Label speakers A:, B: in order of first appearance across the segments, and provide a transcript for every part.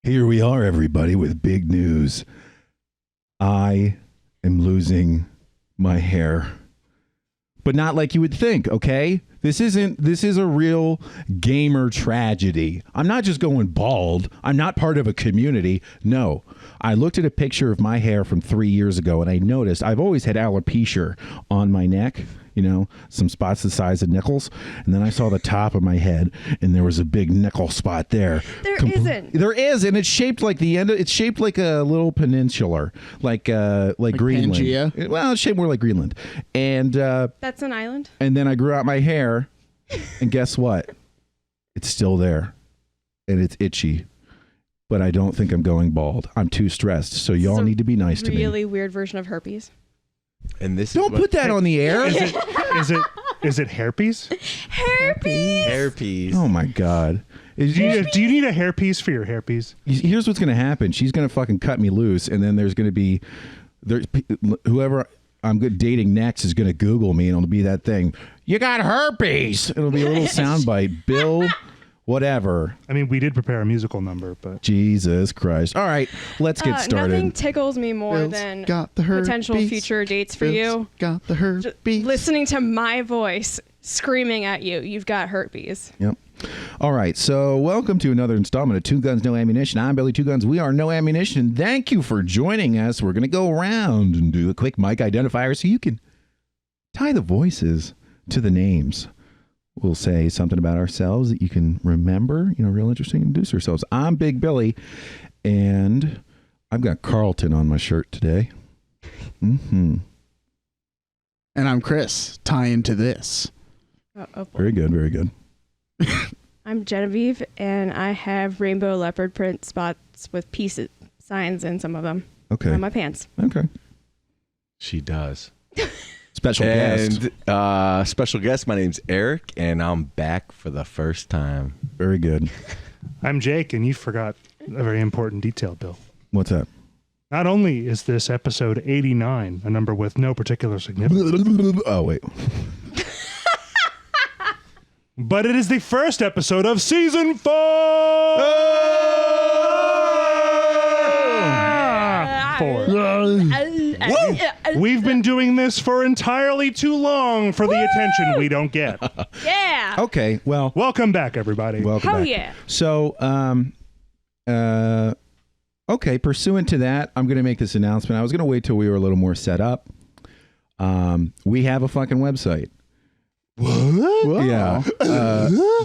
A: Here we are, everybody, with big news. I am losing my hair. But not like you would think, okay? This is a real gamer tragedy. I'm not just going bald. I'm not part of a community. No. I looked at a picture of my hair from 3 years ago and I noticed I've always had alopecia on my neck, you know, some spots the size of nickels. And then I saw the top of my head and there was a big nickel spot there.
B: Isn't.
A: There is, and it's shaped like it's shaped like a little peninsular, like Greenland.
C: Pangea?
A: Well, it's shaped more like Greenland. And
B: That's an island.
A: and then I grew out my hair, and guess what? It's still there, and it's itchy. But I don't think I'm going bald. I'm too stressed. So y'all need to be nice to me.
B: Really weird version of herpes.
D: And this
A: Don't put that on the air.
E: Is it hairpiece?
B: Herpes.
D: hairpiece.
A: Oh my God.
E: Do you need a hairpiece for your hairpiece?
A: Here's what's going to happen. She's going to fucking cut me loose, and then there's going to be whoever I'm dating next is going to Google me, and it'll be that thing. You got herpes. It'll be a little soundbite. Bill, whatever.
E: I mean, we did prepare a musical number, but
A: Jesus Christ. All right, let's get started.
B: Nothing tickles me more
C: Bill's
B: than
C: got the
B: potential
C: herpes.
B: future dates for
C: Bill's
B: you.
C: Got the herpes.
B: Listening to my voice screaming at you, you've got herpes.
A: Yep. All right, so welcome to another installment of Two Guns, No Ammunition. I'm Billy Two Guns. We are No Ammunition. Thank you for joining us. We're going to go around and do a quick mic identifier so you can tie the voices to the names. We'll say something about ourselves that you can remember, you know, real interesting, introduce ourselves. I'm Big Billy, and I've got Carlton on my shirt today. Mm-hmm.
C: And I'm Chris. Tie into this.
B: Oh,
A: Very good, very good.
B: I'm Genevieve, and I have rainbow leopard print spots with peace signs in some of them
A: Okay.
B: on my pants.
A: Okay.
D: She does.
A: Special guest.
D: And special guest, my name's Eric, and I'm back for the first time.
A: Very good.
E: I'm Jake, and you forgot a very important detail, Bill.
A: What's up?
E: Not only is this episode 89, a number with no particular significance,
A: Oh, wait.
E: but it is the first episode of season 4! We've been doing this for entirely too long for the attention we don't get.
B: Yeah.
A: Okay, well,
E: Welcome back, everybody.
A: welcome
B: Hell
A: back.
B: yeah.
A: So, okay, pursuant to that, I'm going to make this announcement. I was going to wait till we were a little more set up. We have a fucking website.
C: What?
A: Yeah.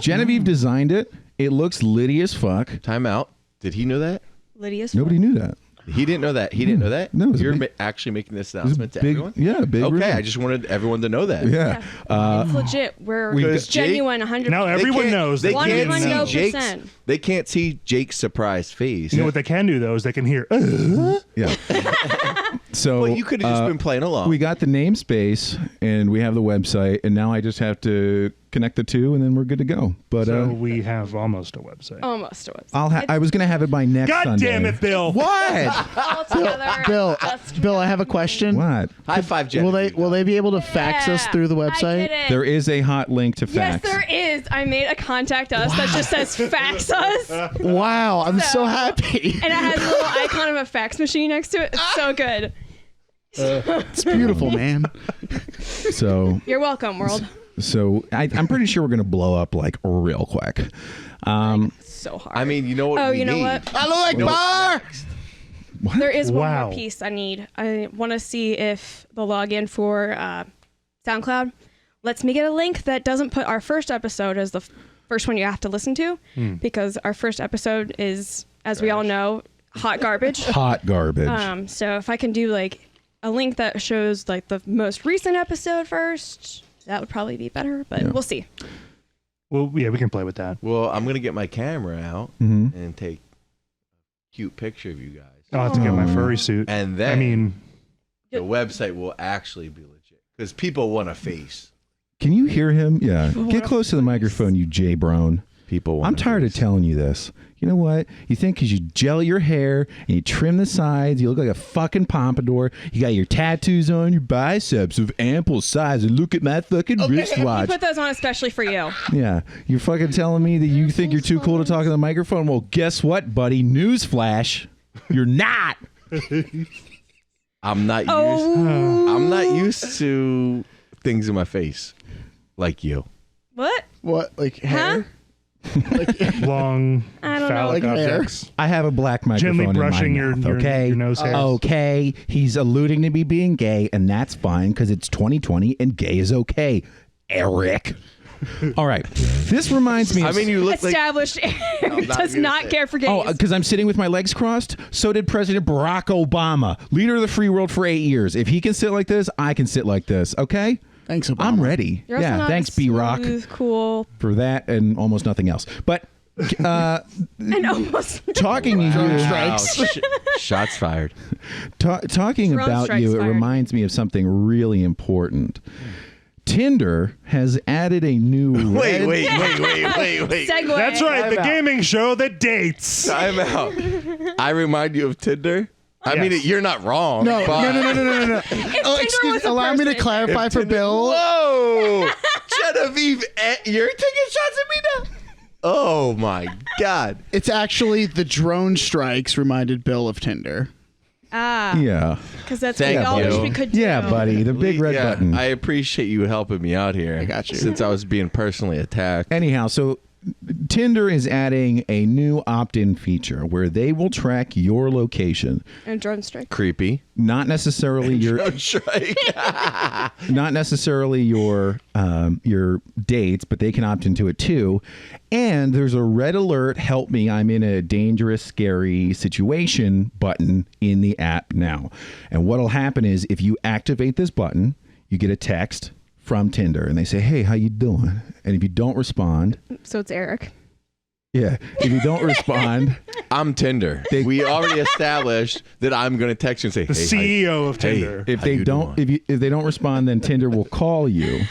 A: Genevieve designed it. It looks litty as fuck.
D: Time out. Did he know that?
B: Lydia's
A: Nobody knew that.
D: He didn't know that. He didn't know that?
A: No, it was a
D: You're
A: big-
D: actually making this
A: It was a
D: announcement to
A: big,
D: everyone?
A: yeah, big
D: Okay,
A: reveal.
D: I just wanted everyone to know that.
A: Yeah.
B: It's legit. We're
D: Because Jake-
B: genuine 100%.
E: Now everyone knows
D: They
E: that
D: can't
E: we
D: see
E: know.
B: 100%.
D: They can't see Jake's surprised face.
E: You know what they can do, though, is they can hear,
A: Yeah. So
D: Well, you could have just been playing along.
A: we got the namespace and we have the website, and now I just have to connect the two, and then we're good to go. But
E: so we have almost a website.
B: Almost a website.
A: I was going to have it by next
E: God
A: Sunday.
E: damn it, Bill.
A: What?
B: All together.
C: Bill, I have a question.
A: What?
D: High five, Jen.
C: Will they be able to fax us through the
B: I
C: website?
B: get it.
A: There is a hot link to
B: Yes,
A: fax.
B: there is. I made a contact us that just says fax us. And
C: Wow, I'm so
B: So-
C: happy.
B: it has a little icon of a fax machine next to it. It's so good.
C: It's beautiful, man.
A: So
B: You're welcome, world.
A: I'm pretty sure we're going to blow up like real quick.
B: So hard.
D: I mean, you know what
B: Oh,
D: we
B: you know
D: need?
B: what?
C: Hello,
D: You know
C: Akbar!
D: what's
B: There is one
E: Wow.
B: more piece I need. I want to see if the login for SoundCloud lets me get a link that doesn't put our first episode as the first one you have to listen to, because our first episode is, as we all know, hot garbage.
A: Hot garbage.
B: So if I can do like a link that shows like the most recent episode first, that would probably be better, but
A: Yeah.
B: we'll see.
E: Well, yeah, we can play with that.
D: Well, I'm going to get my camera out
A: Mhm.
D: and take a cute picture of you guys.
E: I'll have to get my furry suit.
D: And then
E: I mean,
D: the website will actually be legit. Because people want a face.
A: Can you hear him? Yeah. Get close to the microphone, you Jay Brown.
D: People.
A: I'm tired of telling you this. You know what? You think because you gel your hair and you trim the sides, you look like a fucking pompadour. You got your tattoos on your biceps of ample size, and look at my fucking
B: We
A: wristwatch.
B: put those on especially for you.
A: Yeah, you're fucking telling me that you think you're too cool to talk on the microphone. Well, guess what, buddy? Newsflash, you're not.
D: I'm not used. I'm not used to things in my face like you.
B: What?
C: What? Like hair?
E: Long
B: I don't know.
E: phallic
C: Like hair?
E: objects.
A: I have a black microphone
E: Gently
A: in
E: brushing
A: my
E: your,
A: mouth,
E: your,
A: okay?
E: your nose hairs.
A: Okay, he's alluding to me being gay, and that's fine because it's 2020 and gay is okay, Eric. All right, this reminds me.
D: I mean, you look like.
B: Established Eric does not care for gays.
A: Oh, because I'm sitting with my legs crossed. So did President Barack Obama, leader of the free world for 8 years. If he can sit like this, I can sit like this. Okay.
C: Thanks, Obama.
A: I'm ready.
B: You're also
A: Yeah,
B: not
A: thanks,
B: a
A: B-Rock,
B: smooth, cool,
A: for that and almost nothing else. But
B: and almost.
A: talking to you,
D: Wow, shots fired.
A: talking
B: Drone
A: about
B: strikes
A: you, it
B: fired.
A: reminds me of something really important. Tinder has added a new
D: Wait.
B: Segue.
E: That's right,
D: I'm
E: the
D: out.
E: gaming show that dates.
D: Time out. I remind you of Tinder. I mean,
E: Yes.
D: you're not wrong.
C: No.
D: but-
C: Oh,
B: Tinder
C: excuse
B: was
C: me.
B: a
C: Allow me to
B: person.
C: clarify for Bill.
D: Whoa, Genevieve, you're taking shots at me now. Oh my God.
C: It's actually the drone strikes reminded Bill of Tinder.
A: Yeah,
B: Because that's
D: Thank
B: what we all wish
D: you.
B: we could do.
A: yeah, buddy, the big red
D: Yeah,
A: button.
D: I appreciate you helping me out here. I
C: got you.
D: Since I was being personally attacked.
A: Anyhow, so Tinder is adding a new opt-in feature where they will track your location,
B: And drone strike.
D: Creepy.
A: not necessarily your not necessarily your dates, but they can opt into it too. And there's a red alert, help me, I'm in a dangerous, scary situation button in the app now. And what'll happen is if you activate this button, you get a text from Tinder and they say, hey, how you doing? And if you don't respond,
B: So it's Eric.
A: yeah, if you don't respond,
D: I'm Tinder. We already established that I'm going to text you and say,
E: The
D: hey,
E: CEO of
D: hey,
E: Tinder.
A: if
D: how
A: they
D: you
A: don't
D: doing?
A: if they don't respond, then Tinder will call you.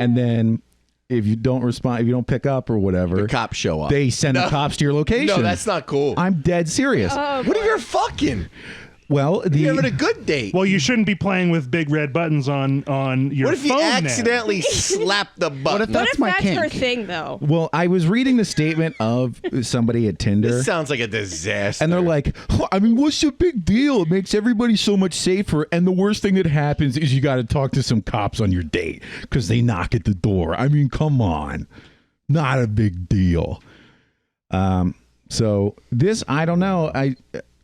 A: And then if you don't respond, if you don't pick up or whatever,
D: the cops show up.
A: they send the cops to your location.
D: No, that's not cool.
A: I'm dead serious.
B: Oh,
D: What if you're fucking?
A: Well,
D: You're having a
A: the
D: good date.
E: Well, you shouldn't be playing with big red buttons on your
D: What if you
E: phone then.
D: accidentally slap the button?
C: What if
B: What
C: that's
B: if
C: my
B: that's
C: kink?
B: her thing, though?
A: well, I was reading the statement of somebody at Tinder.
D: This sounds like a disaster.
A: And they're like, "Huh, I mean, what's the big deal? It makes everybody so much safer. And the worst thing that happens is you got to talk to some cops on your date because they knock at the door. I mean, come on. Not a big deal. So this, I don't know.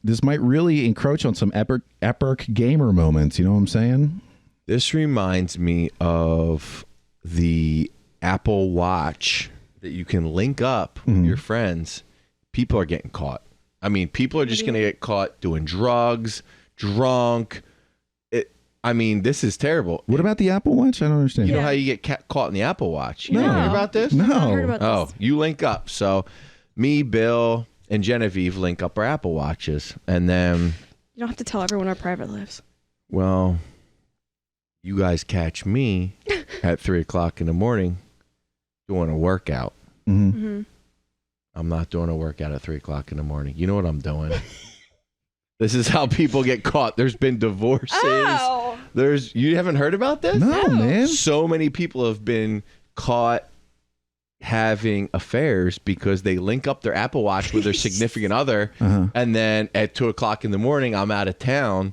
A: This might really encroach on some epic gamer moments. You know what I'm saying?
D: This reminds me of the Apple Watch that you can link up with your friends. People are getting caught. I mean, people are just going to get caught doing drugs, drunk. I mean, this is terrible.
A: What about the Apple Watch? I don't understand.
D: You know
B: Yeah.
D: how you get caught in the Apple Watch? You
A: No.
D: heard about this?
A: No.
B: I heard about
D: Oh,
B: this.
D: you link up. So me, Bill, and Genevieve link up our Apple Watches. And then,
B: You don't have to tell everyone our private lives.
D: well, you guys catch me at 3 o'clock in the morning doing a workout.
A: Mhm.
B: Mm-hmm.
D: I'm not doing a workout at 3 o'clock in the morning. You know what I'm doing? This is how people get caught. There's been divorces.
B: Oh!
D: You haven't heard about this?
A: No, man.
D: So many people have been caught having affairs because they link up their Apple Watch with their significant other,
A: Uh-huh.
D: and then at 2 o'clock in the morning, I'm out of town,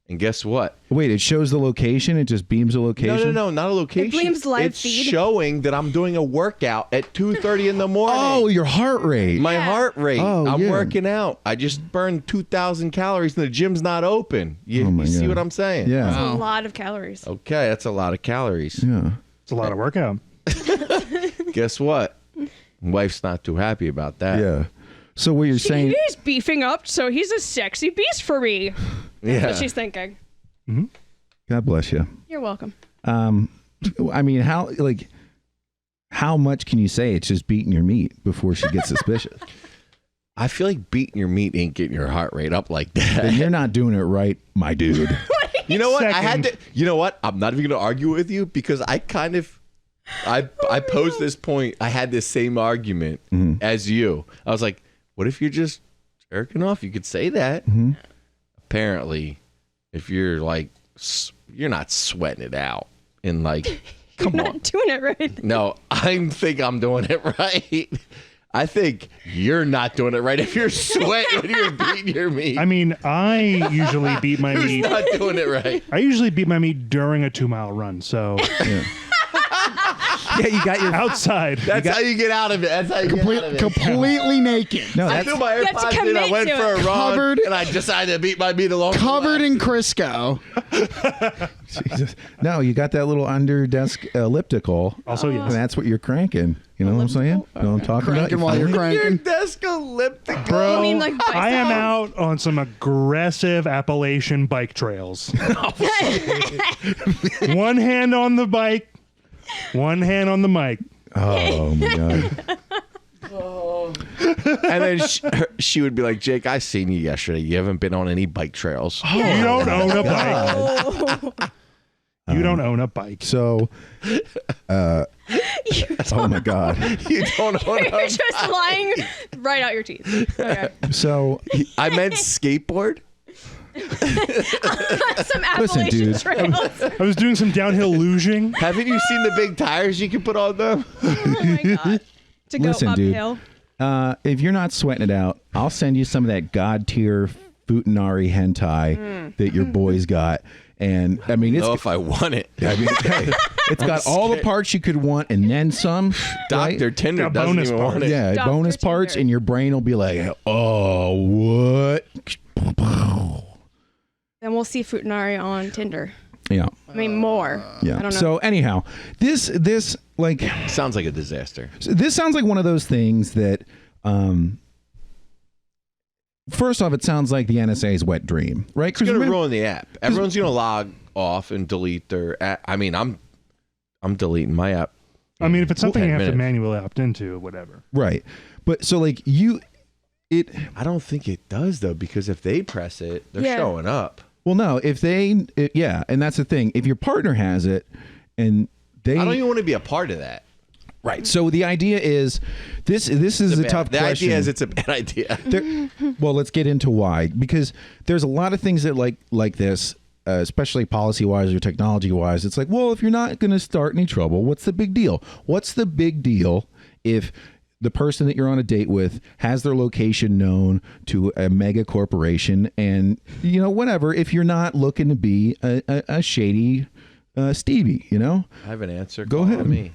D: and guess what?
A: Wait, it shows the location? It just beams a location?
D: No, not a location.
B: beams live
D: it's
B: feed.
D: showing that I'm doing a workout at 2:30 in the morning.
A: Oh, your heart rate.
D: My
B: Yeah.
D: heart rate.
A: Oh,
D: I'm
A: yeah.
D: working out. I just burned 2,000 calories, and the gym's not open. You,
A: Oh, my
D: you see
A: God.
D: what I'm saying?
A: Yeah.
B: That's
C: Wow.
B: a lot of calories.
D: Okay, that's a lot of calories.
A: Yeah.
E: It's a lot of workout.
D: Guess what? Wife's not too happy about that.
A: Yeah. So what you're saying?
B: He's beefing up, so he's a sexy beast for me. That's
D: Yeah.
B: what she's thinking.
A: God bless you.
B: You're welcome.
A: I mean, how much can you say it's just beating your meat before she gets suspicious?
D: I feel like beating your meat ain't getting your heart rate up like that.
A: Then you're not doing it right, my dude.
D: You know what? I
E: Second.
D: had to. You know what? I'm not even going to argue with you because I kind of I posed this point. I had this same argument as you. I was like, what if you're just jerking off? You could say that. Apparently, if you're like, you're not sweating it out and like, come
B: You're
D: on.
B: not doing it right.
D: No, I think I'm doing it right. I think you're not doing it right if you're sweating when you're beating your meat.
E: I mean, I usually beat my
D: Who's
E: meat.
D: not doing it right?
E: I usually beat my meat during a 2-mile run. So
A: Yeah, you got your
E: outside.
D: That's how you get out of it. That's how you get out of it.
C: Completely naked.
A: no.
D: I
A: That's
D: threw my
B: You have to
D: AirPods in. I
B: commit
D: went
B: to
D: for a
B: it.
D: run,
C: Covered-
D: and I decided to beat my meat along the
C: Covered
D: way.
C: in Crisco.
A: Jesus. No, you got that little under desk elliptical.
E: Also,
A: And
E: yes.
A: that's what you're cranking. You know what I'm saying? You know what I'm talking
C: Cranking
A: about?
C: while you're
D: Your
C: cranking.
D: desk elliptical.
E: Bro,
B: You mean like
E: I am
B: bicycle?
E: out on some aggressive Appalachian bike trails. One hand on the bike, one hand on the mic.
A: Oh my god.
D: And then she would be like, Jake, I seen you yesterday. You haven't been on any bike trails.
E: You don't own a bike.
B: Oh,
E: You don't own a bike.
A: So, oh my god.
D: You don't own
B: you're
D: a
B: just lying right out your teeth. Okay.
A: So
D: I meant skateboard.
B: Some
A: Listen,
B: Appalachian
A: dude.
B: trails.
E: I was doing some downhill luging.
D: Haven't you seen the big tires you can put on them?
B: Oh my god. To go
A: Listen, dude.
B: uphill.
A: if you're not sweating it out, I'll send you some of that god tier Futanari hentai that your boys got. And I mean, it's
D: know if I want it.
A: I mean, hey, it's got all the parts you could want and then some.
D: Dr.
A: right?
D: Tinder
E: Got
D: doesn't
E: bonus
D: even want
E: parts.
D: it.
A: Yeah,
B: Dr.
A: bonus parts,
B: Tinder.
A: and your brain will be like, oh, what?
B: Then we'll see Futanari on Tinder.
A: Yeah,
B: I mean, more.
A: yeah.
B: I don't know.
A: So anyhow, this like
D: Sounds like a disaster.
A: this sounds like one of those things that, first off, it sounds like the NSA's wet dream, right?
D: It's going to ruin the app. Everyone's going to log off and delete their app. I mean, I'm deleting my app.
E: I mean, if it's something you have to
D: 10 minutes.
E: manually opt into, whatever.
A: right, but so like
D: I don't think it does, though, because if they press it, they're
B: Yeah.
D: showing up.
A: well, no, if yeah, and that's the thing. If your partner has it, and they
D: I don't even want to be a part of that.
A: right, so the idea is this is a tough
D: The
A: question.
D: idea is it's a bad idea.
A: Well, let's get into why. Because there's a lot of things that like this, especially policy-wise or technology-wise. It's like, well, if you're not going to start any trouble, what's the big deal? What's the big deal if the person that you're on a date with has their location known to a mega corporation and, you know, whatever, if you're not looking to be a shady Stevie, you know?
D: I have an answer.
A: Go
D: Call
A: ahead.
D: me.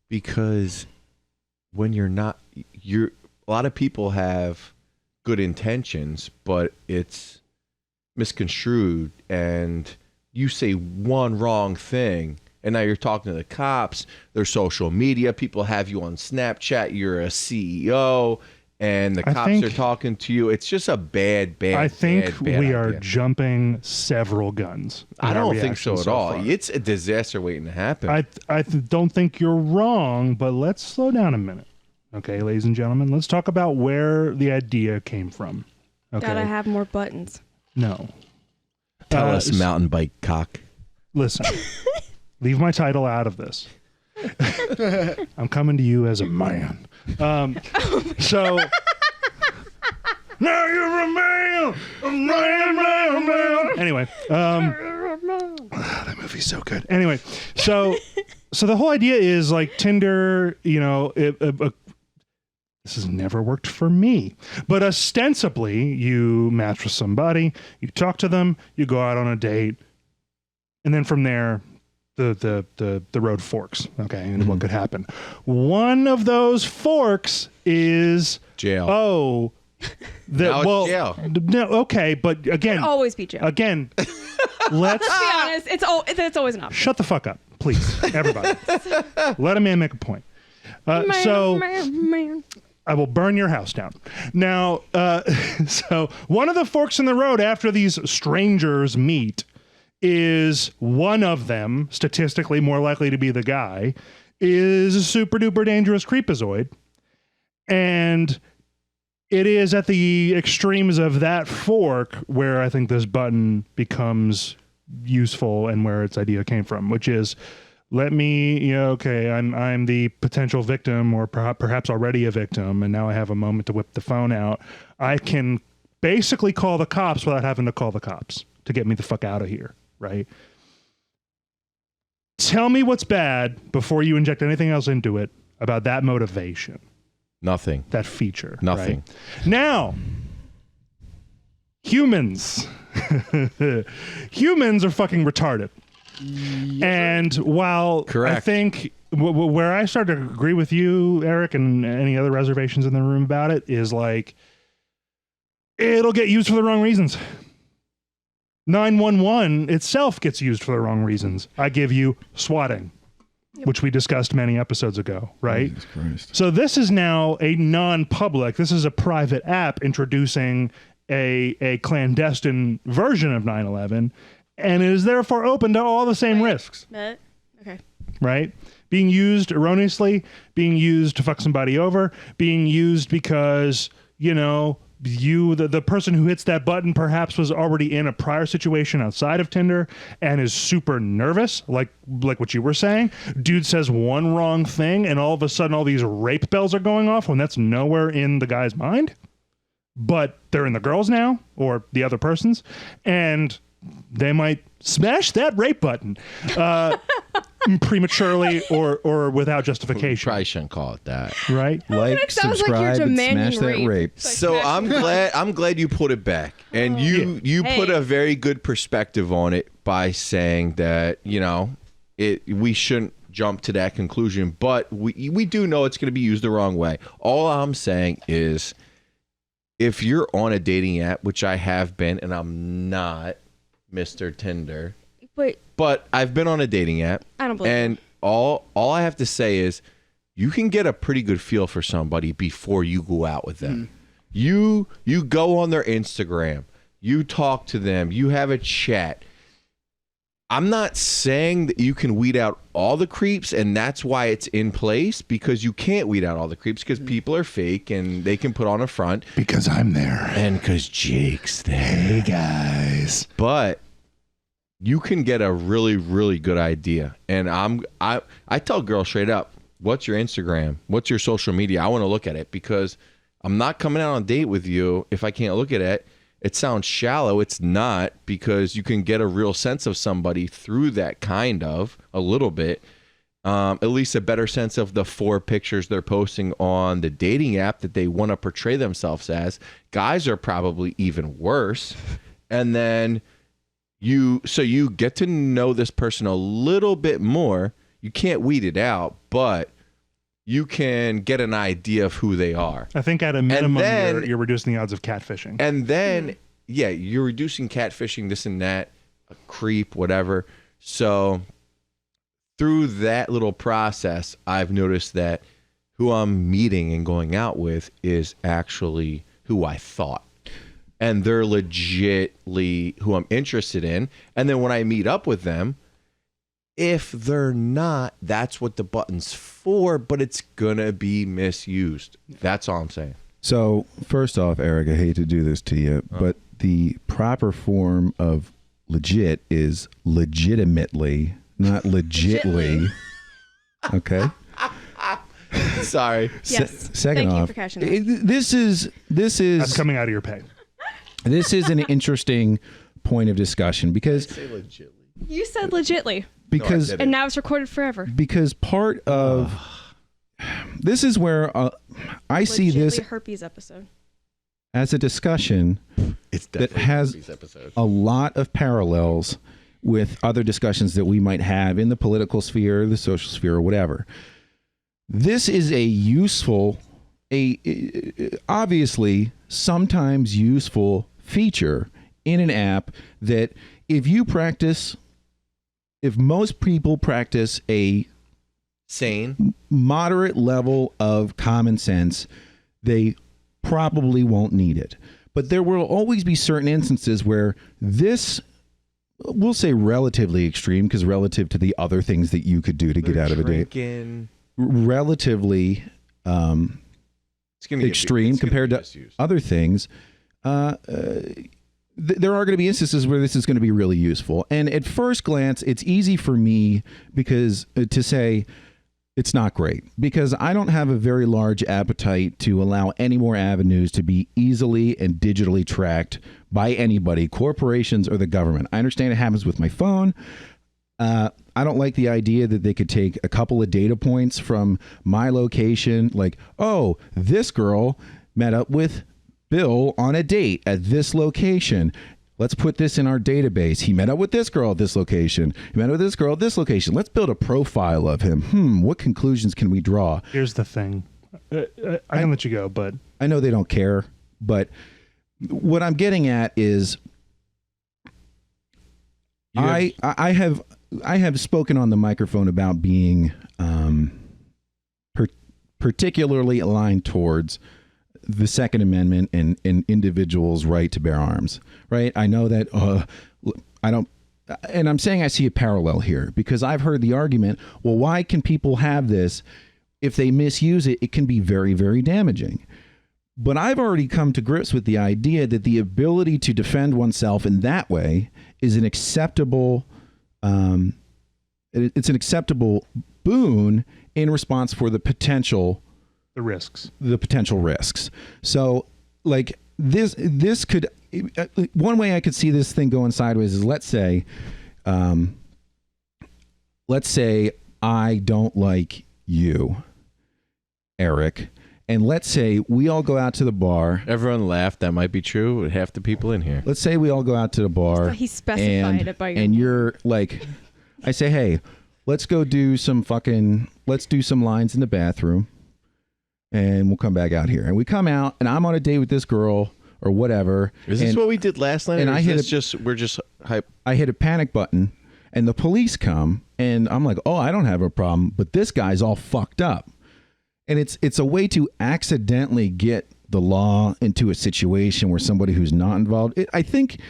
D: Because when a lot of people have good intentions, but it's misconstrued, and you say one wrong thing, and now you're talking to the cops. Their social media people have you on Snapchat. You're a CEO, and the
E: I
D: cops
E: think-
D: are talking to you. It's just a bad
E: I think
D: bad
E: we are
D: idea.
E: jumping several guns. in
D: I
E: our
D: don't think so
E: reaction
D: at all.
E: far.
D: It's a disaster waiting to happen.
E: I don't think you're wrong, but let's slow down a minute. Okay, ladies and gentlemen, let's talk about where the idea came from. Okay.
B: Gotta have more buttons.
E: No.
D: Tell
E: Uh,
D: us, mountain bike cock.
E: Listen, leave my title out of this. I'm coming to you as a man. So now you're a man, man. Anyway, that movie's so good. Anyway, so the whole idea is like Tinder. You know, this has never worked for me, but ostensibly you match with somebody, you talk to them, you go out on a date, and then from there the road forks. Okay, and what could happen? One of those forks is
D: Jail.
E: now
D: it's jail.
E: No, okay, but again,
B: Always be jail.
E: again, let's
B: Let's be honest. It's always an option.
E: shut the fuck up, please, everybody. Let a man make a point. So
B: Man.
E: I will burn your house down. Now, so one of the forks in the road after these strangers meet is one of them, statistically more likely to be the guy, is a super duper dangerous creepazoid. And it is at the extremes of that fork where I think this button becomes useful and where its idea came from, which is let me, okay, I'm the potential victim or perhaps already a victim, and now I have a moment to whip the phone out. I can basically call the cops without having to call the cops to get me the fuck out of here, right? Tell me what's bad before you inject anything else into it about that motivation.
D: Nothing.
E: That feature.
D: Nothing.
E: Right? Now, humans. Humans are fucking retarded. And while
D: Correct.
E: I think where I start to agree with you, Eric, and any other reservations in the room about it is like, it'll get used for the wrong reasons. 911 itself gets used for the wrong reasons. I give you swatting, which we discussed many episodes ago, right?
A: Jesus Christ.
E: So this is now a non-public, this is a private app introducing a clandestine version of 9/11, and it is therefore open to all the same risks,
B: Okay.
E: right? Being used erroneously, being used to fuck somebody over, being used because, the person who hits that button perhaps was already in a prior situation outside of Tinder and is super nervous, like what you were saying. Dude says one wrong thing and all of a sudden all these rape bells are going off when that's nowhere in the guy's mind. But they're in the girl's now, or the other person's, and they might smash that rape button prematurely or without justification.
D: Probably shouldn't call it that.
E: Right?
A: Like,
B: It sounds like you're
A: subscribe, and
B: demanding
A: smash that rape.
B: It's like
D: So
B: smash
D: I'm glad you put it back, and you put
B: Hey.
D: a very good perspective on it by saying that we shouldn't jump to that conclusion, but we do know it's going to be used the wrong way. All I'm saying is, if you're on a dating app, which I have been, and I'm not Mr. Tinder, but I've been on a dating app,
B: I don't believe
D: and all I have to say is, you can get a pretty good feel for somebody before you go out with them. You go on their Instagram, you talk to them, you have a chat. I'm not saying that you can weed out all the creeps, and that's why it's in place, because you can't weed out all the creeps because people are fake and they can put on a front.
C: Because I'm there.
D: And because Jake's there.
C: Hey, guys.
D: But you can get a really, really good idea. And I tell girls straight up, what's your Instagram? What's your social media? I want to look at it, because I'm not coming out on a date with you if I can't look at it. It sounds shallow. It's not, because you can get a real sense of somebody through that a little bit. At least a better sense of the 4 pictures they're posting on the dating app that they want to portray themselves as. Guys are probably even worse. And then you get to know this person a little bit more. You can't weed it out, but you can get an idea of who they are.
E: I think at a minimum,
D: then,
E: you're reducing the odds of catfishing.
D: And then, you're reducing catfishing, this and that, a creep, whatever. So through that little process, I've noticed that who I'm meeting and going out with is actually who I thought. And they're legitly who I'm interested in. And then when I meet up with them, if they're not, that's what the button's for, but it's gonna be misused. That's all I'm saying.
A: So, first off, Eric, I hate to do this to you, but the proper form of legit is legitimately, not legitly. Okay?
D: Sorry.
B: Yes.
A: Second
B: Thank you
A: off,
B: for catching that.
A: this is
E: That's coming out of your pay.
A: this is an interesting point of discussion because
D: Say legitly.
B: You said legitly,
A: because
D: didn't.
B: and now it's recorded forever.
A: because part of this is where I see this
B: Legitly herpes episode.
A: as a discussion
D: It's
A: that
D: definitely
A: has
D: these episodes.
A: a lot of parallels with other discussions that we might have in the political sphere, the social sphere, or whatever. This is a useful, obviously sometimes useful feature in an app that if most people practice a
D: Sane.
A: moderate level of common sense, they probably won't need it. But there will always be certain instances where this, we'll say relatively extreme, because relative to the other things that you could do to get out of a date, relatively
D: It's gonna
A: extreme
D: it's gonna
A: compared
D: be
A: to
D: misused.
A: other things, there are going to be instances where this is going to be really useful. And at first glance, it's easy for me because to say it's not great, because I don't have a very large appetite to allow any more avenues to be easily and digitally tracked by anybody, corporations or the government. I understand it happens with my phone. I don't like the idea that they could take a couple of data points from my location, like, oh, this girl met up with Bill on a date at this location. Let's put this in our database. He met up with this girl at this location. He met up with this girl at this location. Let's build a profile of him. What conclusions can we draw?
E: Here's the thing. I can let you go, but
A: I know they don't care, but what I'm getting at is I have spoken on the microphone about being particularly aligned towards the Second Amendment and individuals' right to bear arms, right? I know that I don't, and I'm saying I see a parallel here because I've heard the argument, well, why can people have this? If they misuse it, it can be very, very damaging. But I've already come to grips with the idea that the ability to defend oneself in that way is an acceptable, it's an acceptable boon in response for the potential risks. So like this could, one way I could see this thing going sideways is let's say I don't like you, Eric. And let's say we all go out to the bar.
D: Everyone laughed. That might be true with half the people in here.
A: Let's say we all go out to the bar.
B: He specified it by your
A: and
B: name.
A: You're like, I say, hey, let's do some lines in the bathroom and we'll come back out here. And we come out and I'm on a date with this girl or whatever.
D: Is this what we did last night?
A: And
D: we're just hype.
A: I hit a panic button and the police come and I'm like, oh, I don't have a problem, but this guy's all fucked up. And it's a way to accidentally get the law into a situation where somebody who's not involved. I think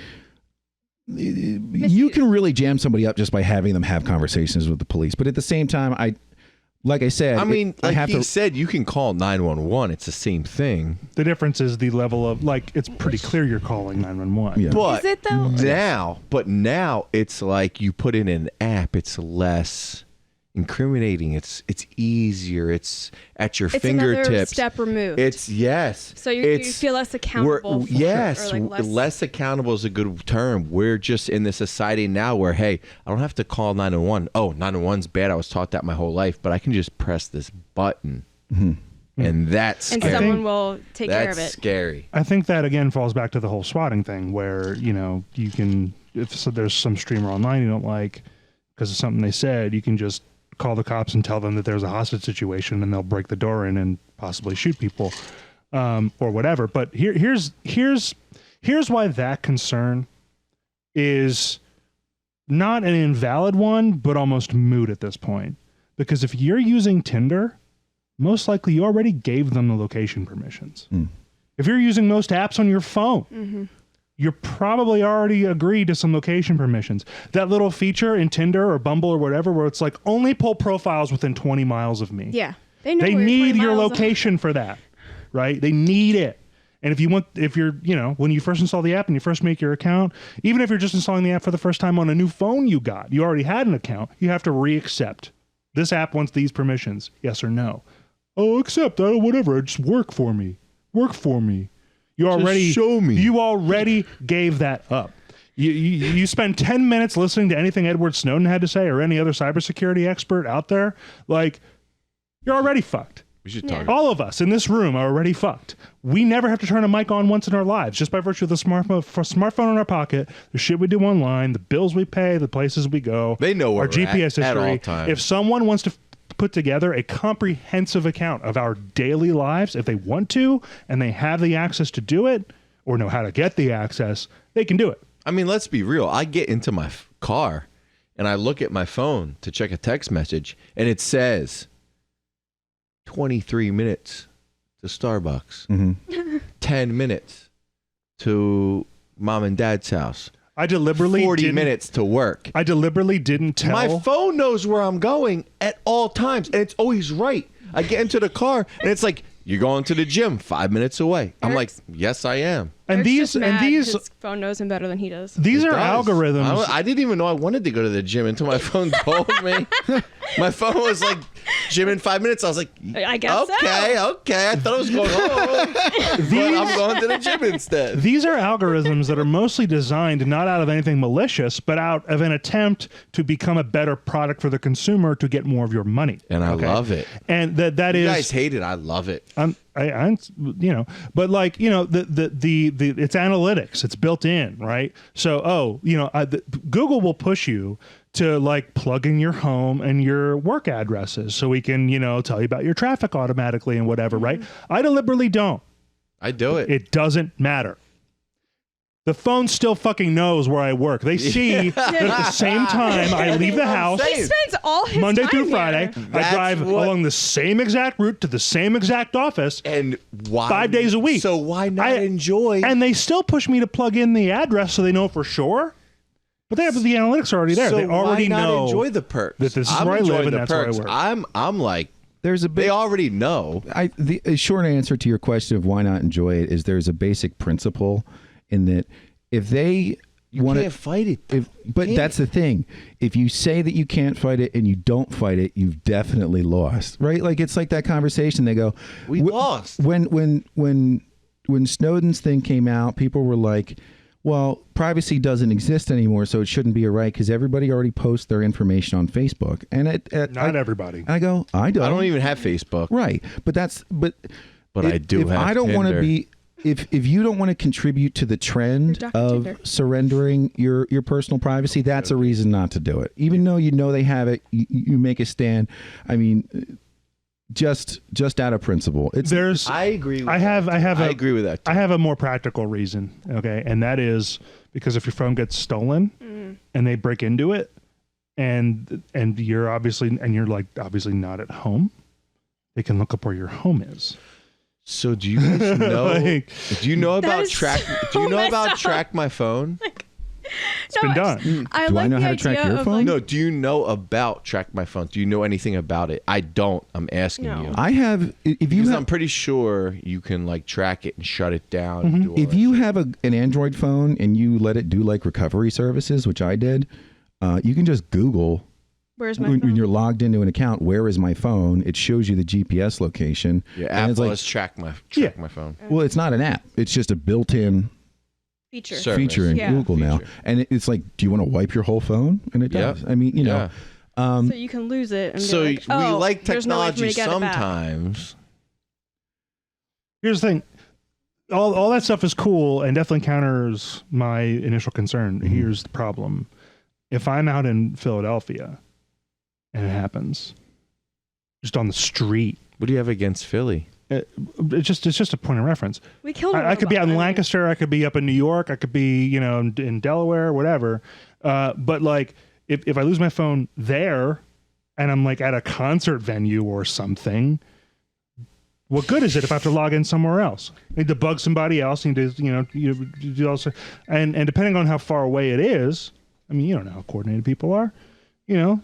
A: you can really jam somebody up just by having them have conversations with the police. But at the same time, like I said,
D: said, you can call 911. It's the same thing.
E: the difference is the level of, like, it's pretty clear you're calling 911.
A: Yeah.
D: But
B: Is it though?
D: now it's like you put in an app. It's less incriminating. It's easier. It's at your fingertips.
B: Another step removed. So you feel less accountable.
D: Less accountable is a good term. We're just in this society now where, hey, I don't have to call 911. Oh, 911's bad. I was taught that my whole life, but I can just press this button, and that's
B: and
D: scary.
B: someone will take care of it.
D: That's scary.
E: I think that again falls back to the whole swatting thing, where you can, if there's some streamer online you don't like because of something they said, you can just call the cops and tell them that there's a hostage situation and they'll break the door in and possibly shoot people, or whatever. But here's why that concern is not an invalid one, but almost moot at this point. Because if you're using Tinder, most likely you already gave them the location permissions. If you're using most apps on your phone, you're probably already agreed to some location permissions. That little feature in Tinder or Bumble or whatever, where it's like only pull profiles within 20 miles of me.
B: Yeah. They
E: need your location for that, right? They need it. And if you're, when you first install the app and you first make your account, even if you're just installing the app for the first time on a new phone you already had an account, you have to re-accept. This app wants these permissions, yes or no. Oh, accept, whatever, just work for me. You already gave that up. You spend 10 minutes listening to anything Edward Snowden had to say or any other cybersecurity expert out there. Like, you're already fucked.
D: We should talk.
E: All of us in this room are already fucked. We never have to turn a mic on once in our lives, just by virtue of the smartphone in our pocket, the shit we do online, the bills we pay, the places we go.
D: They know where
E: our GPS history.
D: At all times.
E: If someone wants to put together a comprehensive account of our daily lives, if they want to, and they have the access to do it, or know how to get the access, they can do it.
D: I mean, let's be real. I get into my car and I look at my phone to check a text message and it says 23 minutes to Starbucks, 10 minutes to mom and dad's house.
E: I deliberately
D: 40 minutes to work.
E: I deliberately didn't tell.
D: My phone knows where I'm going at all times, and it's always right. I get into the car, and it's like, you're going to the gym 5 minutes away. I'm like, yes, I am.
E: And
B: Eric's
E: these
B: just mad
E: these
B: his phone knows him better than he does.
E: these
D: It
E: are
D: does.
E: algorithms.
D: I didn't even know I wanted to go to the gym until my phone told me. My phone was like, gym in 5 minutes. I was like,
B: I guess so.
D: okay. I thought I was going home. But I'm going to the gym instead.
E: These are algorithms that are mostly designed not out of anything malicious, but out of an attempt to become a better product for the consumer to get more of your money.
D: And I love it.
E: And that
D: You
E: is.
D: guys hate it. I love it.
E: I but like, the it's analytics, it's built in, right? So, Google will push you to like plug in your home and your work addresses so we can, tell you about your traffic automatically and whatever, right? I deliberately don't. I
D: do it.
E: It doesn't matter. The phone still fucking knows where I work. They see that at the same time I leave the house.
B: He spends all his
E: Monday
B: time
E: through
B: here.
E: Friday. I drive along the same exact route to the same exact office.
D: And why
E: 5 days a week.
D: So why not enjoy?
E: And they still push me to plug in the address so they know for sure. But they have the analytics already there.
D: So
E: they already
D: why not
E: know
D: enjoy the perks.
E: that this is
D: I'm
E: where I live
D: enjoying
E: and
D: the
E: that's
D: perks.
E: where I work.
D: I'm like,
A: There's a
D: they already know.
A: The short answer to your question of why not enjoy it is there's a basic principle in that if they want
D: can't fight it.
A: But that's the thing. If you say that you can't fight it and you don't fight it, you've definitely lost, right? Like it's like that conversation. They go,
D: We lost.
A: When Snowden's thing came out, people were like, well, privacy doesn't exist anymore, so it shouldn't be a right because everybody already posts their information on Facebook. And
E: Not everybody.
A: I go, I don't.
D: I don't even have Facebook.
A: Right, but
D: I do
A: if
D: have
A: I don't want to
D: Tinder.
A: be. If you don't want to contribute to the trend
B: Dr.
A: of
B: Tinder.
A: surrendering your personal privacy, that's a reason not to do it. Even though they have it, you make a stand. I mean, just out of principle.
D: I agree with
E: I
D: agree with that too.
E: I have a more practical reason, okay? And that is because if your phone gets stolen and they break into it and you're obviously not at home, they can look up where your home is.
D: So do you guys know? Do you know about
B: is
D: Track?
B: so
D: Do you know
B: messed
D: about
B: up.
D: Track My Phone?
E: It's been done.
B: I
A: Do
B: like
A: I know
B: the
A: how to track
B: idea
A: your
B: of,
A: phone?
B: like,
D: No. Do you know about Track My Phone? Do you know anything about it? I don't. I'm asking
B: No.
D: you.
A: I have. If you
D: Because
A: have,
D: I'm pretty sure you can like track it and shut it down. And do all
A: if
D: that
A: you
D: shit.
A: have an Android phone and you let it do like recovery services, which I did, you can just Google.
B: Where's my
A: When
B: phone?
A: you're logged into an account, where is my phone? It shows you the GPS location.
D: Yeah,
A: and it's
D: Apple
A: like,
D: has track my phone.
A: well, it's not an app. It's just a built-in
B: Feature.
D: Service.
A: feature in
B: Yeah.
A: Google now.
D: Feature.
A: And it's like, do you want to wipe your whole phone? And it
D: Yep.
A: does. I mean,
D: Yeah.
B: So you can lose it. And
D: So
B: be like,
D: we
B: oh,
D: like
B: there's no way for me
D: technology
B: to get it back.
D: sometimes.
E: Here's the thing. All that stuff is cool and definitely counters my initial concern. Here's the problem. If I'm out in Philadelphia and it happens just on the street,
D: What do you have against Philly?
E: it's just a point of reference.
B: We killed.
E: I could be out in
B: robot.
E: Lancaster. I could be up in New York. I could be, in Delaware, whatever. But like, if I lose my phone there, and I'm like at a concert venue or something, what good is it if I have to log in somewhere else? I need to bug somebody else. Need to, you do also, and depending on how far away it is, I mean, you don't know how coordinated people are.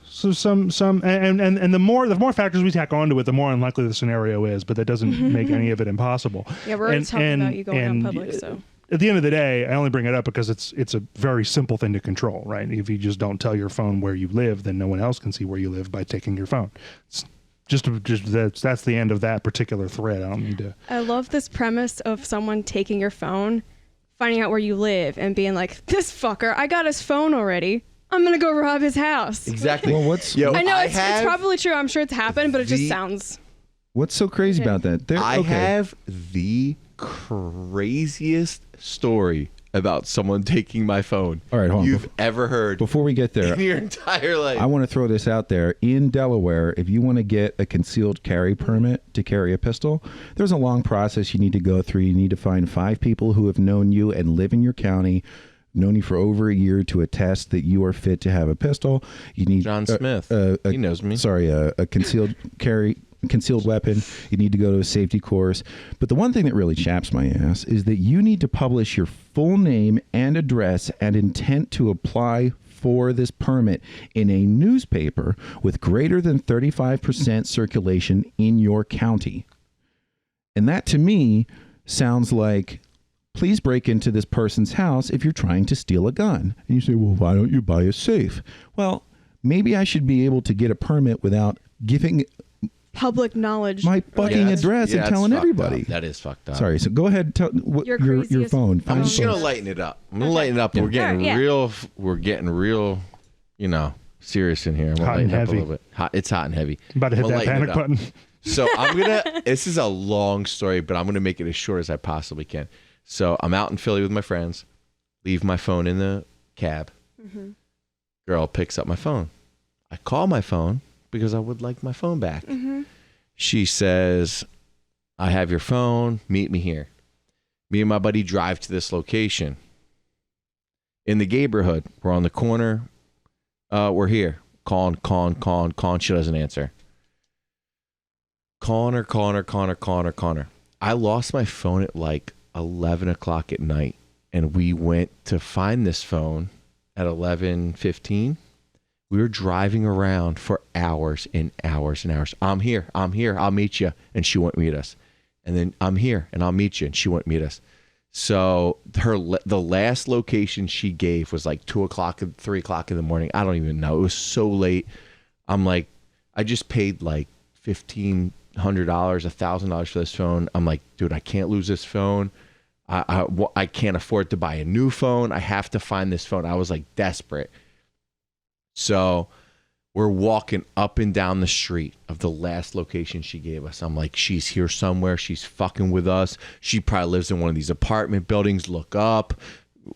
E: So some and the more factors we tack onto it, the more unlikely the scenario is. But that doesn't make any of it impossible.
B: Yeah, we're always talking about you going out in public. So
E: At the end of the day, I only bring it up because it's a very simple thing to control, right? If you just don't tell your phone where you live, then no one else can see where you live by taking your phone. It's that's the end of that particular thread. I don't need to.
B: I love this premise of someone taking your phone, finding out where you live, and being like, "This fucker, I got his phone already. I'm gonna go rob his house."
D: Exactly.
A: Well, what's
B: I know it's probably true. I'm sure it's happened, but it just sounds.
A: what's so crazy about that?
D: I have the craziest story about someone taking my phone.
A: All right, hold on.
D: You've ever heard
A: Before we get there,
D: in your entire life.
A: I want to throw this out there. In Delaware, if you want to get a concealed carry permit to carry a pistol, there's a long process you need to go through. You need to find 5 people who have known you and live in your county, known you for over a year to attest that you are fit to have a pistol. You need
D: John Smith. He knows me.
A: Sorry, a concealed weapon. You need to go to a safety course. But the one thing that really chaps my ass is that you need to publish your full name and address and intent to apply for this permit in a newspaper with greater than 35% circulation in your county. And that to me sounds like please break into this person's house if you're trying to steal a gun. And you say, well, why don't you buy a safe? Well, maybe I should be able to get a permit without giving
B: Public knowledge.
A: my fucking address and
D: that's
A: telling
D: fucked
A: everybody.
D: up. That is fucked up.
A: Sorry. So go ahead. Tell what
B: Your
A: your
B: craziest
A: phone.
B: phone.
A: Find
D: I'm just
A: some-
D: gonna lighten it up. I'm gonna lighten it up.
B: Yeah.
D: We're getting
B: Alright, yeah.
D: We're getting real. Serious in here. I'm gonna
E: Hot and
D: lighten it up a
E: heavy.
D: little bit. It's hot and heavy.
E: About to hit
D: I'm gonna
E: that
D: lighten it
E: panic
D: up.
E: button.
D: So I'm gonna. This is a long story, but I'm gonna make it as short as I possibly can. So I'm out in Philly with my friends. Leave my phone in the cab.
B: Mm-hmm.
D: Girl picks up my phone. I call my phone because I would like my phone back.
B: Mm-hmm.
D: She says, I have your phone. Meet me here. Me and my buddy drive to this location. In the neighborhood. We're on the corner. We're here. Calling. She doesn't answer. Calling her. I lost my phone at like 11 o'clock at night. And we went to find this phone at 11:15. We were driving around for hours and hours and hours. I'm here. I'll meet you. And she wouldn't meet us. And then I'm here and I'll meet you. And she wouldn't meet us. So the last location she gave was like 2 o'clock, 3 o'clock in the morning. I don't even know. It was so late. I'm like, I just paid like $1,500, $1,000 for this phone. I'm like, dude, I can't lose this phone. I can't afford to buy a new phone. I have to find this phone. I was like desperate. So we're walking up and down the street of the last location she gave us. I'm like, she's here somewhere. She's fucking with us. She probably lives in one of these apartment buildings. Look up.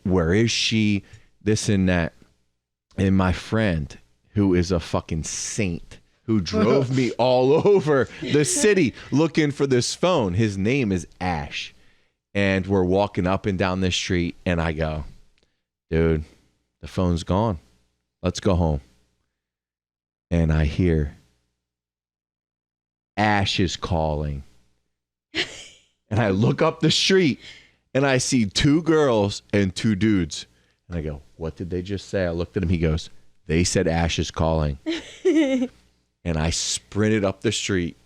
D: Where is she? This and that. And my friend, who is a fucking saint, who drove me all over the city looking for this phone. His name is Ash. And we're walking up and down this street. And I go, dude, the phone's gone. Let's go home. And I hear Ash is calling. And I look up the street and I see 2 girls and 2 dudes. And I go, what did they just say? I looked at him. He goes, they said Ash is calling. And I sprinted up the street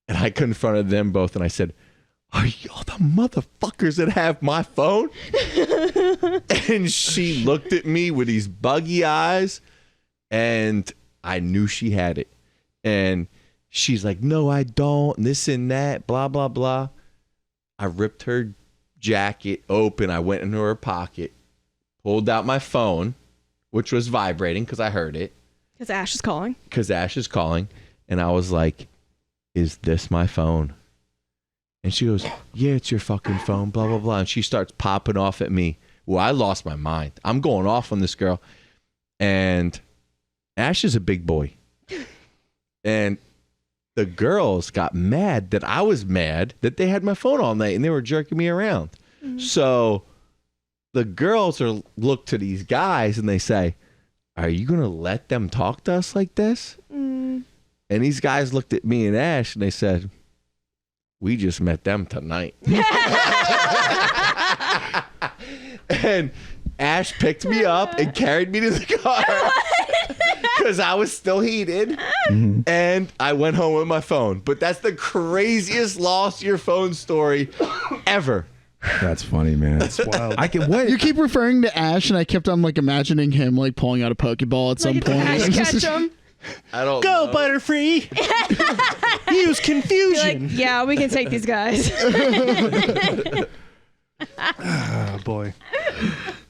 D: and I confronted them both. And I said, are y'all the motherfuckers that have my phone? And she looked at me with these buggy eyes, and I knew she had it. And she's like, no, I don't, and this and that, blah, blah, blah. I ripped her jacket open. I went into her pocket, pulled out my phone, which was vibrating because I heard it.
B: Because Ash is calling.
D: And I was like, is this my phone? And she goes, yeah, it's your fucking phone, blah, blah, blah. And she starts popping off at me. Well, I lost my mind. I'm going off on this girl. And Ash is a big boy. And the girls got mad that I was mad that they had my phone all night and they were jerking me around. Mm-hmm. So the girls look to these guys and they say, are you going to let them talk to us like this? Mm. And these guys looked at me and Ash and they said, we just met them tonight. And Ash picked me up and carried me to the car because I was still heated. Mm-hmm. And I went home with my phone. But that's the craziest lost your phone story ever.
A: That's funny, man.
E: That's wild.
A: I can wait.
C: You keep referring to Ash, and I kept on like imagining him like pulling out a Pokeball at some point.
B: Ash Ketchum.
D: I don't
E: Go,
D: know.
E: Butterfree. Use confusion.
B: Like, yeah, we can take these guys.
E: Oh, boy.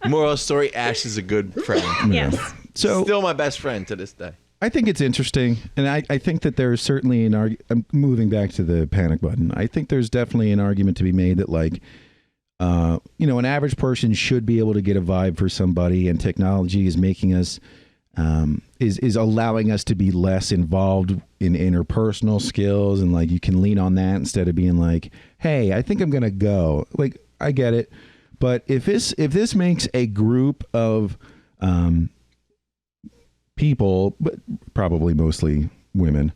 D: Moral of the story, Ash is a good friend.
B: Yes.
A: So
D: Still my best friend to this day.
A: I think it's interesting, and I think that there's certainly an argument. I'm moving back to the panic button. I think there's definitely an argument to be made that, like, an average person should be able to get a vibe for somebody, and technology is making us, is allowing us to be less involved in interpersonal skills, and like you can lean on that instead of being like, hey, I think I'm gonna go. Like, I get it, but if this makes a group of people, but probably mostly women,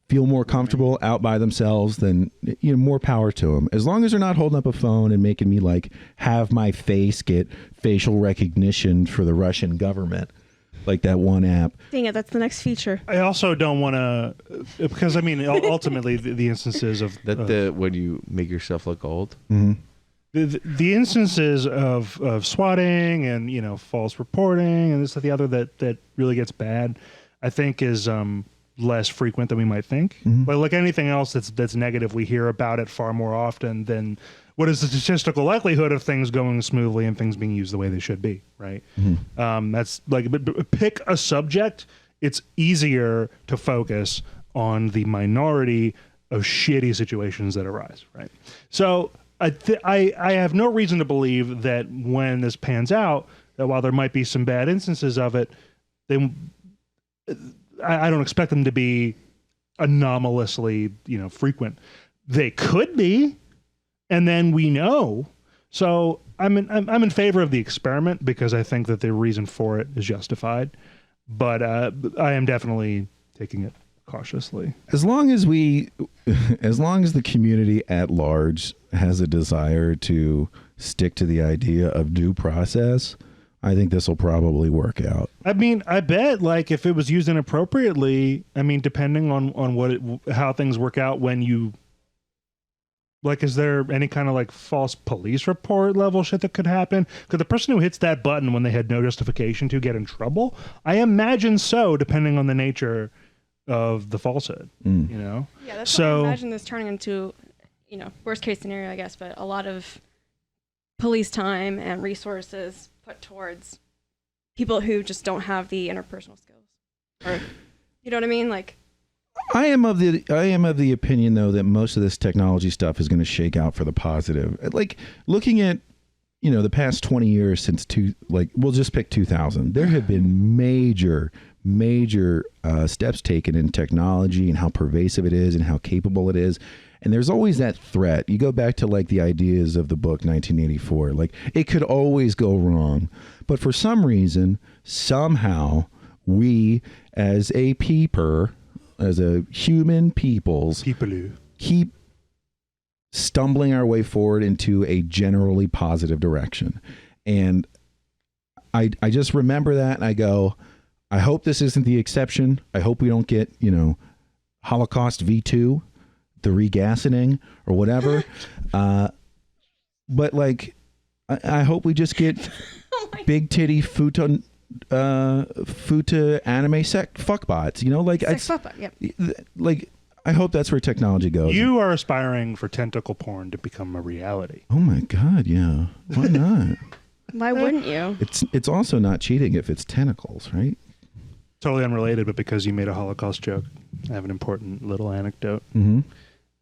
A: feel more comfortable out by themselves, then more power to them. As long as they're not holding up a phone and making me like have my face get facial recognition for the Russian government, like that one app.
B: Dang it, that's the next feature.
E: I also don't want to, because I mean, ultimately the instances of
D: That when you make yourself look old.
A: Mm-hmm.
E: the instances of swatting and, you know, false reporting and this and the other that really gets bad, I think is less frequent than we might think. But like anything else that's negative, we hear about it far more often than what is the statistical likelihood of things going smoothly and things being used the way they should be, right? That's like, pick a subject. It's easier to focus on the minority of shitty situations that arise, right? So I have no reason to believe that when this pans out, that while there might be some bad instances of it, I don't expect them to be anomalously, you know, frequent. They could be, and then we know. So I'm in favor of the experiment because I think that the reason for it is justified. But I am definitely taking it cautiously.
A: As long as the community at large has a desire to stick to the idea of due process, I think this will probably work out.
E: I mean, I bet like if it was used inappropriately, I mean, depending on how things work out when you, like, is there any kind of like false police report level shit that could happen? Could the person who hits that button when they had no justification to get in trouble? I imagine so, depending on the nature of the falsehood, you know?
B: Yeah, that's what I imagine this turning into, you know, worst case scenario, I guess, but a lot of police time and resources put towards people who just don't have the interpersonal skills. Or, you know what I mean? Like,
A: I am of the opinion though that most of this technology stuff is going to shake out for the positive. Like looking at, you know, the past 20 years since we'll just pick 2000. There have been major steps taken in technology and how pervasive it is and how capable it is. And there's always that threat. You go back to like the ideas of the book 1984, like it could always go wrong. But for some reason, somehow we as a human peoples keep stumbling our way forward into a generally positive direction. And I just remember that and I go, I hope this isn't the exception. I hope we don't get, you know, Holocaust V2, the regassing or whatever. But like, I hope we just get big titty futa anime fuck bots, you know, like
B: sex fuckbot, yep.
A: Like I hope that's where technology goes.
E: You are aspiring for tentacle porn to become a reality.
A: Oh my God, yeah. Why not?
B: Why wouldn't you?
A: It's also not cheating if it's tentacles, right?
E: Totally unrelated, but because you made a Holocaust joke, I have an important little anecdote.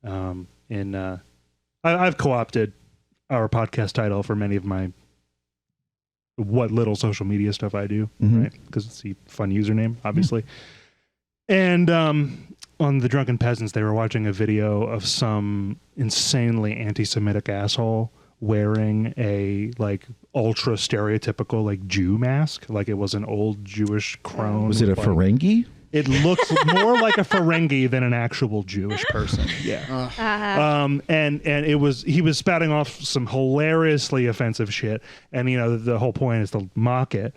E: I've co-opted our podcast title for many of my what little social media stuff I do, right? Because it's a fun username, obviously. And on the Drunken Peasants, they were watching a video of some insanely anti-Semitic asshole wearing a like ultra stereotypical like Jew mask, like it was an old Jewish crone.
A: Was it a Ferengi?
E: It looks more like a Ferengi than an actual Jewish person. Yeah. And he was spouting off some hilariously offensive shit, and you know the whole point is to mock it.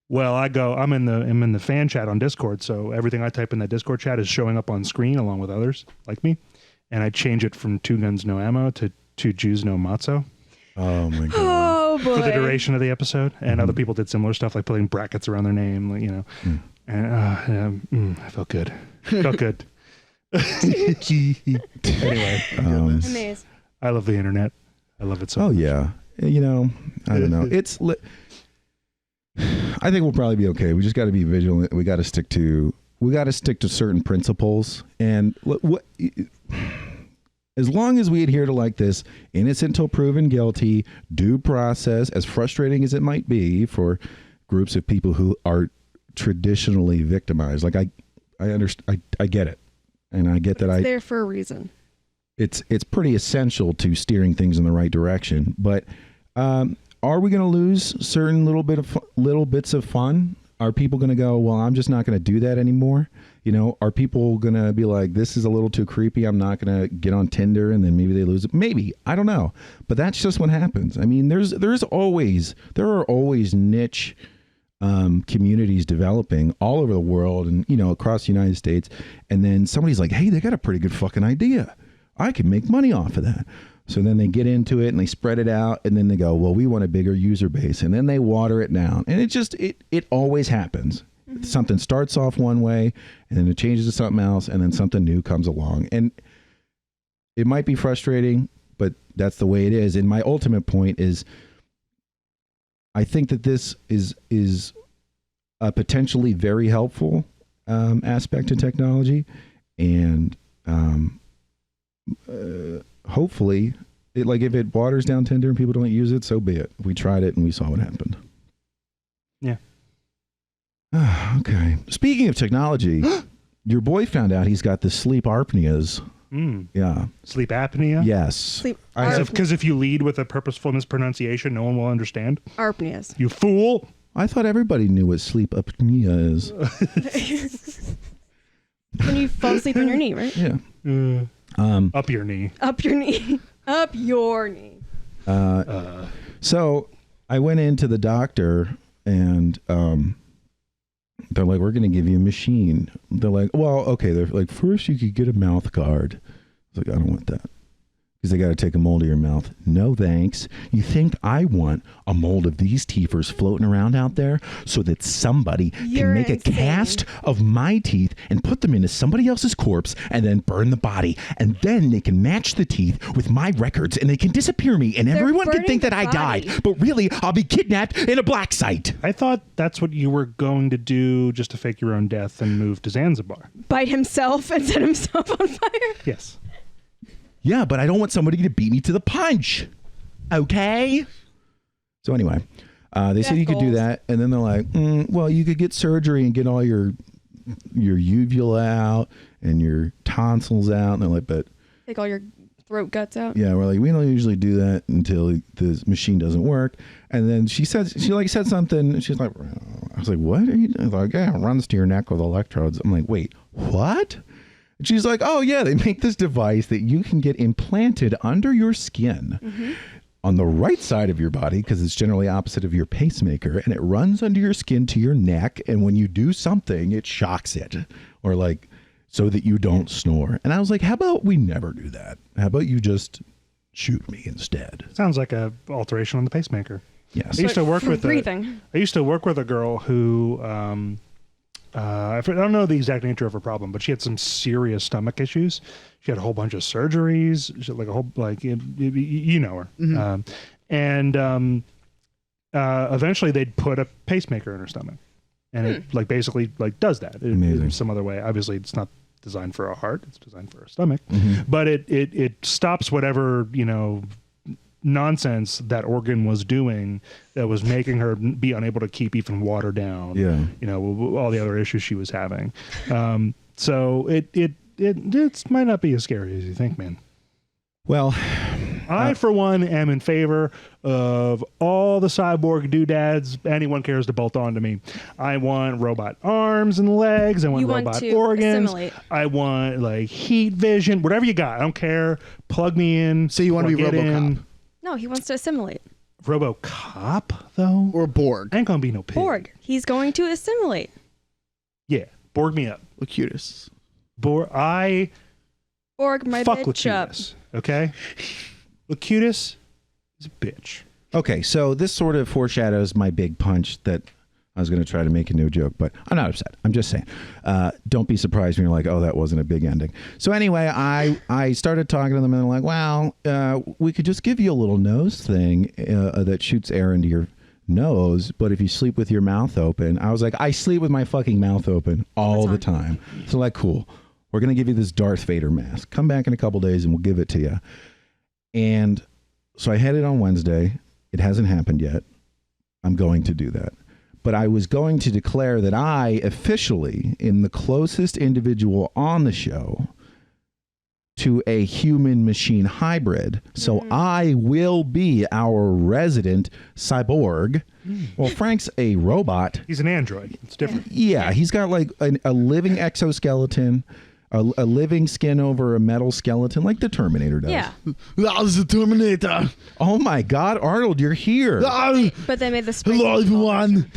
E: Well, I'm in the fan chat on Discord, so everything I type in that Discord chat is showing up on screen along with others like me, and I change it from 2 guns no ammo to 2 Jews no matzo.
A: Oh my God.
B: Oh boy.
E: For the duration of the episode, and other people did similar stuff like putting brackets around their name, like, you know. And I felt good. Felt good. Anyway,
B: Amazing.
E: I love the internet. I love it so much.
A: Oh yeah. You know, I don't know. I think we'll probably be okay. We just got to be vigilant. We got to stick to certain principles, and as long as we adhere to like this innocent till proven guilty, due process, as frustrating as it might be for groups of people who are traditionally victimized. Like I understand, I get it, and I get that
B: it's there for a reason.
A: It's pretty essential to steering things in the right direction. But are we going to lose certain little bits of fun? Are people going to go, well, I'm just not going to do that anymore? You know, are people going to be like, this is a little too creepy, I'm not going to get on Tinder, and then maybe they lose it? Maybe, I don't know. But that's just what happens. I mean, there are always niche communities developing all over the world and, you know, across the United States. And then somebody's like, hey, they got a pretty good fucking idea. I can make money off of that. So then they get into it and they spread it out, and then they go, well, we want a bigger user base, and then they water it down, and it always happens. Something starts off one way, and then it changes to something else, and then something new comes along, and it might be frustrating, but that's the way it is. And my ultimate point is, I think that this is a potentially very helpful aspect of technology, and hopefully, if it waters down Tinder and people don't use it, so be it. We tried it and we saw what happened.
E: Yeah.
A: Okay. Speaking of technology, your boy found out he's got the sleep apneas. Yeah.
E: Sleep apnea?
A: Yes.
B: Sleep
E: Because if you lead with a purposeful mispronunciation, no one will understand.
B: apneas.
E: You fool.
A: I thought everybody knew what sleep apnea is.
B: When you fall asleep on your knee, right?
A: Yeah.
E: Up your knee.
B: Up your knee. Up your knee.
A: So I went into the doctor and they're like, we're going to give you a machine. They're like, well, okay. They're like, first you could get a mouth guard. I was like, I don't want that. Because they got to take a mold of your mouth. No, thanks. You think I want a mold of these teethers floating around out there so that somebody
B: You're
A: can make
B: insane.
A: a cast of my teeth and put them into somebody else's corpse and then burn the body. And then they can match the teeth with my records and they can disappear me and everyone can
B: burning
A: think that
B: the
A: I
B: body.
A: died. But really, I'll be kidnapped in a black site.
E: I thought that's what you were going to do just to fake your own death and move to Zanzibar.
B: Bite himself and set himself on fire.
E: Yes.
A: Yeah, but I don't want somebody to beat me to the punch. Okay? So anyway, they said you could do
B: goals.
A: that. And then they're like, well, you could get surgery and get all your uvula out and your tonsils out. And they're like, but
B: Take all your throat guts out.
A: yeah, we're like, we don't usually do that until the machine doesn't work. And then she said something. And she's like, I was like, what are you doing? Like, yeah, it runs to your neck with electrodes. I'm like, wait, what? And she's like, oh yeah, they make this device that you can get implanted under your skin on the right side of your body, because it's generally opposite of your pacemaker, and it runs under your skin to your neck, and when you do something, it shocks it, or like, so that you don't snore. And I was like, how about we never do that? How about you just shoot me instead?
E: Sounds like a alteration on the pacemaker.
A: Yes.
E: I used to work
B: For
E: with
B: breathing.
E: I used to work with a girl who I don't know the exact nature of her problem, but she had some serious stomach issues. She had a whole bunch of surgeries. She had like a whole you know her. Eventually they'd put a pacemaker in her stomach, and it like basically like does that.
A: Amazing.
E: Some other way. Obviously, it's not designed for a heart. It's designed for a stomach, but it stops whatever nonsense that organ was doing that was making her be unable to keep even water down.
A: Yeah.
E: All the other issues she was having. So it might not be as scary as you think, man.
A: Well,
E: I, for one, am in favor of all the cyborg doodads anyone cares to bolt onto me. I want robot arms and legs. I want
B: You want
E: robot
B: to
E: organs.
B: assimilate.
E: I want like heat vision, whatever you got. I don't care. Plug me in.
C: So you want to be
E: plug it in.
C: RoboCop
B: No, he wants to assimilate.
E: RoboCop, though?
C: or Borg?
E: Ain't gonna be no pig.
B: Borg. He's going to assimilate.
E: Yeah. Borg me up.
C: Locutus.
E: Borg
B: My
E: fuck
B: bitch up.
E: Locutus. Okay? Locutus is a bitch.
A: okay, so this sort of foreshadows my big punch that I was going to try to make a new joke, but I'm not upset. I'm just saying, don't be surprised when you're like, oh, that wasn't a big ending. So anyway, I started talking to them, and they're like, wow, we could just give you a little nose thing that shoots air into your nose, but if you sleep with your mouth open. I was like, I sleep with my fucking mouth open all the time. So like, cool. We're going to give you this Darth Vader mask. Come back in a couple days and we'll give it to you. And so I had it on Wednesday. It hasn't happened yet. I'm going to do that. But I was going to declare that I officially, in the closest individual on the show to a human machine hybrid. So I will be our resident cyborg. Well, Frank's a robot.
E: He's an android. It's different.
A: Yeah, he's got like a living exoskeleton, a living skin over a metal skeleton, like the Terminator does.
B: Yeah.
C: That was the Terminator.
A: Oh my God, Arnold, you're here.
B: But they made the spring.
C: Hello, everyone.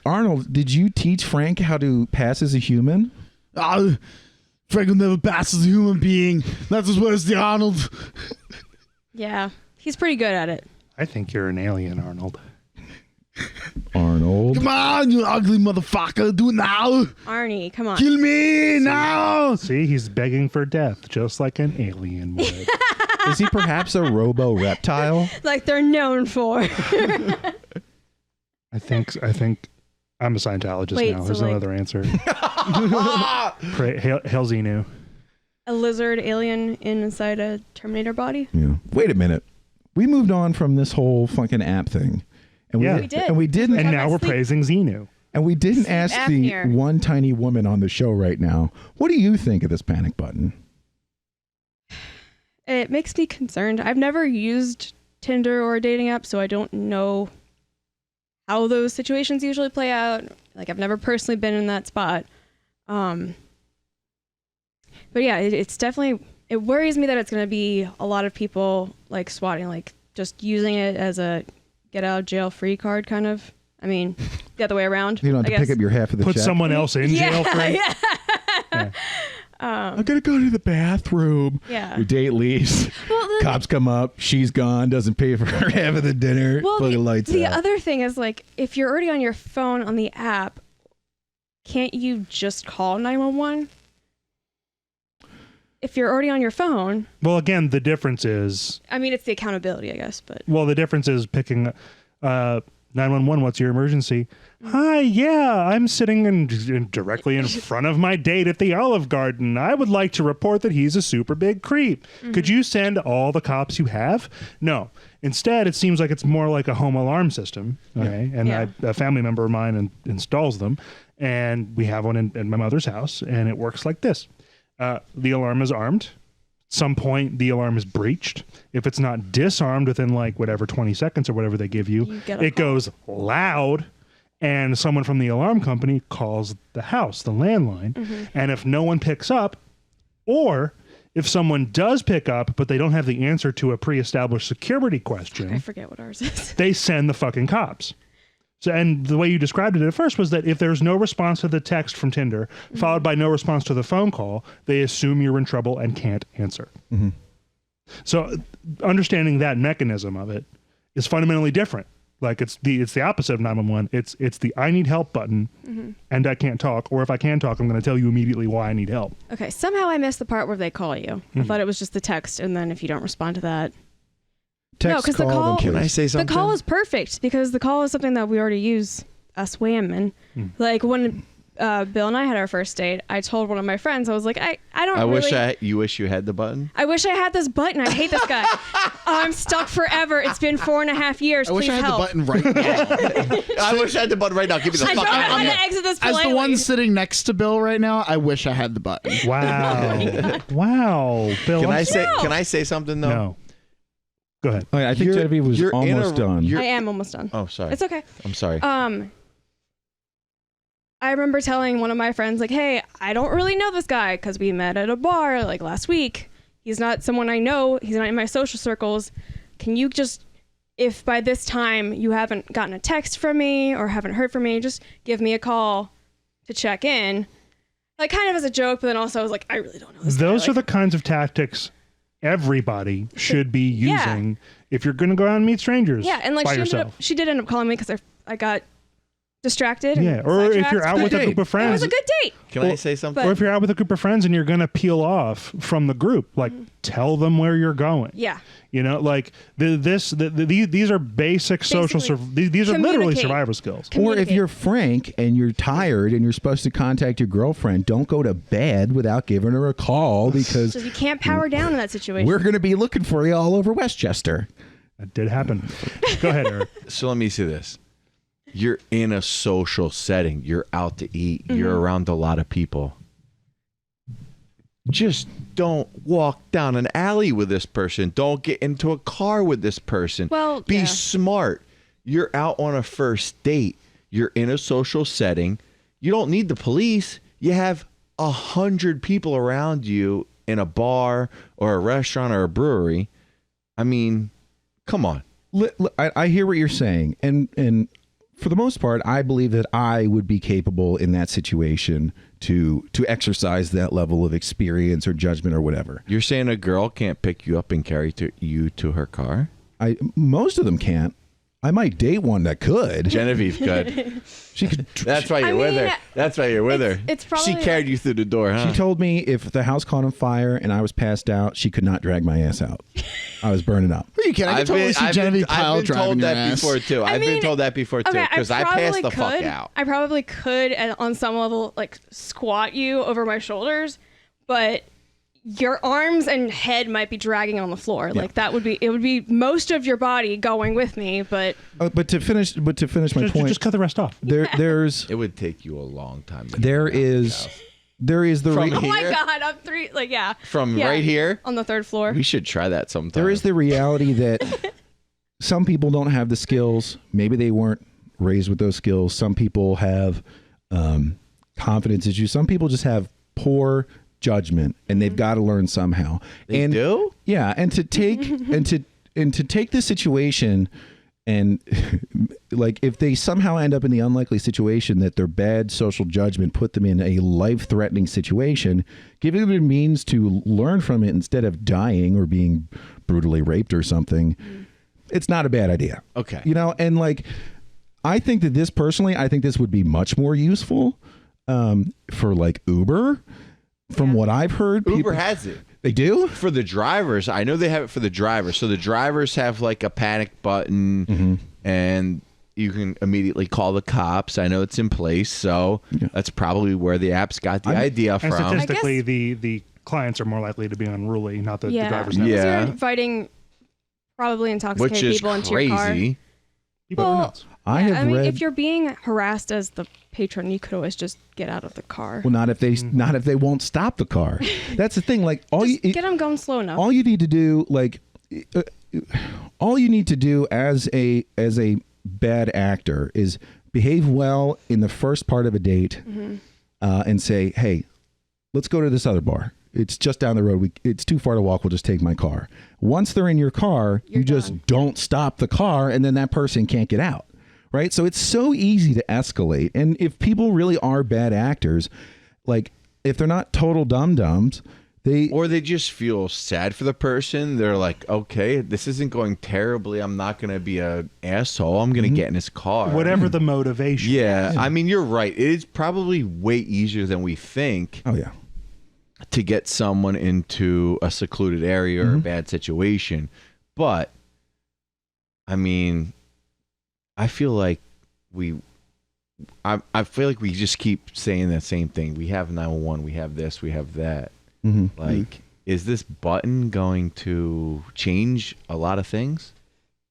A: Arnold, did you teach Frank how to pass as a human?
C: Frank will never pass as a human being. That's as well as the Arnold.
B: Yeah, he's pretty good at it.
E: I think you're an alien, Arnold.
A: Arnold.
C: Come on, you ugly motherfucker. Do it now.
B: Arnie, come on.
C: Kill me now.
E: See, he's begging for death, just like an alien would.
A: Is he perhaps a robo-reptile?
B: Like they're known for.
E: I think I'm a Scientologist
B: Wait,
E: now.
B: so
E: There's
B: like-
E: no other answer. Hail Xenu.
B: A lizard alien inside a Terminator body?
A: Yeah. Wait a minute. We moved on from this whole fucking app thing. And
E: Yeah.
B: We did.
A: And we didn't.
E: And
B: talking
E: now
B: about
E: we're
B: sleep.
E: praising Xenu.
A: And we didn't
B: Sleep
A: ask
B: apnea.
A: the one tiny woman on the show right now. What do you think of this panic button?
B: It makes me concerned. I've never used Tinder or a dating app, so I don't know how those situations usually play out. Like, I've never personally been in that spot. But yeah, it's definitely, it worries me that it's going to be a lot of people like swatting, like just using it as a get out of jail free card kind of. I mean, the other way around.
A: You don't
B: I
A: have to pick
B: guess.
A: up your half of the
E: Put
A: check.
E: someone else in jail for it.
B: Yeah.
E: Yeah.
A: I'm going to go to the bathroom.
B: Yeah.
A: Your date leaves.
B: Well,
A: Cops come up. She's gone. Doesn't pay for her half of the dinner.
B: Well,
A: Fucking lights
B: the
A: out.
B: other thing is, like, if you're already on your phone on the app, can't you just call 911? If you're already on your phone,
E: Well, again, the difference is
B: I mean, it's the accountability, I guess, but
E: picking 911. What's your emergency? Hi, yeah, I'm sitting directly in front of my date at the Olive Garden. I would like to report that he's a super big creep. Could you send all the cops you have? No. Instead, it seems like it's more like a home alarm system. Okay, and
B: Yeah.
E: a family member of mine installs them, and we have one in my mother's house, and it works like this. The alarm is armed. Some point the alarm is breached. If it's not disarmed within like whatever 20 seconds or whatever they give you,
B: You get a
E: it
B: call.
E: goes loud, and someone from the alarm company calls the house, the landline. And if no one picks up, or if someone does pick up but they don't have the answer to a pre-established security question,
B: I forget what ours is.
E: they send the fucking cops. So, and the way you described it at first was that if there's no response to the text from Tinder, followed by no response to the phone call, they assume you're in trouble and can't answer. So understanding that mechanism of it is fundamentally different. Like it's the opposite of 911. It's the I need help button and I can't talk, or if I can talk, I'm going to tell you immediately why I need help.
B: Okay, somehow I missed the part where they call you. I thought it was just the text, and then if you don't respond to that.
A: Text,
B: No, 'cause the
A: call,
B: call-
A: then
D: Can I
A: please.
D: say something?
B: The call is perfect because the call is something that we already use us women. Like when Bill and I had our first date, I told one of my friends, I was like, I don't really...
D: You wish you had the button.
B: I wish I had this button. I hate this guy. I'm stuck forever. It's been 4.5 years.
C: I wish
B: Please
C: I had
B: help.
C: the button right now.
D: I wish I had the button right now. Give me the
B: I'm
D: fuck
B: going
D: out of
B: to
D: here.
B: exit this
C: As
B: politely.
C: the one sitting next to Bill right now, I wish I had the button.
E: Wow. Wow. Bill,
D: Can
E: I'm
D: I
E: so-
D: say?
B: No.
D: Can I say something though?
E: No. Go ahead.
A: Oh, yeah, I think
D: You're-
A: Genevieve was
D: you're in
A: almost
D: a-
A: done.
D: you're-
B: I am almost done.
D: Oh, sorry.
B: It's okay.
D: I'm sorry.
B: I remember telling one of my friends, like, hey, I don't really know this guy because we met at a bar like last week. He's not someone I know. He's not in my social circles. Can you just, if by this time you haven't gotten a text from me or haven't heard from me, just give me a call to check in. Like kind of as a joke, but then also I was like, I really don't know this guy.
E: Those are
B: Like,
E: the kinds of tactics everybody should be
B: Yeah.
E: using if you're going to go out and meet strangers
B: yeah, and like
E: by
B: she
E: yourself.
B: did end up calling me because I got distracted. and
E: Yeah, or if you're
B: sidetracked,
E: out
B: but
E: with a group of
B: it was
E: friends,
B: a good date.
D: Can I say something?
B: but-
E: or if you're out with a group of friends and you're going to peel off from the group, like tell them where you're going.
B: Yeah.
E: You know, like these are basic social.
B: Basically,
E: These are literally
B: communicate.
E: survival skills.
A: Or if
B: Communicate.
A: you're frank and you're tired and you're supposed to contact your girlfriend, don't go to bed without giving her a call because
B: So you can't power down in that situation.
A: we're going to be looking for you all over Westchester.
E: That did happen. Go ahead, Eric.
D: So let me see this. You're in a social setting. You're out to eat. You're around a lot of people. Just don't walk down an alley with this person. Don't get into a car with this person.
B: Well,
D: be
B: yeah.
D: smart. You're out on a first date. You're in a social setting. You don't need the police. You have 100 people around you in a bar or a restaurant or a brewery. I mean, come on.
A: I hear what you're saying, and for the most part, I believe that I would be capable in that situation to exercise that level of experience or judgment or whatever.
D: You're saying a girl can't pick you up and carry you to her car?
A: Most of them can't. I might date one that could.
D: Genevieve could.
A: She could.
D: That's why you're with her. That's why you're with her.
B: It's probably
D: she carried you through the door, huh?
A: She told me if the house caught on fire and I was passed out, she could not drag my ass out. I was burning up.
C: Are you kidding? I can totally see Genevieve Kyle driving your ass.
D: Before too. I've been told that before too because I passed the fuck out.
B: I probably could, on some level, like squat you over my shoulders, but your arms and head might be dragging on the floor. Yeah. Like it would be most of your body going with me, but
A: to finish my point,
E: just cut the rest off.
A: There's
D: it would take you a long time.
A: There is the
B: oh my god, I'm three
D: right here
B: on the third floor.
D: We should try that sometime.
A: There is the reality that some people don't have the skills. Maybe they weren't raised with those skills. Some people have confidence issues. Some people just have poor judgment, and they've got to learn somehow.
D: They do?
A: Yeah, and to take and to take this situation and like if they somehow end up in the unlikely situation that their bad social judgment put them in a life-threatening situation, giving them a means to learn from it instead of dying or being brutally raped or something, it's not a bad idea.
D: Okay.
A: And like I think this would be much more useful for like Uber. From what I've heard,
D: Uber has it.
A: They do?
D: For the drivers. I know they have it for the drivers. So the drivers have like a panic button and you can immediately call the cops. I know it's in place. So that's probably where the apps got the idea from.
E: And statistically, the clients are more likely to be unruly, not the drivers.
B: Yeah. You're inviting probably intoxicated people into your car.
E: People are nuts.
A: I mean,
B: if you're being harassed as the patron, you could always just get out of the car.
A: Well, not if they won't stop the car. That's the thing. Like
B: get them going slow enough.
A: All you need to do, as a bad actor is behave well in the first part of a date, and say, "Hey, let's go to this other bar. It's just down the road. It's too far to walk. We'll just take my car." Once they're in your car, you just don't stop the car, and then that person can't get out. Right? So it's so easy to escalate. And if people really are bad actors, like if they're not total dum-dums, they
D: just feel sad for the person. They're like, okay, this isn't going terribly. I'm not going to be an asshole. I'm going to get in his car.
E: Whatever the motivation.
D: Yeah. I mean, you're right. It is probably way easier than we think.
A: Oh, yeah.
D: To get someone into a secluded area or a bad situation. But, I mean, I feel like we just keep saying the same thing. We have 911, we have this, we have that. Is this button going to change a lot of things?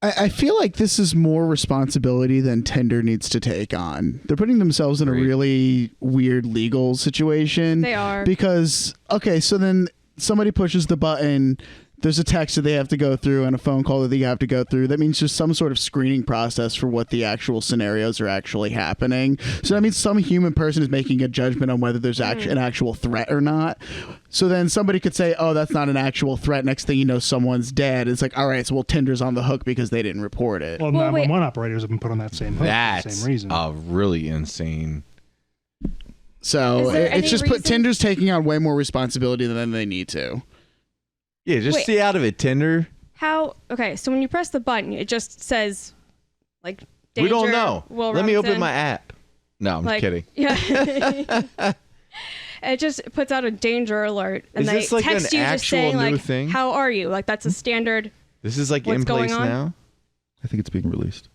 C: I feel like this is more responsibility than Tinder needs to take on. They're putting themselves in a really weird legal situation.
B: They are.
C: Because, okay, so then somebody pushes the button, there's a text that they have to go through and a phone call that they have to go through. That means just some sort of screening process for what the actual scenarios are actually happening. So that means some human person is making a judgment on whether there's an actual threat or not. So then somebody could say, oh, that's not an actual threat. Next thing you know, someone's dead. It's like, all right, so Tinder's on the hook because they didn't report it.
E: Well, 911 operators have been put on that same hook for the same reason.
D: That's really insane.
C: So it's just Tinder's taking on way more responsibility than they need to.
D: Yeah, just stay out of it, Tinder.
B: Okay, so when you press the button, it just says, like, danger.
D: We don't know.
B: Let
D: me open my app. No, I'm kidding.
B: Yeah. It just puts out a danger alert. And
D: Is this like
B: text
D: an
B: you
D: actual
B: just saying,
D: new
B: like,
D: thing?
B: how are you? Like, that's a standard.
D: This is like
B: what's
D: in place
B: going on?
D: now?
A: I think it's being released.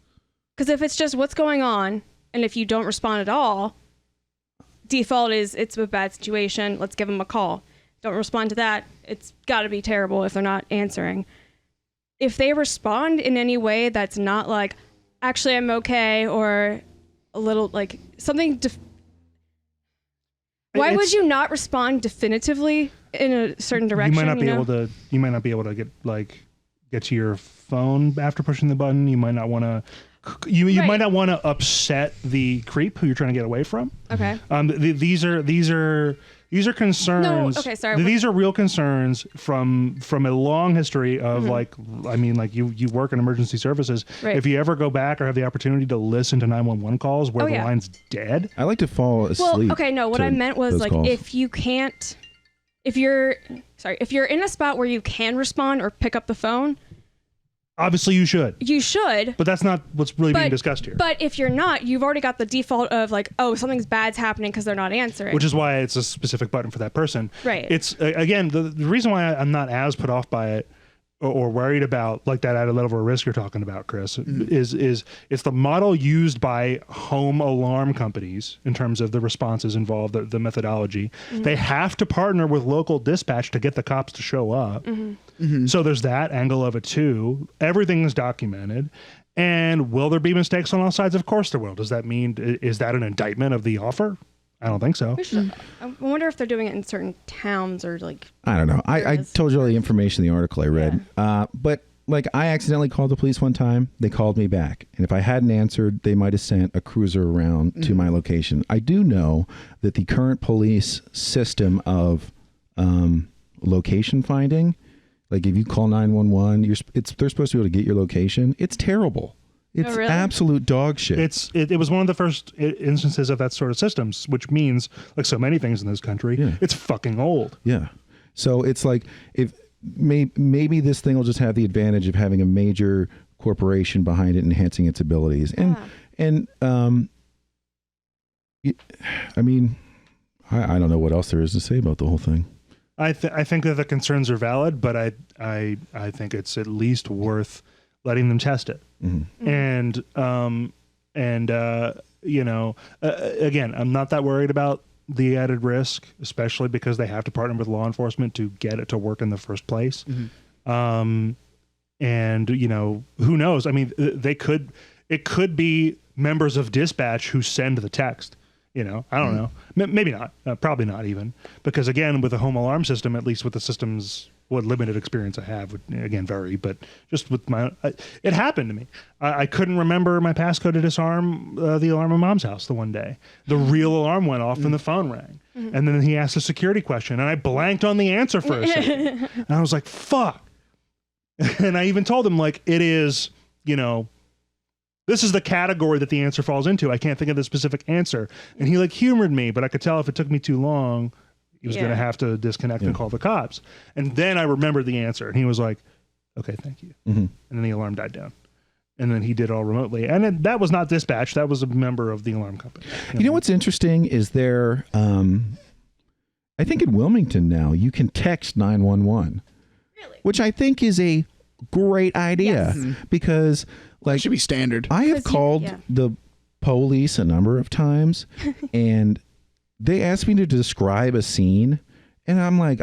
B: Because if it's just what's going on, and if you don't respond at all, default is it's a bad situation. Let's give them a call. Don't respond to that. It's got to be terrible if they're not answering. If they respond in any way that's not like, actually, I'm okay, or a little like something. Why would you not respond definitively in a certain direction?
E: You might not be able to. You might not be able to get to your phone after pushing the button. You might not want to. You might not want to upset the creep who you're trying to get away from.
B: Okay.
E: These are These are concerns.
B: No, okay, sorry.
E: These are real concerns from a long history of you work in emergency services.
B: Right.
E: If you ever go back or have the opportunity to listen to 911 calls where the line's dead.
A: I like to fall asleep.
B: Well, okay, no, what I meant was like
A: calls.
B: if you're in a spot where you can respond or pick up the phone,
E: obviously you should.
B: You should.
E: But that's not what's really being discussed here.
B: But if you're not, you've already got the default of like, oh, something's bad's happening because they're not answering.
E: Which is why it's a specific button for that person.
B: Right.
E: It's, again, the reason why I'm not as put off by it or worried about like that added level of risk you're talking about, Chris, is it's the model used by home alarm companies in terms of the responses involved, the methodology. They have to partner with local dispatch to get the cops to show up. So there's that angle of it too. Everything is documented. And will there be mistakes on all sides? Of course there will. Does that mean, is that an indictment of the offer? I don't think so.
B: I wonder if they're doing it in certain towns or like.
A: I don't know. I told you all the information in the article I read. Yeah. But like I accidentally called the police one time. They called me back. And if I hadn't answered, they might have sent a cruiser around to my location. I do know that the current police system of location finding, like if you call 911, they're supposed to be able to get your location. It's terrible. It's
B: really?
A: absolute dog shit.
E: It was one of the first instances of that sort of systems, which means, like so many things in this country, it's fucking old.
A: Yeah. So it's like if maybe this thing will just have the advantage of having a major corporation behind it, enhancing its abilities. And I mean, I don't know what else there is to say about the whole thing.
E: I think that the concerns are valid, but I think it's at least worth letting them test it. And again, I'm not that worried about the added risk, especially because they have to partner with law enforcement to get it to work in the first place. And who knows? I mean, it could be members of dispatch who send the text. I don't know. Maybe not. Probably not even. Because again, with a home alarm system, at least with the systems, what limited experience I have would, again, vary. But just with it happened to me. I couldn't remember my passcode to disarm the alarm in Mom's house the one day. The real alarm went off and the phone rang. And then he asked a security question and I blanked on the answer for a second. And I was like, fuck. And I even told him, like, it is, this is the category that the answer falls into. I can't think of the specific answer. And he like humored me, but I could tell if it took me too long, he was going to have to disconnect and call the cops. And then I remembered the answer and he was like, okay, thank you. And then the alarm died down. And then he did it all remotely. And that was not dispatch. That was a member of the alarm company.
A: You know what's interesting is there, I think in Wilmington now, you can text 911. Really? Which I think is a great idea because like
C: it should be standard.
A: I have called the police a number of times and they asked me to describe a scene and I'm like,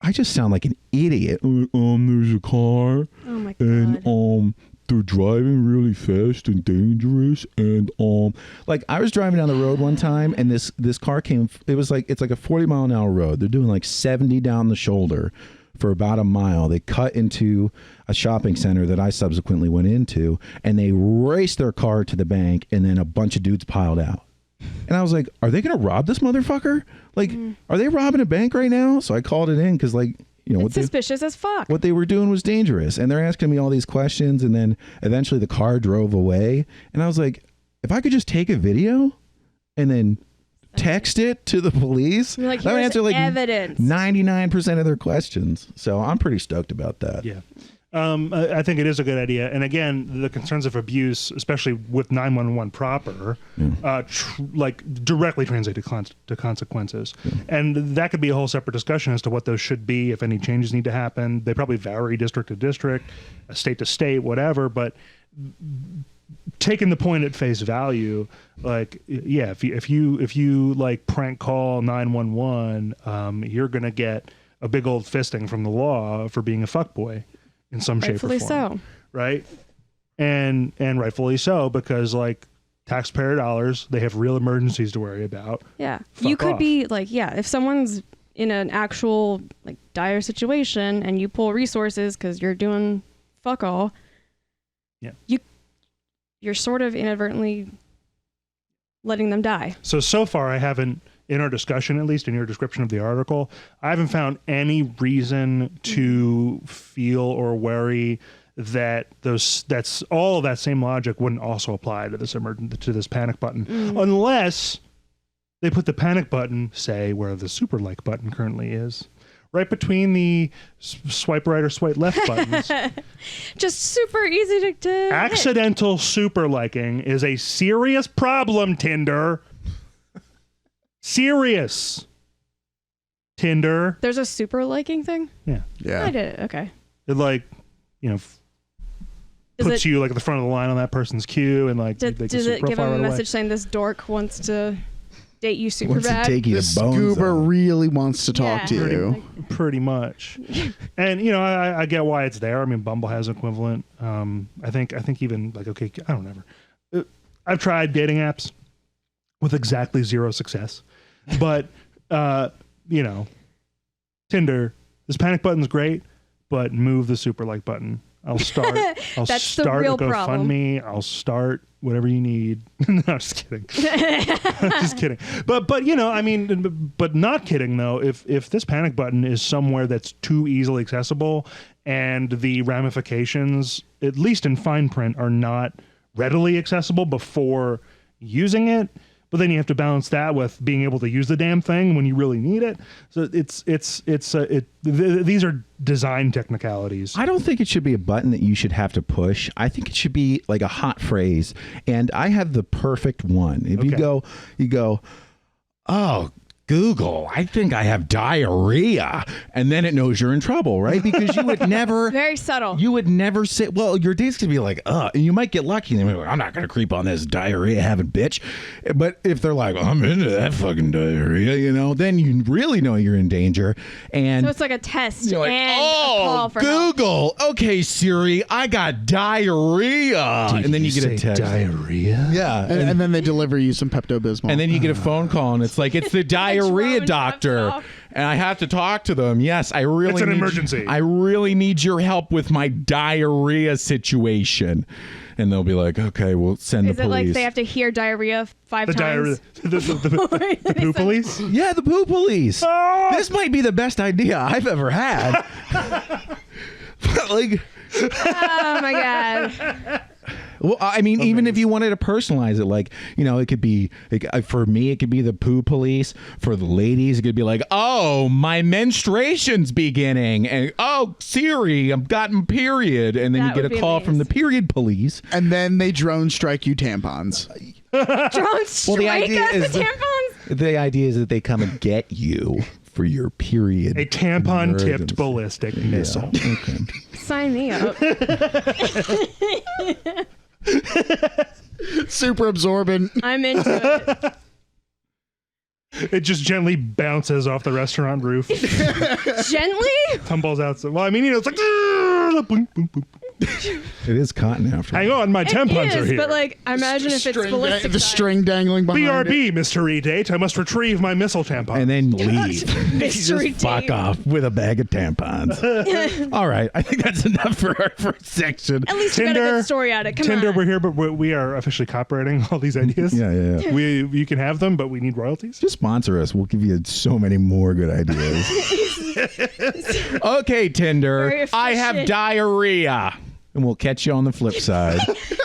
A: I just sound like an idiot. There's a car and they're driving really fast and dangerous and like I was driving down the road one time and this car came, it's like a 40-mile-an-hour road. They're doing like 70 down the shoulder for about a mile. They cut into a shopping center that I subsequently went into and they raced their car to the bank and then a bunch of dudes piled out. And I was like, are they going to rob this motherfucker? Like, are they robbing a bank right now? So I called it in because like,
B: it's suspicious as fuck.
A: What they were doing was dangerous. And they're asking me all these questions. And then eventually the car drove away. And I was like, if I could just take a video and then text it to the police,
B: like,
A: that would answer like
B: evidence.
A: 99% of their questions. So I'm pretty stoked about that.
E: Yeah. I think it is a good idea. And again, the concerns of abuse, especially with 911 proper, like directly translate to consequences. And that could be a whole separate discussion as to what those should be, if any changes need to happen. They probably vary district to district, state to state, whatever. But taking the point at face value, like, yeah, if you like prank call 911, you're going to get a big old fisting from the law for being a fuckboy. In some shape or form,
B: so.
E: Right? And rightfully so, because like taxpayer dollars, they have real emergencies to worry about.
B: Yeah, you could be like, if someone's in an actual like dire situation and you pull resources because you're doing fuck all. Yeah, you're sort of inadvertently letting them die.
E: So far, I haven't in our discussion, at least in your description of the article, I haven't found any reason to feel or worry that that's all of that same logic wouldn't also apply to this panic button, unless they put the panic button, say, where the super like button currently is, right between the swipe right or swipe left buttons.
B: Just super easy to
E: Accidental super liking is a serious problem, Tinder. Serious. Tinder.
B: There's a super liking thing?
E: Yeah.
C: Yeah.
B: I did it. Okay.
E: It puts you like at the front of the line on that person's queue, and like
B: does it give him a message saying this dork wants to date you super
A: Wants
B: bad?
A: to take you
C: This
A: to Bone
C: Goober
A: Zone.
C: really wants to talk to
B: Yeah.
C: you.
E: pretty much. And I get why it's there. I mean, Bumble has an equivalent. I think even like, okay, I don't know. I've tried dating apps with exactly zero success, but Tinder, this panic button's great, but move the super like button. I'll start
B: That's the
E: start
B: real
E: a GoFundMe.
B: problem.
E: I'll start whatever you need. No, I'm just kidding. Just kidding. But but not kidding though. If this panic button is somewhere that's too easily accessible and the ramifications, at least in fine print, are not readily accessible before using it, but then you have to balance that with being able to use the damn thing when you really need it. So these are design technicalities.
A: I don't think it should be a button that you should have to push. I think it should be like a hot phrase. And I have the perfect one. If you go, oh, Google, I think I have diarrhea. And then it knows you're in trouble, right? Because you would never...
B: Very subtle.
A: You would never say, well, your date's going to be like, and you might get lucky. And I'm not going to creep on this diarrhea having bitch. But if they're like, I'm into that fucking diarrhea, then you really know you're in danger. And
B: So it's like a test
A: you're like,
B: and a call for help.
A: Google, okay, Siri, I got diarrhea. And then you get a text.
E: Diarrhea?
A: Yeah.
C: And then they deliver you some Pepto-Bismol.
A: And then you get a phone call, and it's like, it's the diarrhea
B: Patron
A: doctor.
B: drops it off.
A: And I have to talk to them. Yes, I really
E: It's an
A: need
E: emergency.
A: I really need your help with my diarrhea situation. And they'll be like, okay, we'll send
B: Is
A: the
B: it
A: police.
B: like they have to hear diarrhea 5
E: The
B: times?
E: diarrhea. The poo police?
A: Yeah, the poo police.
E: Oh!
A: This might be the best idea I've ever had. But like,
B: Oh my god.
A: well, I mean, even if you wanted to personalize it, like, it could be, for me, it could be the poo police. For the ladies, it could be like, oh, my menstruation's beginning. And, oh, Siri, I've gotten period. And then
B: That
A: you
B: would
A: get a
B: be
A: call from the
B: amazing.
A: period police.
C: And then they drone strike you tampons.
B: Drone strike us the tampons?
A: The idea is that they come and get you for your period.
E: A tampon-tipped
A: emergency.
E: ballistic missile.
A: Okay.
B: Sign me up.
C: Super absorbent.
B: I'm into it.
E: It just gently bounces off the restaurant roof,
B: Gently?
E: tumbles out. Well, I mean, it's like, boom, boom, boom.
A: It is cotton after.
E: Hang on, my tampons
B: It
E: are
B: is,
E: here.
B: but like, imagine if it's ballistic
C: the
B: side.
C: string dangling behind it.
E: BRB, Mr. E-Date. I must retrieve my missile tampon.
A: And then leave.
B: Mystery
A: Just fuck
B: date.
A: off with a bag of tampons. All right. I think that's enough for our first section.
B: At least you got a
E: Tinder-
B: good story at it. Come
E: Tinder,
B: on.
E: we're here, but we are officially copywriting all these ideas.
A: Yeah.
E: You can have them, but we need royalties.
A: Just sponsor us. We'll give you so many more good ideas. Okay, Tinder.
B: Very
A: I have
B: efficient.
A: diarrhea. And we'll catch you on the flip side.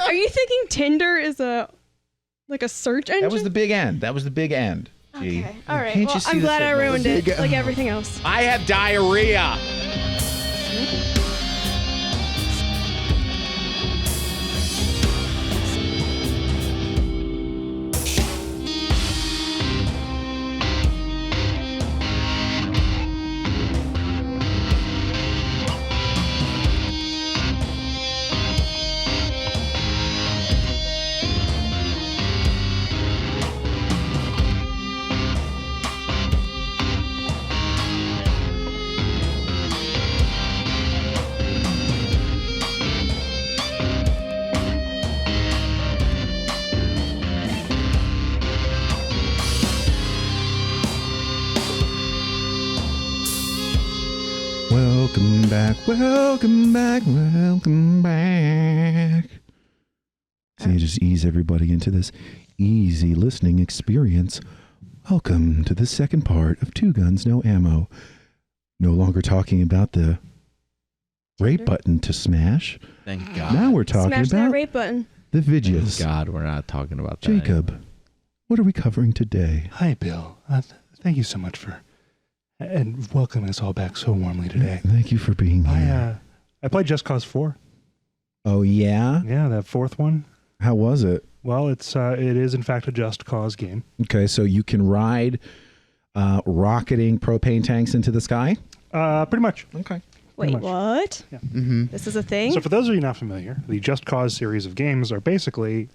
B: Are you thinking Tinder is a search engine?
A: That was the big end. Gee.
B: Okay. All right.
A: Can't
B: Well,
A: you see
B: I'm
A: the
B: glad I
A: signal?
B: ruined it, like everything else.
A: I have diarrhea. Welcome back. So you just ease everybody into this easy listening experience Welcome to the second part of Two Guns, No Ammo. No longer talking about the rape button to smash.
D: Thank God.
A: Now we're talking
B: Smash that
A: about
B: rate button.
A: the
D: Thank
A: videos.
D: God, we're not talking about that.
A: Jacob, what are we covering today?
E: Hi, Bill. Thank you so much for and welcoming us all back so warmly today.
A: Thank you for being here.
E: I played Just Cause 4.
A: Oh, yeah?
E: Yeah, that fourth one.
A: How was it?
E: Well, it is in fact a Just Cause game.
A: Okay, so you can ride rocketing propane tanks into the sky?
E: Pretty much.
A: Okay.
B: Wait,
E: much.
B: what?
E: Yeah.
C: Mm-hmm.
B: This is a thing?
E: So for those of you not familiar, the Just Cause series of games are basically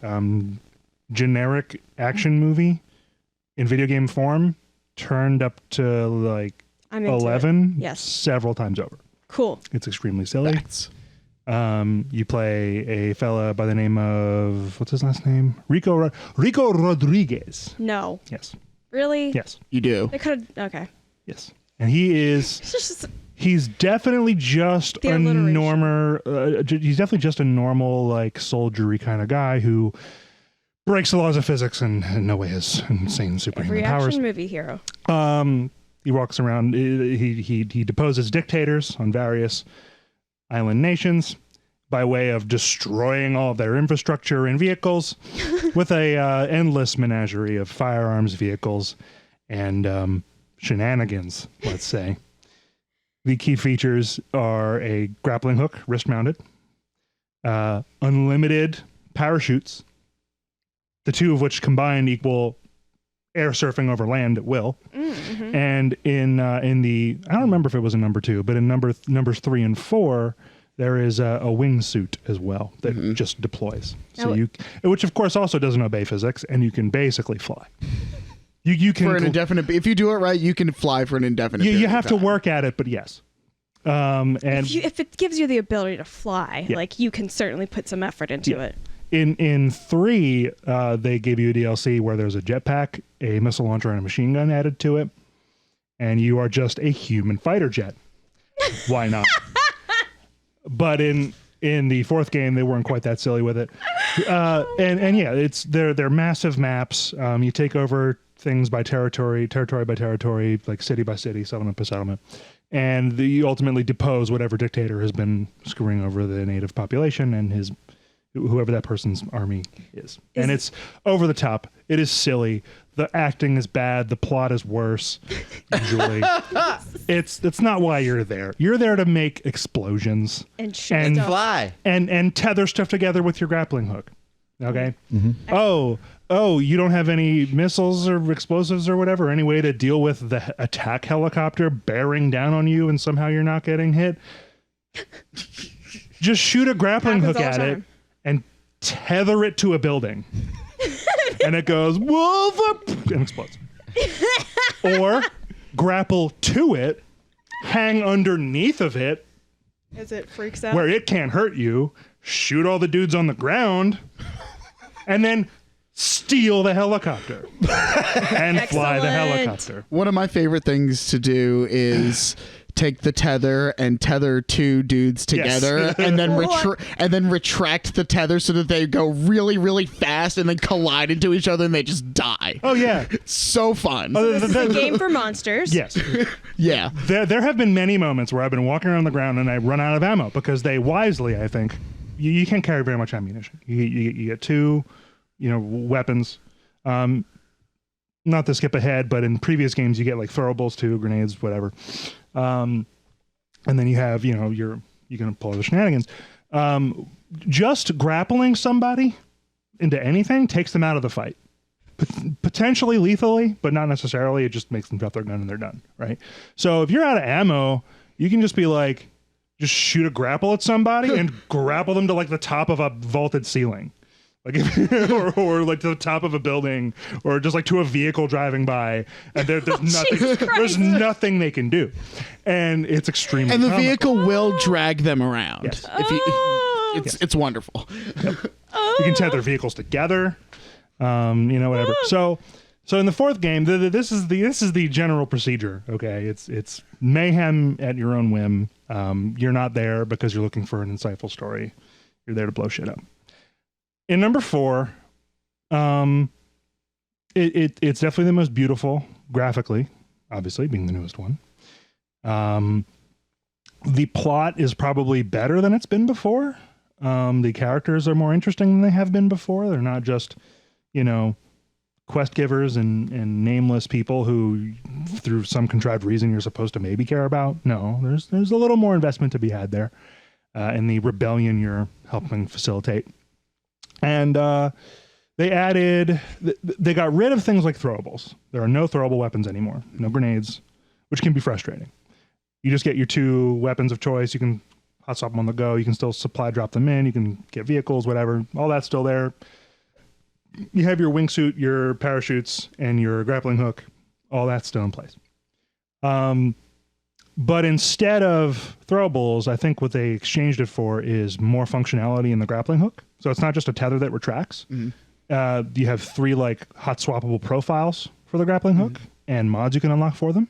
E: generic action movie in video game form turned up to like
B: I'm into
E: 11
B: Yes.
E: several times over.
B: Cool.
E: It's extremely silly. You play a fella by the name of, what's his last name? Rico Rodriguez.
B: No.
E: Yes.
B: Really?
E: Yes.
C: You do.
B: They could have. Okay.
E: Yes. And he's definitely just
B: The
E: a
B: alliteration.
E: he's definitely just a normal like soldiery kind of guy who breaks the laws of physics and in no way has insane superhuman
B: Every
E: powers.
B: action movie hero.
E: He walks around. He deposes dictators on various island nations by way of destroying all of their infrastructure and vehicles with a endless menagerie of firearms, vehicles, and shenanigans, let's say. The key features are a grappling hook, wrist-mounted, unlimited parachutes, the two of which combined equal air surfing over land at will.
B: Mm-hmm.
E: And in the, I don't remember if it was in number 2, but in numbers 3 and 4, there is a wingsuit as well that just deploys. So which of course also doesn't obey physics, and you can basically fly. You can
C: For an indefinite. If you do it right, you can fly for an indefinite.
E: you
C: period
E: have
C: of
E: to
C: time.
E: work at it, but yes. And
B: If it gives you the ability to fly,
E: Yeah.
B: like you can certainly put some effort into it.
E: in 3, they gave you a DLC where there's a jetpack, a missile launcher, and a machine gun added to it, and you are just a human fighter jet. Why not? But in the 4th game, they weren't quite that silly with it. And yeah, they're massive maps. You take over things by territory by territory, like city by city, settlement by settlement, and you ultimately depose whatever dictator has been screwing over the native population and whoever that person's army is. And it's over the top. It is silly. The acting is bad. The plot is worse. Usually, it's not why you're there. You're there to make explosions
B: And shoot
E: and
B: stuff.
D: Fly.
E: and tether stuff together with your grappling hook. Okay.
A: Mm-hmm.
E: Oh, you don't have any missiles or explosives or whatever, any way to deal with the attack helicopter bearing down on you and somehow you're not getting hit? Just shoot a grappling
B: Happens
E: hook
B: all
E: at
B: the
E: it
B: time.
E: and tether it to a building. And it goes, wolf up, and explodes. Or grapple to it, hang underneath of it
B: As it freaks out.
E: where it can't hurt you, shoot all the dudes on the ground, and then steal the helicopter and fly the
B: Excellent.
E: helicopter.
C: One of my favorite things to do is take the tether and tether 2 dudes together, and then retract the tether so that they go really, really fast and then collide into each other and they just die.
E: Oh yeah.
C: So fun.
B: This is a game for monsters.
E: Yes.
C: Yeah.
E: There have been many moments where I've been walking around the ground and I run out of ammo because they wisely, I think, you can't carry very much ammunition. You get 2, weapons. Not to skip ahead, but in previous games you get like throwables too, grenades, whatever. And then you have, you're gonna pull the shenanigans. Just grappling somebody into anything takes them out of the fight. Potentially lethally, but not necessarily. It just makes them drop their gun and they're done, right? So if you're out of ammo, you can just be like, just shoot a grapple at somebody and grapple them to like the top of a vaulted ceiling. Like or like to the top of a building, or just like to a vehicle driving by, and there's nothing. There's nothing they can do, and it's extremely.
C: And the
E: comical.
C: vehicle will drag them around.
E: Yes.
C: It's wonderful.
E: You can tether vehicles together, whatever. So in the 4th game, this is the general procedure. Okay, it's mayhem at your own whim. You're not there because you're looking for an insightful story. You're there to blow shit up. In number 4, It's definitely the most beautiful graphically, obviously being the newest one. The plot is probably better than it's been before. The characters are more interesting than they have been before. They're not just, quest givers and nameless people who, through some contrived reason, you're supposed to maybe care about. No, there's a little more investment to be had there in the rebellion you're helping facilitate. And they got rid of things like throwables. There are no throwable weapons anymore. No grenades, which can be frustrating. You just get your 2 weapons of choice. You can hot swap them on the go. You can still supply drop them in. You can get vehicles, whatever. All that's still there. You have your wingsuit, your parachutes, and your grappling hook. All that's still in place. But instead of throwables, I think what they exchanged it for is more functionality in the grappling hook. So it's not just a tether that retracts. Mm-hmm. You have 3 like hot swappable profiles for the grappling hook and mods you can unlock for them.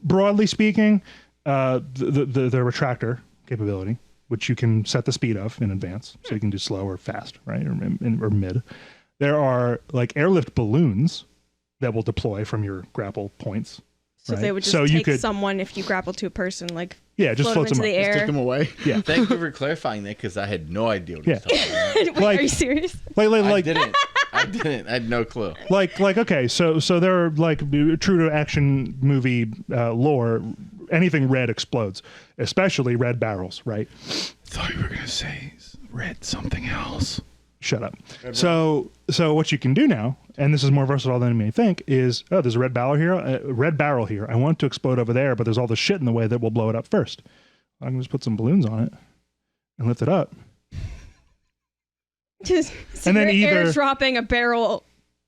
E: Broadly speaking, the retractor capability, which you can set the speed of in advance, so you can do slow or fast, right, or mid. There are like airlift balloons that will deploy from your grapple points.
B: So
E: right?
B: they would just take someone if you grapple to a person, like
E: just float them
B: into the air.
C: Just take them away.
E: Yeah.
D: Thank you for clarifying that because I had no idea what he's talking about.
B: Wait, are you serious?
D: I didn't. I had no clue.
E: Okay, so there are like true to action movie lore. Anything red explodes, especially red barrels, right?
A: I thought you were gonna say red something else.
E: Shut up. So what you can do now, and this is more versatile than you may think, is there's a red barrel here. I want to explode over there, but there's all this shit in the way that will blow it up first. I can just put some balloons on it and lift it up.
B: Just
E: and then
B: either airdropping a barrel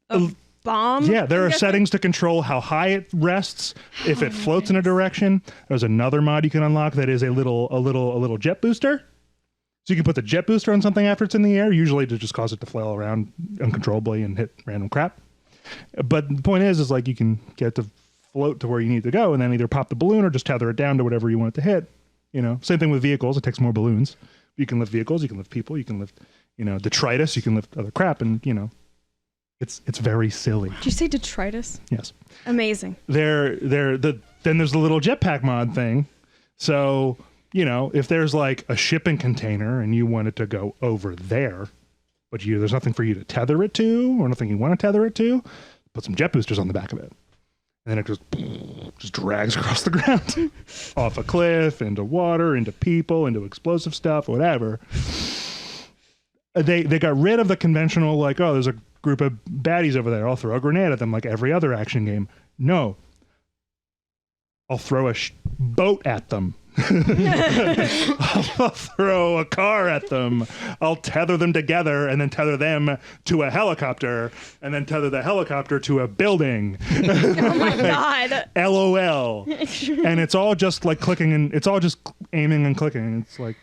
B: of bomb.
E: Yeah, there are settings to control how high it rests. If it floats in a direction, there's another mod you can unlock that is a little jet booster. So you can put the jet booster on something after it's in the air, usually to just cause it to flail around uncontrollably and hit random crap. But the point is like you can get it to float to where you need to go and then either pop the balloon or just tether it down to whatever you want it to hit. Same thing with vehicles. It takes more balloons. You can lift vehicles, you can lift people, you can lift, detritus, you can lift other crap, and it's very silly.
B: Did you say detritus?
E: Yes.
B: Amazing.
E: Then there's the little jetpack mod thing. So, if there's like a shipping container and you want it to go over there, but there's nothing for you to tether it to or nothing you want to tether it to, put some jet boosters on the back of it. And then it just drags across the ground off a cliff, into water, into people, into explosive stuff, whatever. They got rid of the conventional, like, there's a group of baddies over there. I'll throw a grenade at them like every other action game. No. I'll throw a boat at them. I'll throw a car at them. I'll tether them together and then tether them to a helicopter and then tether the helicopter to a building.
B: Oh my God.
E: LOL. And it's all just like clicking and it's all just aiming and clicking. It's like,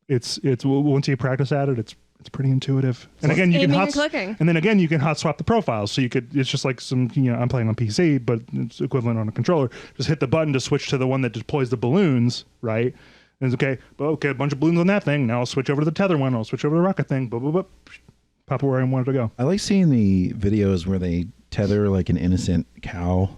E: it's once you practice at it, it's pretty intuitive. And again, you can hot swap the profiles. So it's just like I'm playing on PC, but it's equivalent on a controller. Just hit the button to switch to the one that deploys the balloons, right? And it's okay, a bunch of balloons on that thing. Now I'll switch over to the tether one. I'll switch over to the rocket thing. Pop it where I want it to go.
A: I like seeing the videos where they tether like an innocent cow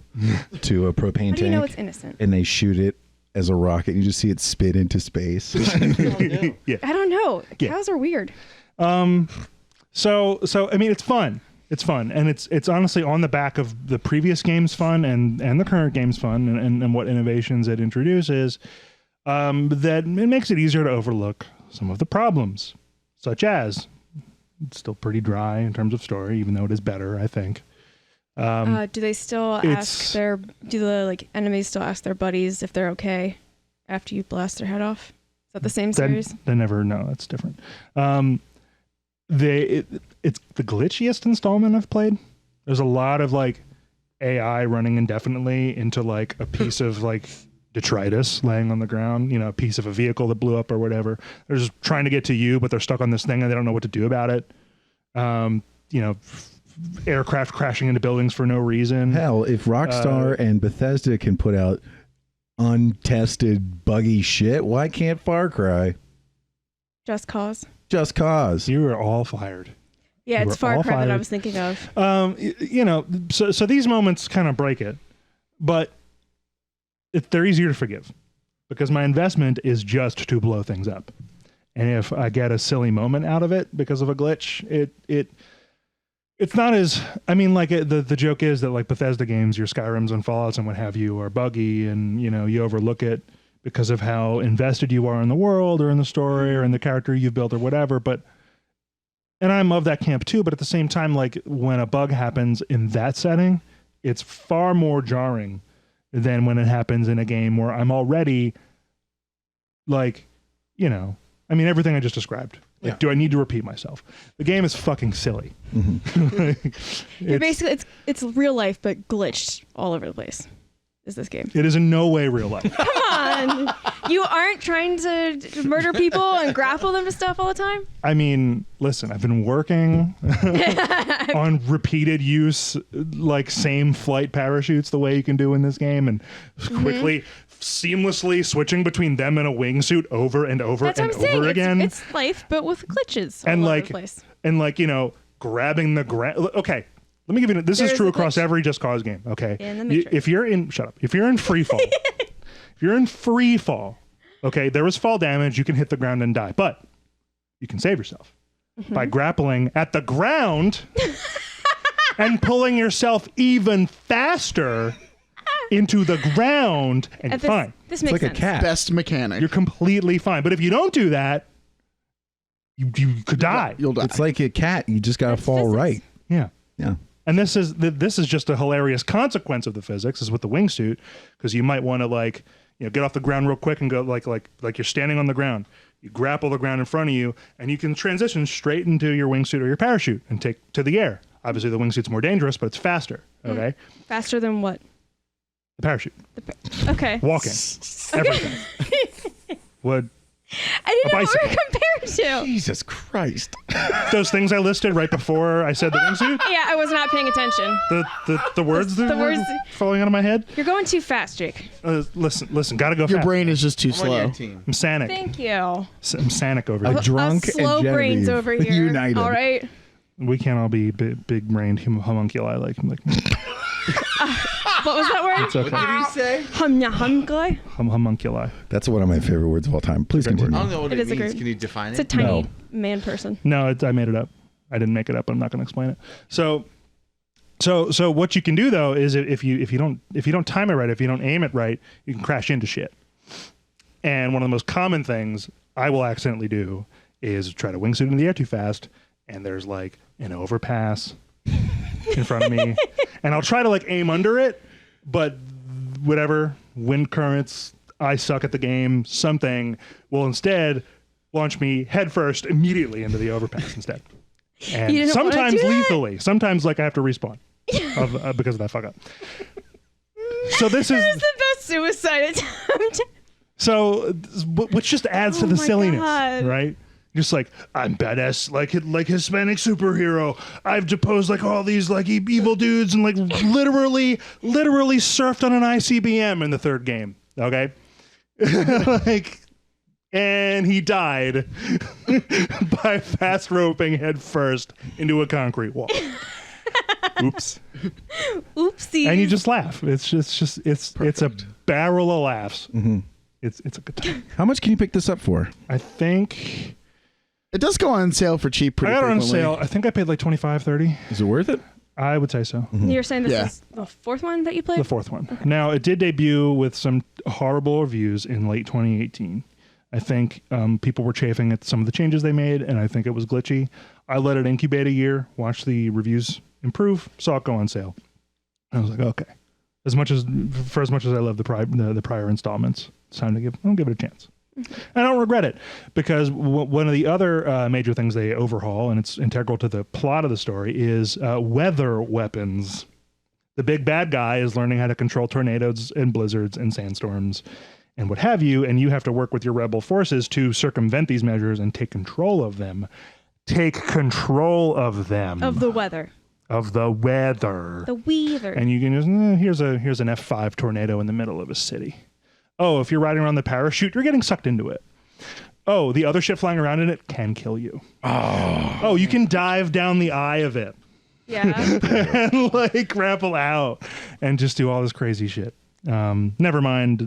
A: to a propane tank.
B: How do you know it's innocent?
A: And they shoot it as a rocket. You just see it spit into space.
E: Yeah.
B: I don't know.
E: Yeah.
B: Cows are weird.
E: So I mean, it's fun. It's fun, and it's honestly on the back of the previous game's fun and the current game's fun and what innovations it introduces. That it makes it easier to overlook some of the problems, such as it's still pretty dry in terms of story, even though it is better, I think.
B: Do they still do the enemies still ask their buddies if they're okay after you blast their head off? Is that the same series?
E: They never know. That's different. It's the glitchiest installment I've played. There's a lot of AI running indefinitely into a piece of detritus laying on the ground, a piece of a vehicle that blew up or whatever. They're just trying to get to you, but they're stuck on this thing and they don't know what to do about it. Aircraft crashing into buildings for no reason.
A: Hell, if Rockstar and Bethesda can put out untested buggy shit, why can't Far Cry?
B: Just Cause.
A: Just Cause.
E: You are all fired.
B: Yeah,
E: You
B: it's
E: were all
B: Far Cry that I
E: fired.
B: was thinking of.
E: So these moments kind of break it, but they're easier to forgive because my investment is just to blow things up. And if I get a silly moment out of it because of a glitch, it's not as, I mean, like the joke is that like Bethesda games, your Skyrims and Fallouts and what have you are buggy, and you overlook it because of how invested you are in the world or in the story or in the character you've built or whatever. And I'm of that camp too, but at the same time, like when a bug happens in that setting, it's far more jarring than when it happens in a game where I'm already like, I mean, everything I just described. Like,
A: Yeah.
E: do I need to repeat myself? The game is fucking silly.
B: You're basically it's real life but glitched all over the place. Is this game?
E: It is in no way real life.
B: Come on, you aren't trying to murder people and grapple them to stuff all the time.
E: I mean, listen, I've been working on repeated use, like same flight parachutes the way you can do in this game, and quickly, seamlessly switching between them and a wingsuit over and over
B: That's
E: and
B: what I'm saying.
E: over again.
B: It's life, but with glitches all
E: And
B: over
E: like,
B: the place.
E: and like, grabbing the ground. Okay, let me give you. This is
B: There's
E: true
B: a
E: across
B: glitch.
E: every Just Cause game. Okay,
B: In the Matrix.
E: if you're in, shut up. If you're in free fall, okay, there is fall damage. You can hit the ground and die, but you can save yourself by grappling at the ground and pulling yourself even faster into the ground, and you're fine.
B: This
A: It's
B: makes
A: like a
B: sense.
A: cat.
C: Best mechanic.
E: You're completely fine. But if you don't do that, you could die.
C: You'll die.
A: It's like a cat. You just got to
B: That's
A: fall
B: physics.
A: right.
E: Yeah.
A: Yeah.
E: And this is just a hilarious consequence of the physics is with the wingsuit, because you might want to get off the ground real quick and go like you're standing on the ground. You grapple the ground in front of you, and you can transition straight into your wingsuit or your parachute and take to the air. Obviously, the wingsuit's more dangerous, but it's faster. Okay,
B: Faster than what?
E: the parachute,
B: Okay.
E: walking, everything. Would
B: I didn't know what
E: bicycle.
B: we were compared to.
A: Jesus Christ.
E: those things I listed right before I said the wingsuit?
B: Yeah, I was not paying attention.
E: The words that
B: the
E: were
B: words-
E: falling out of my head.
B: You're going too fast, Jake.
E: Listen, gotta go
C: Your
E: fast.
C: brain is just too
D: I'm on your
C: slow.
D: team.
E: I'm Sanic.
B: Thank you.
E: I'm Sanic over
A: A
E: here.
A: drunk
B: Us slow
A: and
B: brains
A: Genevieve
B: over here.
A: united.
B: All right.
E: We can't all be big brained homunculi like me.
B: What was that word?
E: It's okay.
D: What did he say?
B: Humna.
E: Homunculi.
A: That's one of my favorite words of all time. Please
D: I
A: continue.
D: don't know what
B: It
D: it
B: is a
D: means.
B: great-
D: Can you define
B: It's a
D: it?
B: tiny
A: No.
B: man person.
E: No, I made it up. I didn't make it up. I'm not going to explain it. So what you can do though is if you don't time it right, if you don't aim it right, you can crash into shit. And one of the most common things I will accidentally do is try to wingsuit in the air too fast, and there's like an overpass in front of me, and I'll try to like aim under it, but whatever, wind currents, I suck at the game, something will instead launch me headfirst immediately into the overpass instead. And
B: You didn't wanna
E: sometimes
B: do that?
E: lethally, sometimes like I have to respawn because of that fuck up. So this is
B: That is the best suicide attempt.
E: so, which just adds to
B: Oh
E: the
B: my
E: silliness,
B: God.
E: right? Just like I'm badass, like Hispanic superhero. I've deposed like all these like evil dudes and like literally surfed on an ICBM in the third game. Okay, and he died by fast roping head first into a concrete wall. Oops.
B: Oopsie.
E: And you just laugh. It's a barrel of laughs.
A: Mm-hmm.
E: It's a good time.
A: How much can you pick this up for?
E: I think
C: It does go on sale for cheap pretty
E: I got it on
C: frequently.
E: sale. I think I paid like $25-$30.
A: Is it worth it?
E: I would say so.
B: You're saying this
C: Yeah.
B: is the fourth one that you played?
E: The fourth one. Now, it did debut with some horrible reviews in late 2018. I think people were chafing at some of the changes they made, and I think it was glitchy. I let it incubate a year, watched the reviews improve, saw it go on sale. I was like, okay. As much as I love the prior installments, it's time to I'll give it a chance. I don't regret it, because one of the other major things they overhaul, and it's integral to the plot of the story, is weather weapons. The big bad guy is learning how to control tornadoes and blizzards and sandstorms and what have you, and you have to work with your rebel forces to circumvent these measures and take control of them. Take control of them.
B: Of the weather.
E: Of the weather.
B: The weather.
E: And you can just, here's an F5 tornado in the middle of a city. Oh, if you're riding around the parachute, you're getting sucked into it. Oh, the other shit flying around in it can kill you. Oh, you can dive down the eye of it
B: Yeah.
E: and like grapple out and just do all this crazy shit. Never mind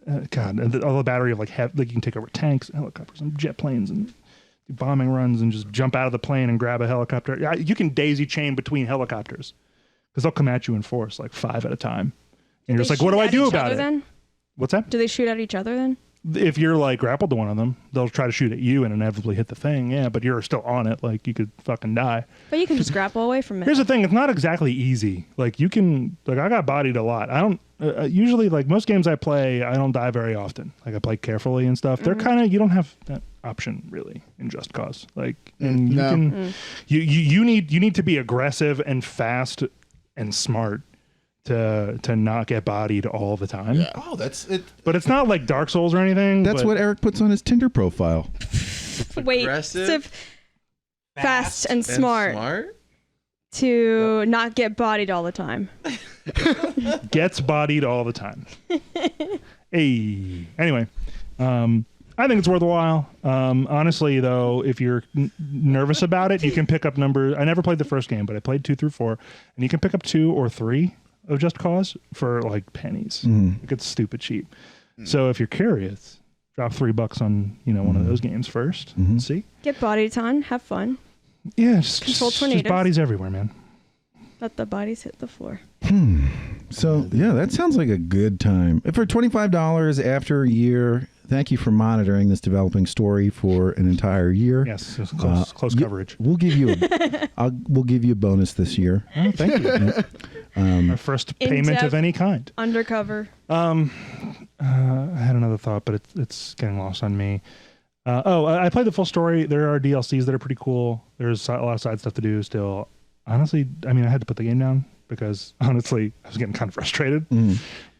E: all the battery of like you can take over tanks, helicopters, and jet planes and do bombing runs and just jump out of the plane and grab a helicopter. Yeah, you can daisy chain between helicopters because they'll come at you in force like 5 at a time. And you're just like, what do I do about it?
B: Then?
E: What's that?
B: Do they shoot at each other then?
E: If you're like grappled to one of them, they'll try to shoot at you and inevitably hit the thing. Yeah, but you're still on it. Like you could fucking die.
B: But you can just grapple away from it.
E: Here's the thing: it's not exactly easy. Like you can, like I got bodied a lot. I don't usually like most games I play. I don't die very often. Like I play carefully and stuff. They're kind of you don't have that option really in Just Cause. Like and you can you need to be aggressive and fast and smart to not get bodied all the time.
C: Yeah.
A: Oh, that's it.
E: But it's not like Dark Souls or anything.
A: That's what Eric puts on his Tinder profile.
B: Wait,
D: Aggressive,
B: fast and smart to not get bodied all the time.
E: gets bodied all the time. Hey. Anyway, I think it's worth a while. Honestly, though, if you're nervous about it, you can pick up numbers. I never played the first game, but I played 2 through 4, and you can pick up 2 or 3 of Just Cause for like pennies. Like it's stupid cheap. So if you're curious, drop $3 on one of those games first. And see.
B: Get bodied a ton. Have fun.
E: Yeah,
B: Control tornadoes.
E: just bodies everywhere, man.
B: Let the bodies hit the floor.
A: So yeah, that sounds like a good time. For $25 after a year, thank you for monitoring this developing story for an entire year.
E: Yes, it's close coverage.
A: We'll give you we'll give you a bonus this year.
E: Oh, thank you. Our first payment of any kind.
B: Undercover.
E: I had another thought, but it's getting lost on me. I played the full story. There are DLCs that are pretty cool. There's a lot of side stuff to do still. Honestly, I mean, I had to put the game down because honestly, I was getting kind of frustrated.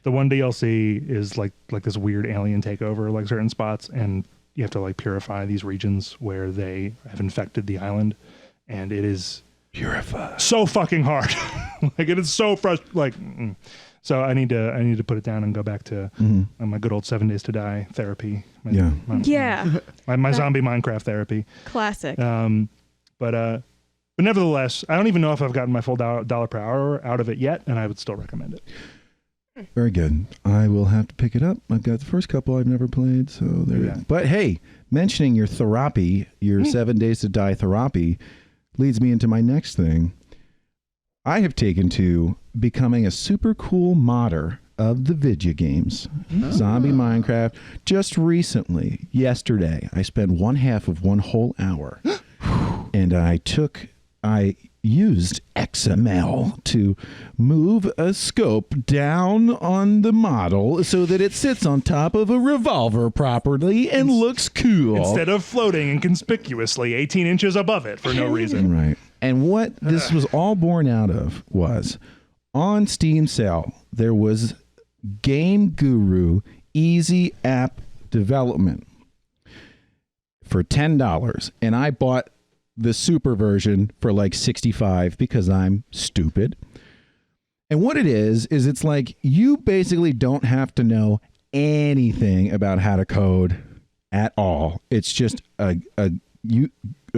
E: The one DLC is like this weird alien takeover, like certain spots, and you have to like purify these regions where they have infected the island, and it is so fucking hard. Like it is so frustrating. So I need to put it down and go back to my good old 7 Days to Die therapy. My zombie Minecraft therapy.
B: Classic.
E: But nevertheless, I don't even know if I've gotten my full dollar per hour out of it yet, and I would still recommend it.
A: Very good. I will have to pick it up. I've got the first couple I've never played, so there.
E: Yeah.
A: But hey, mentioning your therapy, your 7 Days to Die therapy, leads me into my next thing. I have taken to becoming a super cool modder of the video games. Zombie Minecraft. Just recently, yesterday, I spent 1/2 of 1 whole hour, and I used XML to move a scope down on the model so that it sits on top of a revolver properly and looks cool.
E: Instead of floating inconspicuously 18 inches above it for no reason.
A: Right. And what this was all born out of was on Steam sale, there was Game Guru Easy App Development for $10. And I bought the super version for like $65 because I'm stupid. And what it is it's like you basically don't have to know anything about how to code at all. It's just a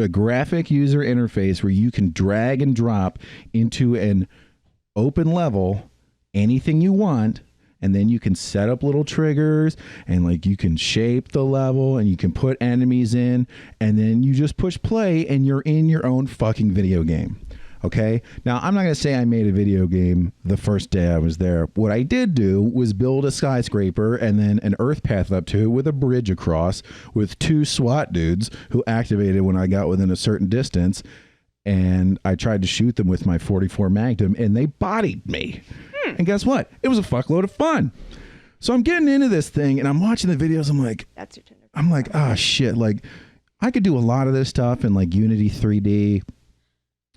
A: graphic user interface where you can drag and drop into an open level anything you want, and then you can set up little triggers and like you can shape the level and you can put enemies in, and then you just push play and you're in your own fucking video game. Okay. Now, I'm not going to say I made a video game the first day I was there. What I did do was build a skyscraper and then an earth path up to it with a bridge across with 2 SWAT dudes who activated when I got within a certain distance. And I tried to shoot them with my .44 Magnum and they bodied me. And guess what? It was a fuckload of fun. So I'm getting into this thing and I'm watching the videos. I'm like,
B: That's your Tinder.
A: I'm like, oh shit. Like I could do a lot of this stuff in like Unity 3D,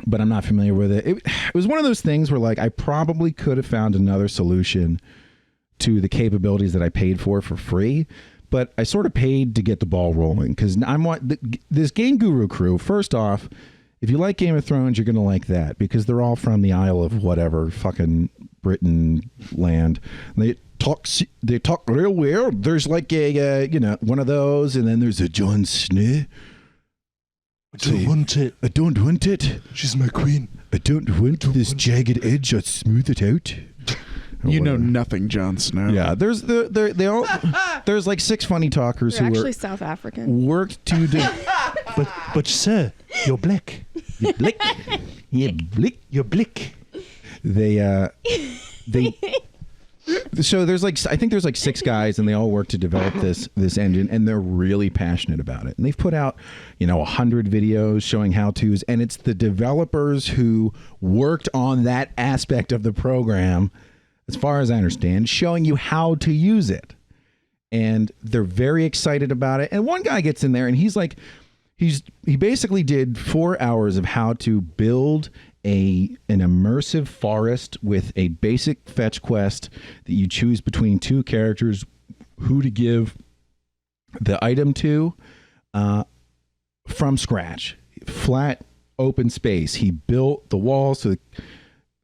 A: but I'm not familiar with it. It was one of those things where like I probably could have found another solution to the capabilities that I paid for free, but I sort of paid to get the ball rolling because this Game Guru crew. First off, if you like Game of Thrones, you're going to like that because they're all from the Isle of whatever fucking Britain land. they talk real weird. There's like a one of those, and then there's a Jon Snow.
E: I don't want it.
A: I don't want it.
E: She's my queen.
A: I don't want this jagged edge. I smooth it out.
C: You know nothing, Jon Snow.
A: Yeah, there's there's like 6 funny talkers
B: They're
A: who
B: actually
A: were
B: South African.
A: worked to do.
E: But sir, you're black.
A: You're blick. Yeah, blick.
E: You're blick.
A: They so there's like I think there's like 6 guys and they all work to develop this engine, and they're really passionate about it. And they've put out 100 videos showing how-tos, and it's the developers who worked on that aspect of the program, as far as I understand, showing you how to use it. And they're very excited about it. And one guy gets in there and he's like, he basically did 4 hours of how to build an immersive forest with a basic fetch quest that you choose between 2 characters who to give the item to from scratch. Flat open space. He built the walls so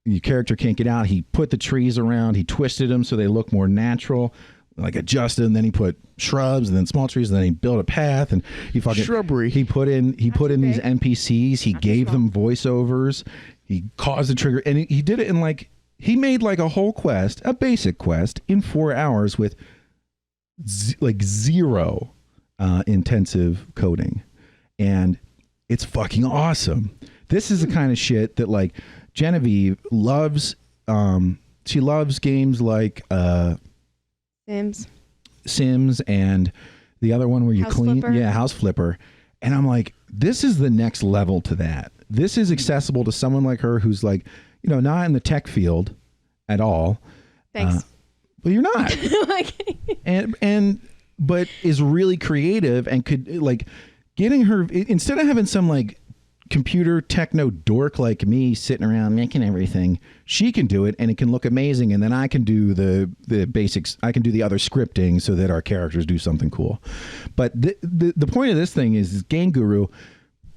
A: your character can't get out. He put the trees around. He twisted them so they look more natural, like adjusted. And then he put shrubs and then small trees. And then he built a path and he fucking
C: shrubbery.
A: He put in these NPCs. He gave them voiceovers. He caused the trigger, and he did it in he made like a whole quest, a basic quest, in 4 hours with zero intensive coding, and it's fucking awesome. This is the kind of shit that Genevieve loves. She loves games like Sims and the other one where you
B: House
A: clean.
B: Flipper.
A: Yeah, House Flipper. And I'm like, this is the next level to that. This is accessible to someone like her who's not in the tech field at all.
B: Thanks.
A: Well, you're not. But is really creative and could getting her, instead of having some computer techno dork like me sitting around making everything, she can do it and it can look amazing, and then I can do the basics. I can do the other scripting so that our characters do something cool. But the point of this thing is Game Guru.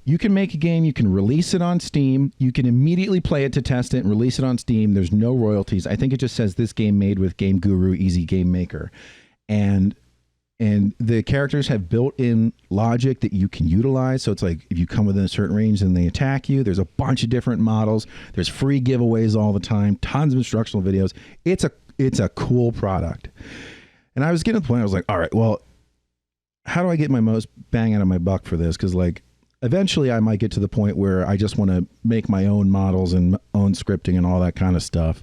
A: You can make a game, you can release it on Steam, you can immediately play it to test it and release it on Steam. There's no royalties. I think it just says this game made with Game Guru Easy Game Maker. And the characters have built-in logic that you can utilize. So it's like if you come within a certain range and they attack you, there's a bunch of different models. There's free giveaways all the time, tons of instructional videos. It's a cool product. And I was getting to the point, I was like, all right, well, how do I get my most bang out of my buck for this? Because eventually I might get to the point where I just want to make my own models and own scripting and all that kind of stuff.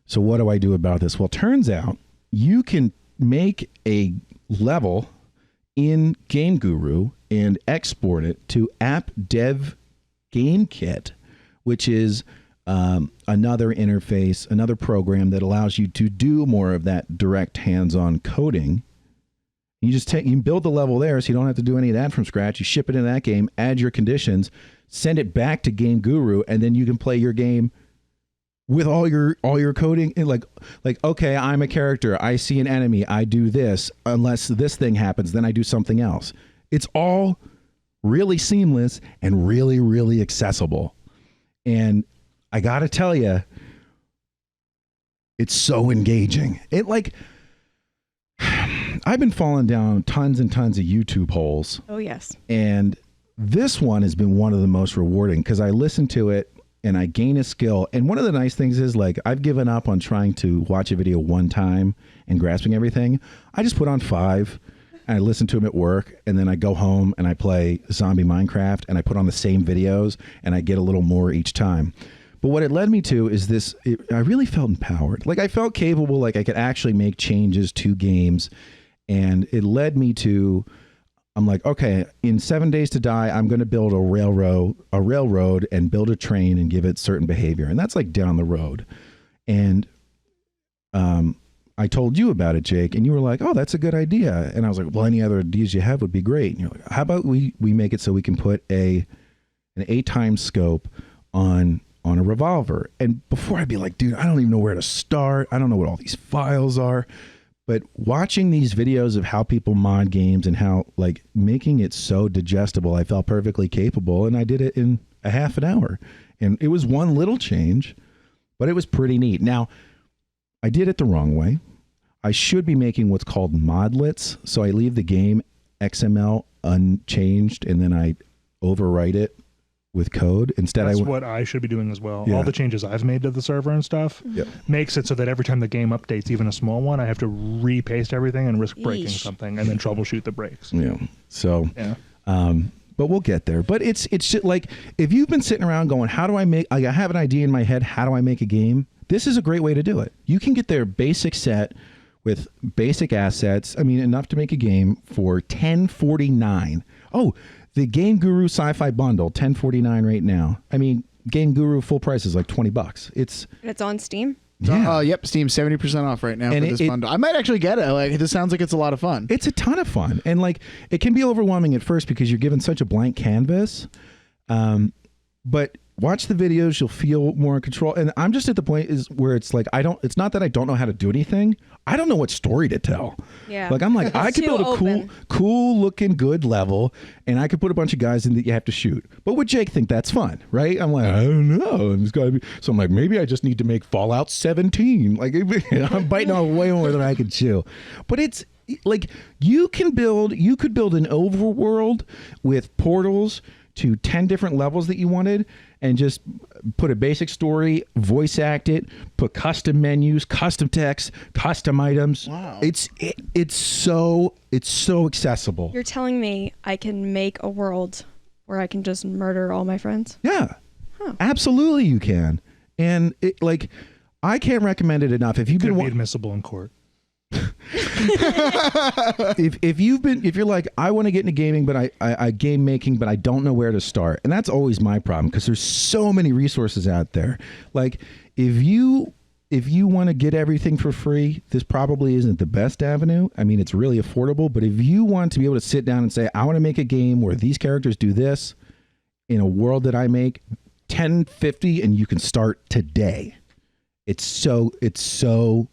A: So what do I do about this? Well, turns out you can make a level in Game Guru and export it to App Dev Game Kit, which is another interface, another program that allows you to do more of that direct hands-on coding. You can build the level there, so you don't have to do any of that from scratch. You ship it into that game, add your conditions, send it back to Game Guru, and then you can play your game with all your coding. And okay, I'm a character. I see an enemy. I do this. Unless this thing happens, then I do something else. It's all really seamless and really, really accessible. And I got to tell you, it's so engaging. I've been falling down tons and tons of YouTube holes.
B: Oh, yes.
A: And this one has been one of the most rewarding because I listen to it and I gain a skill. And one of the nice things is I've given up on trying to watch a video one time and grasping everything. I just put on 5 and I listen to them at work, and then I go home and I play Zombie Minecraft and I put on the same videos and I get a little more each time. But what it led me to is this, I really felt empowered. I felt capable, I could actually make changes to games. And it led me to, I'm like, okay, in 7 Days to Die, I'm going to build a railroad and build a train and give it certain behavior. And that's down the road. And I told you about it, Jake, and you were like, oh, that's a good idea. And I was like, well, any other ideas you have would be great. And you're like, how about we make it so we can put an 8x scope on a revolver? And before I'd be like, dude, I don't even know where to start. I don't know what all these files are. But watching these videos of how people mod games and how making it so digestible, I felt perfectly capable, and I did it in a half an hour. And it was one little change, but it was pretty neat. Now, I did it the wrong way. I should be making what's called modlets. So I leave the game XML unchanged and then I overwrite it with code. Instead,
E: That's what I should be doing as well.
A: Yeah.
E: All the changes I've made to the server and stuff makes it so that every time the game updates, even a small one, I have to repaste everything and risk breaking something and then troubleshoot the breaks.
A: Yeah. So,
E: Yeah.
A: but we'll get there. But it's just like, if you've been sitting around going, how do I make, I have an idea in my head, how do I make a game? This is a great way to do it. You can get their basic set with basic assets. I mean, enough to make a game for $10.49. Oh, the Game Guru Sci-Fi Bundle, $10.49 right now. I mean, Game Guru full price is like $20. It's
B: on Steam.
A: yeah.
C: Yep, Steam 70% off right now
A: And
C: for this bundle. I might actually get it. Like, this sounds like it's a lot of fun.
A: It's a ton of fun. And like, it can be overwhelming at first because you're given such a blank canvas. But watch the videos, you'll feel more in control. And I'm just at the point is where it's like, it's not that I don't know how to do anything. I don't know what story to tell.
B: Yeah.
A: Like, I'm like, I could
B: too
A: build a
B: open.
A: cool looking good level and I could put a bunch of guys in that you have to shoot. But would Jake think that's fun? Right? I'm like, I don't know. It's gotta be. So I'm like, maybe I just need to make Fallout 17. Like, I'm biting off way more than I can chew. But it's like, you could build an overworld with portals to 10 different levels that you wanted and just put a basic story, voice act it, put custom menus, custom text, custom items.
C: Wow.
A: It's so accessible.
B: You're telling me I can make a world where I can just murder all my friends?
A: Yeah. Absolutely you can. And like, I can't recommend it enough. If you've
E: Could
A: been
E: be admissible in court.
A: if you're like, I want to get into gaming, but I game making, but I don't know where to start. And that's always my problem because there's so many resources out there. Like, if you want to get everything for free, this probably isn't the best avenue. I mean, it's really affordable, but if you want to be able to sit down and say, I want to make a game where these characters do this in a world that I make, $10.50 and you can start today. It's so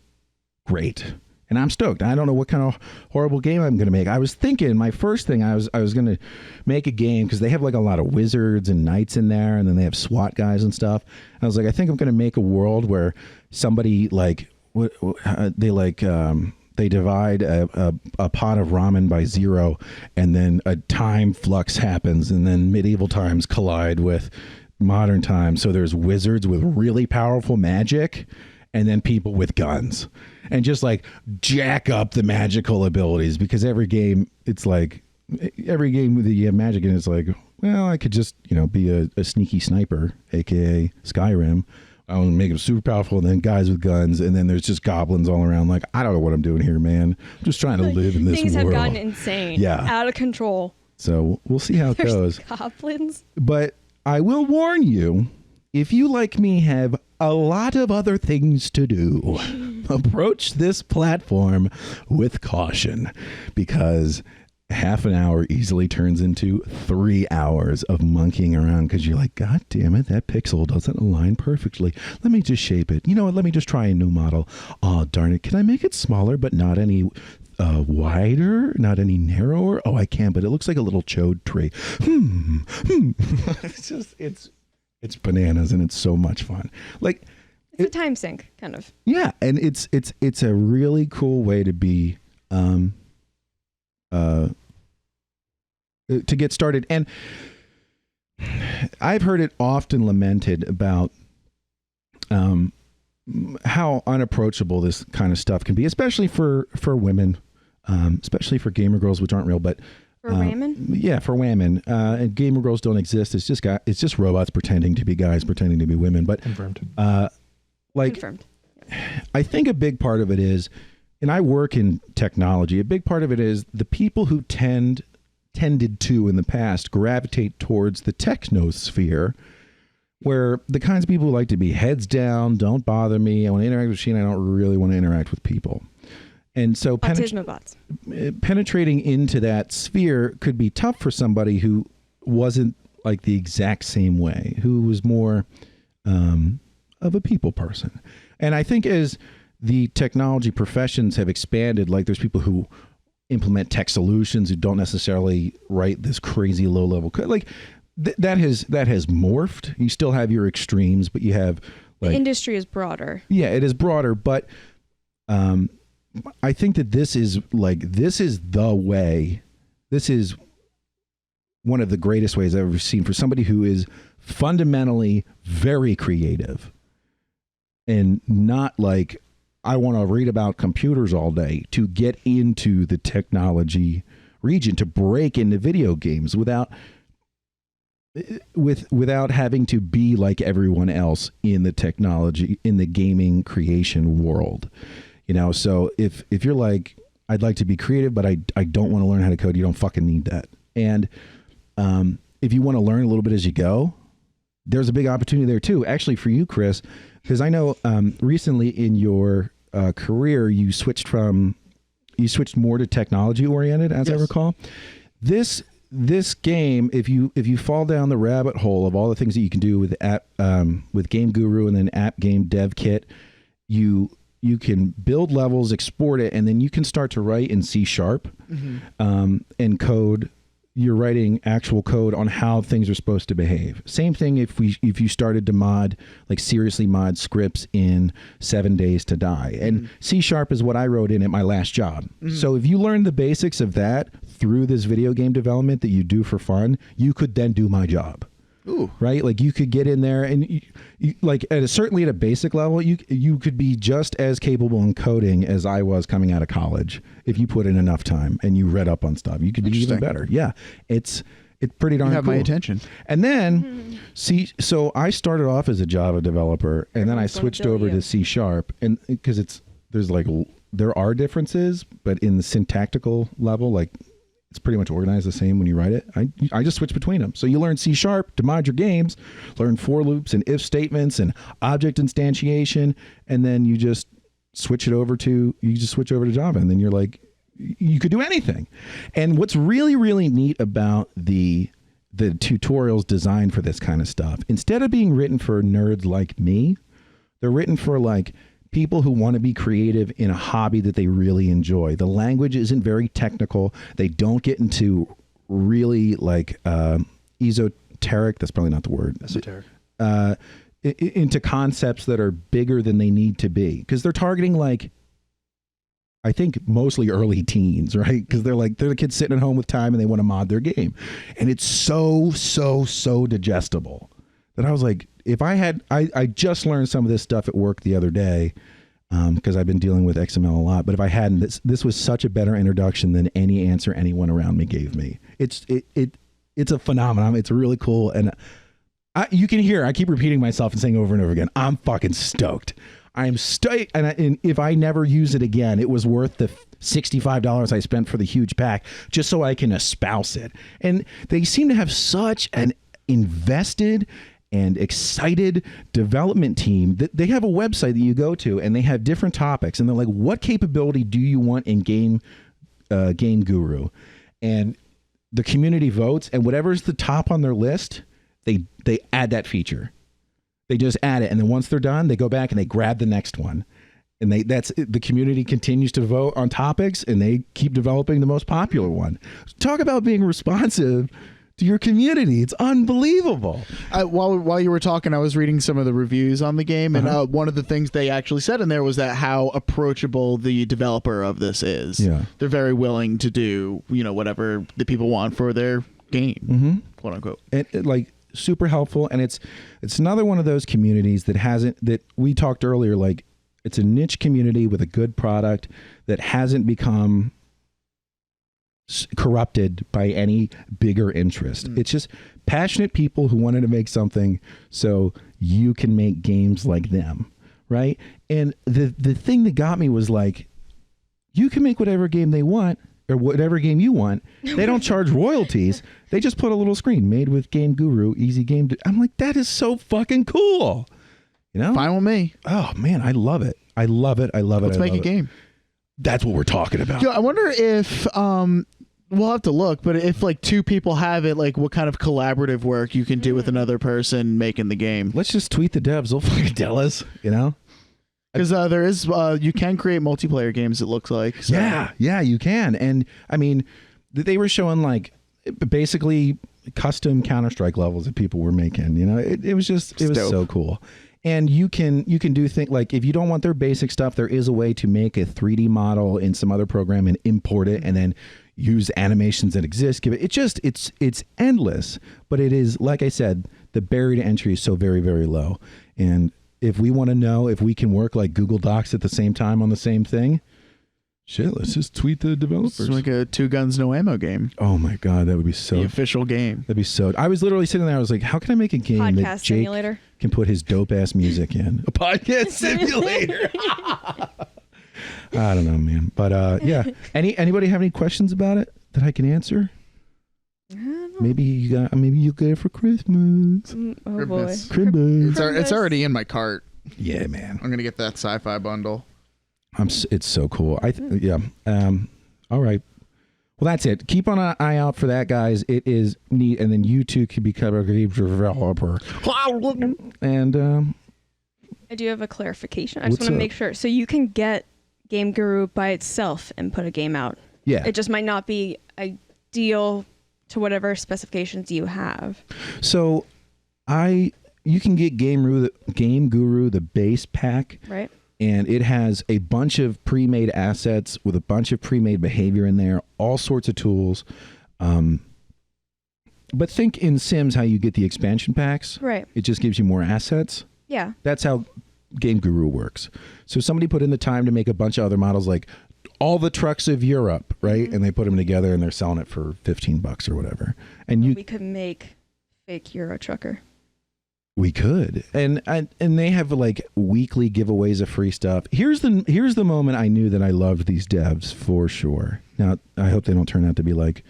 A: great. And I'm stoked. I don't know what kind of horrible game I'm going to make. I was thinking, my first thing, I was going to make a game because they have like a lot of wizards and knights in there, and then they have SWAT guys and stuff. I was like, I think I'm going to make a world where somebody like they divide a pot of ramen by 0, and then a time flux happens, and then medieval times collide with modern times. So there's wizards with really powerful magic, and then people with guns. And just like jack up the magical abilities, because every game that you have magic in, it's like, well, I could just, be a sneaky sniper, aka Skyrim. I want to make them super powerful, and then guys with guns, and then there's just goblins all around. Like, I don't know what I'm doing here, man. I'm just trying to live in this
B: Things
A: world.
B: have gotten insane.
A: Yeah.
B: Out of control.
A: So we'll see how it goes.
B: Goblins.
A: But I will warn you, if you, like me, have a lot of other things to do, approach this platform with caution, because half an hour easily turns into 3 hours of monkeying around because you're like, God damn it, that pixel doesn't align perfectly. Let me just shape it. You know what? Let me just try a new model. Oh, darn it. Can I make it smaller but not any wider, not any narrower? Oh, I can, but it looks like a little chode tree. It's bananas, and it's so much fun. Like,
B: It's a time sink, kind of.
A: yeah, and it's a really cool way to be to get started. And I've heard it often lamented about how unapproachable this kind of stuff can be, especially for women, especially for gamer girls, which aren't real, but
B: For ramen?
A: yeah, for women. And gamer girls don't exist. It's just robots pretending to be guys, pretending to be women. But
E: Confirmed.
B: Confirmed.
A: I think a big part of it is, and I work in technology, a big part of it is the people who tended to in the past gravitate towards the technosphere, where the kinds of people who like to be heads down, don't bother me, I want to interact with machine, I don't really want to interact with people. And so
B: Autismobots.
A: penetrating into that sphere could be tough for somebody who wasn't like the exact same way, who was more of a people person. And I think as the technology professions have expanded, like there's people who implement tech solutions who don't necessarily write this crazy low level code. Like that has morphed. You still have your extremes, but you have like,
B: The industry is broader.
A: yeah, it is broader, but I think that this is the way. This is one of the greatest ways I've ever seen for somebody who is fundamentally very creative and not like, I want to read about computers all day, to get into the technology region, to break into video games without having to be like everyone else in the technology, in the gaming creation world. You know, so if you're like, I'd like to be creative, but I don't want to learn how to code, you don't fucking need that. And if you want to learn a little bit as you go, there's a big opportunity there too. Actually, for you, Chris, because I know recently in your career you switched more to technology oriented, as
C: Yes.
A: I recall. This game, if you fall down the rabbit hole of all the things that you can do with Game Guru and then App Game Dev Kit, you can build levels, export it, and then you can start to write in C# and code. You're writing actual code on how things are supposed to behave. Same thing if you started to seriously mod scripts in 7 Days to Die. And C# is what I wrote in at my last job. So if you learn the basics of that through this video game development that you do for fun, you could then do my job.
C: Ooh.
A: Right? Like you could get in there and certainly at a basic level, you could be just as capable in coding as I was coming out of college if you put in enough time and you read up on stuff. You could be even better. Yeah. It's pretty darn
C: You have
A: cool.
C: my attention.
A: And then so I started off as a Java developer and then I switched over to C#, and because there are differences, but in the syntactical level, it's pretty much organized the same when you write it. I just switch between them. So you learn C# to mod your games, learn for loops and if statements and object instantiation, and then you just switch over to Java, and then you're like, you could do anything. And what's really, really neat about the tutorials designed for this kind of stuff, instead of being written for nerds like me, they're written for people who want to be creative in a hobby that they really enjoy. The language isn't very technical. They don't get into really esoteric, that's probably not the word.
E: Esoteric.
A: Into concepts that are bigger than they need to be. Because they're targeting I think mostly early teens, right? Because they're the kids sitting at home with time and they want to mod their game. And it's so digestible that I was like, if I just learned some of this stuff at work the other day, because I've been dealing with XML a lot, but if I hadn't, this was such a better introduction than any answer anyone around me gave me. It's a phenomenon. It's really cool. And you can hear, I keep repeating myself and saying over and over again, I'm fucking stoked. I'm stoked. And if I never use it again, it was worth the $65 I spent for the huge pack just so I can espouse it. And they seem to have such an invested and excited development team that they have a website that you go to and they have different topics and they're like, what capability do you want in Game Guru? And the community votes, and whatever's the top on their list, they add that feature. They just add it, and then once they're done, they go back and they grab the next one. And the community continues to vote on topics and they keep developing the most popular one. Talk about being responsive to your community. It's unbelievable.
C: While you were talking, I was reading some of the reviews on the game, and one of the things they actually said in there was that how approachable the developer of this is.
A: Yeah.
C: They're very willing to do, whatever the people want for their game, quote unquote.
A: It super helpful, and it's another one of those communities that we talked earlier, it's a niche community with a good product that hasn't become corrupted by any bigger interest. It's just passionate people who wanted to make something so you can make games like them, right? And the thing that got me was you can make whatever game they want or whatever game you want. They don't charge royalties. They just put a little screen made with Game Guru, easy game. I'm like, that is so fucking cool.
C: Fine with me.
A: Oh man, I love it. I love it.
C: Let's make a game.
A: That's what we're talking about.
C: I wonder if we'll have to look, but if two people have it, what kind of collaborative work you can do with another person making the game.
A: Let's just tweet the devs. They'll fucking tell us,
C: Because there is, you can create multiplayer games, it looks like. So.
A: Yeah, you can. And I mean, they were showing basically custom Counter-Strike levels that people were making. It was
C: dope.
A: so cool. And you can do things like, if you don't want their basic stuff, there is a way to make a 3D model in some other program and import it, and then use animations that exist. Give it. It's endless, but it is, like I said, the barrier to entry is so very, very low. And if we want to know if we can work like Google Docs at the same time on the same thing, shit, let's just tweet the developers.
C: It's like a 2 guns no ammo game.
A: Oh my god, that would be so.
C: The official game.
A: That'd be so. I was literally sitting there. I was like, how can I make a game
B: Podcast
A: that Jake
B: simulator.
A: can put his dope ass music in? A podcast simulator. I don't know, man. But yeah. Anybody have any questions about it that I can answer? Maybe you'll get it for Christmas.
B: Oh boy.
C: Christmas. It's already in my cart.
A: Yeah, man.
C: I'm gonna get that sci-fi bundle.
A: It's so cool. Yeah. All right. Well, that's it. Keep an eye out for that, guys. It is neat, and then you too can become a game developer. And
B: I do have a clarification. I just
A: What's
B: want to
A: up?
B: make sure. So you can get Game Guru by itself and put a game out.
A: yeah.
B: It just might not be ideal to whatever specifications you have.
A: So you can get Game Guru, the base pack,
B: Right?
A: and it has a bunch of pre-made assets with a bunch of pre-made behavior in there, all sorts of tools. But think in Sims how you get the expansion packs.
B: Right.
A: It just gives you more assets.
B: Yeah.
A: That's how Game Guru works. So somebody put in the time to make a bunch of other models, like all the trucks of Europe, right? And they put them together and they're selling it for $15 or whatever. And
B: We could make fake Euro Trucker.
A: we could, and they have like weekly giveaways of free stuff. Here's the moment I knew that I loved these devs for sure. Now I hope they don't turn out to be like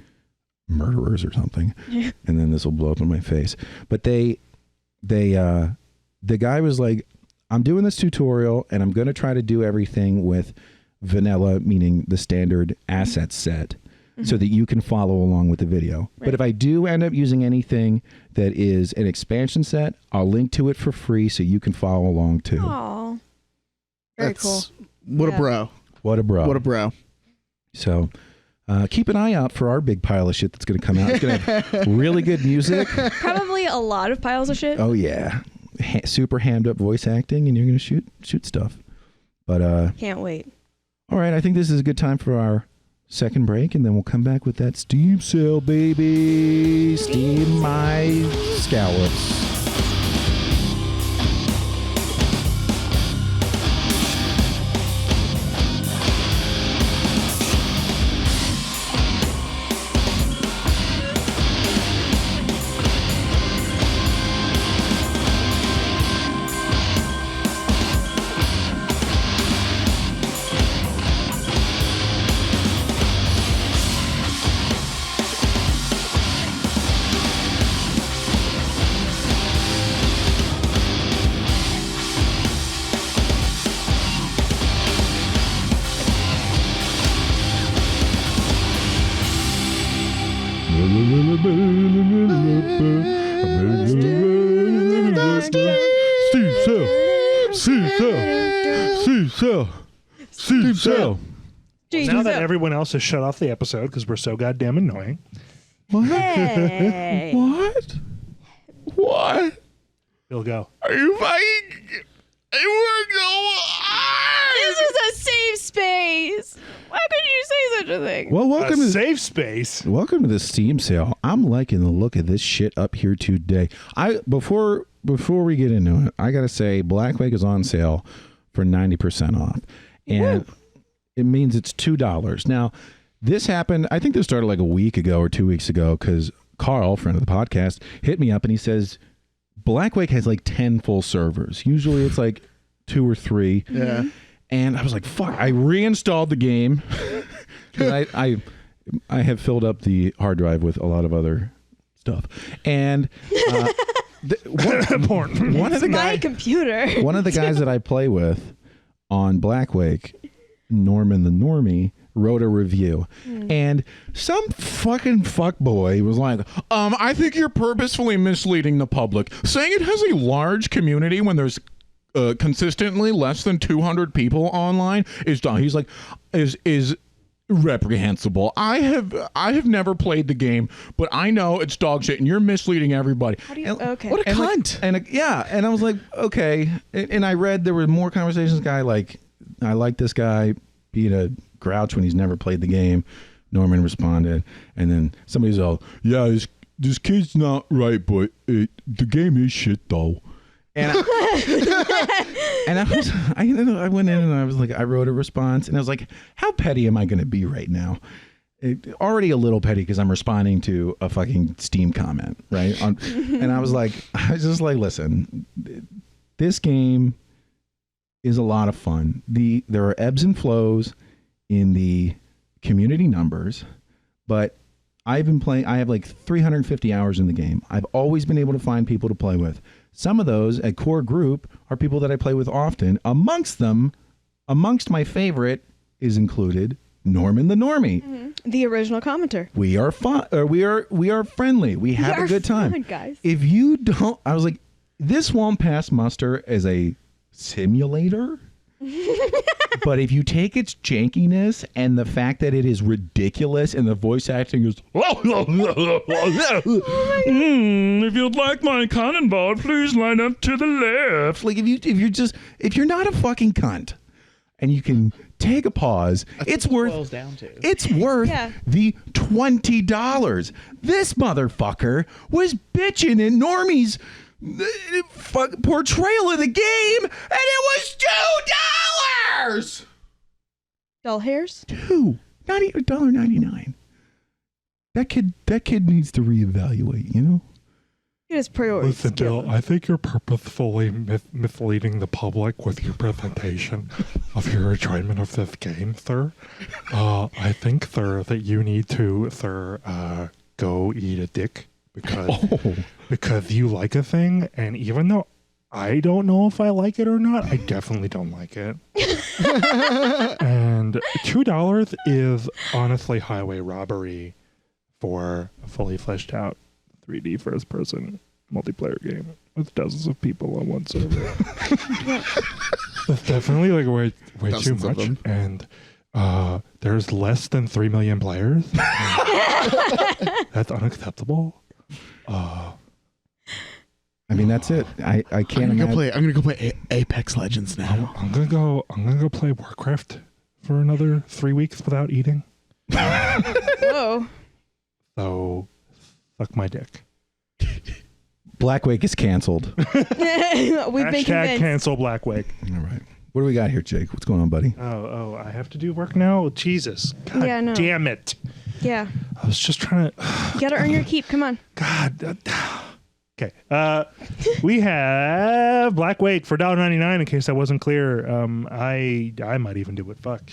A: murderers or something, and then this will blow up in my face. But the guy was like, I'm doing this tutorial and I'm going to try to do everything with vanilla, meaning the standard asset set, so that you can follow along with the video.
B: Right.
A: But if I do end up using anything that is an expansion set, I'll link to it for free so you can follow along too.
B: Aw. Very cool.
C: What
B: Yeah.
C: a bro.
A: What a bro.
C: What a bro.
A: So keep an eye out for our big pile of shit that's going to come out. It's going to have really good music.
B: Probably a lot of piles of shit.
A: Oh yeah. Super hammed up voice acting, and you're going to shoot stuff. But
B: Can't wait.
A: all right, I think this is a good time for our second break, and then we'll come back with that Steam sale, baby. Steam my scallops. Steve sale.
E: Now that everyone else has shut off the episode because we're so goddamn annoying.
B: Hey.
A: What? What?
E: He'll go.
A: Are you fucking? It worked so
B: This is a safe space. Why could you say such a thing?
A: Well, welcome to
E: Safe space.
A: welcome to the Steam sale. I'm liking the look of this shit up here today. Before we get into it, I gotta say Black Lake is on sale for 90% off, and it means it's $2. Now, this happened. I think this started like a week ago or 2 weeks ago because Carl, friend of the podcast, hit me up and he says Black Lake has like 10 full servers. Usually it's like 2 or 3.
C: Yeah.
A: And I was like, fuck, I reinstalled the game. 'Cause I have filled up the hard drive with a lot of other stuff. And one of the
B: My
A: guys
B: computer.
A: one of the guys that I play with on Black Lake, Norman the Normie, wrote a review. And some fucking fuckboy was like, I think you're purposefully misleading the public. Saying it has a large community when there's consistently less than 200 people online is done. He's like, is reprehensible. I have never played the game, but I know it's dog shit, and you're misleading everybody.
B: How do you?
A: And-
B: Okay.
C: What a cunt.
A: and I was like, okay. And I read there were more conversations. Guy like, I like this guy being a grouch when he's never played the game. Norman responded, and then somebody's all, yeah, this kid's not right, but the game is shit though. And I went in and I was like, I wrote a response, and I was like, how petty am I going to be right now? Already a little petty because I'm responding to a fucking Steam comment, right? And I was just like, listen, this game is a lot of fun. There are ebbs and flows in the community numbers, but I've been playing. I have like 350 hours in the game. I've always been able to find people to play with. Some of those at core group are people that I play with often. Amongst my favorite is included Norman the Normie.
B: Mm-hmm. The original commenter.
A: We are fun. We are friendly. We have a good time,
B: fun, guys.
A: If you don't, I was like, this won't pass muster as a simulator. But if you take its jankiness and the fact that it is ridiculous and the voice acting is, if you'd like my cannonball, please line up to the left. Like if you're not a fucking cunt and you can take a pause, it's worth
B: Yeah.
A: the $20. This motherfucker was bitching in Normie's portrayal of the game, and it was $2.
B: Dull hairs.
A: Not even $1.99. That kid needs to reevaluate. You know.
B: It is priorities.
E: Listen, Bill, I think you're purposefully misleading the public with your presentation of your enjoyment of this game, sir. I think, sir, that you need to, sir, go eat a dick because you like a thing, and even though I don't know if I like it or not, I definitely don't like it. And $2 is honestly highway robbery for a fully fleshed out 3D first person multiplayer game with dozens of people on one server. It's definitely like way too
C: Dozens of
E: much.
C: them.
E: And there's less than 3 million players. That's unacceptable.
A: I mean, that's it. I can't
C: I'm
A: imagine.
C: gonna go play Apex Legends now.
E: I'm gonna go play Warcraft for another 3 weeks without eating.
B: Whoa.
E: So suck my dick.
A: Blackwake is canceled.
B: We've been
E: Hashtag
B: convinced.
E: cancel Blackwake.
A: All right. What do we got here, Jake? What's going on, buddy?
E: Oh, I have to do work now? Jesus. God
B: Yeah, no.
E: damn it.
B: Yeah.
E: I was just trying to...
B: You gotta earn your keep. Come on.
E: God. Okay. We have Black Wake for $1.99 in case that wasn't clear. I might even do it. Fuck.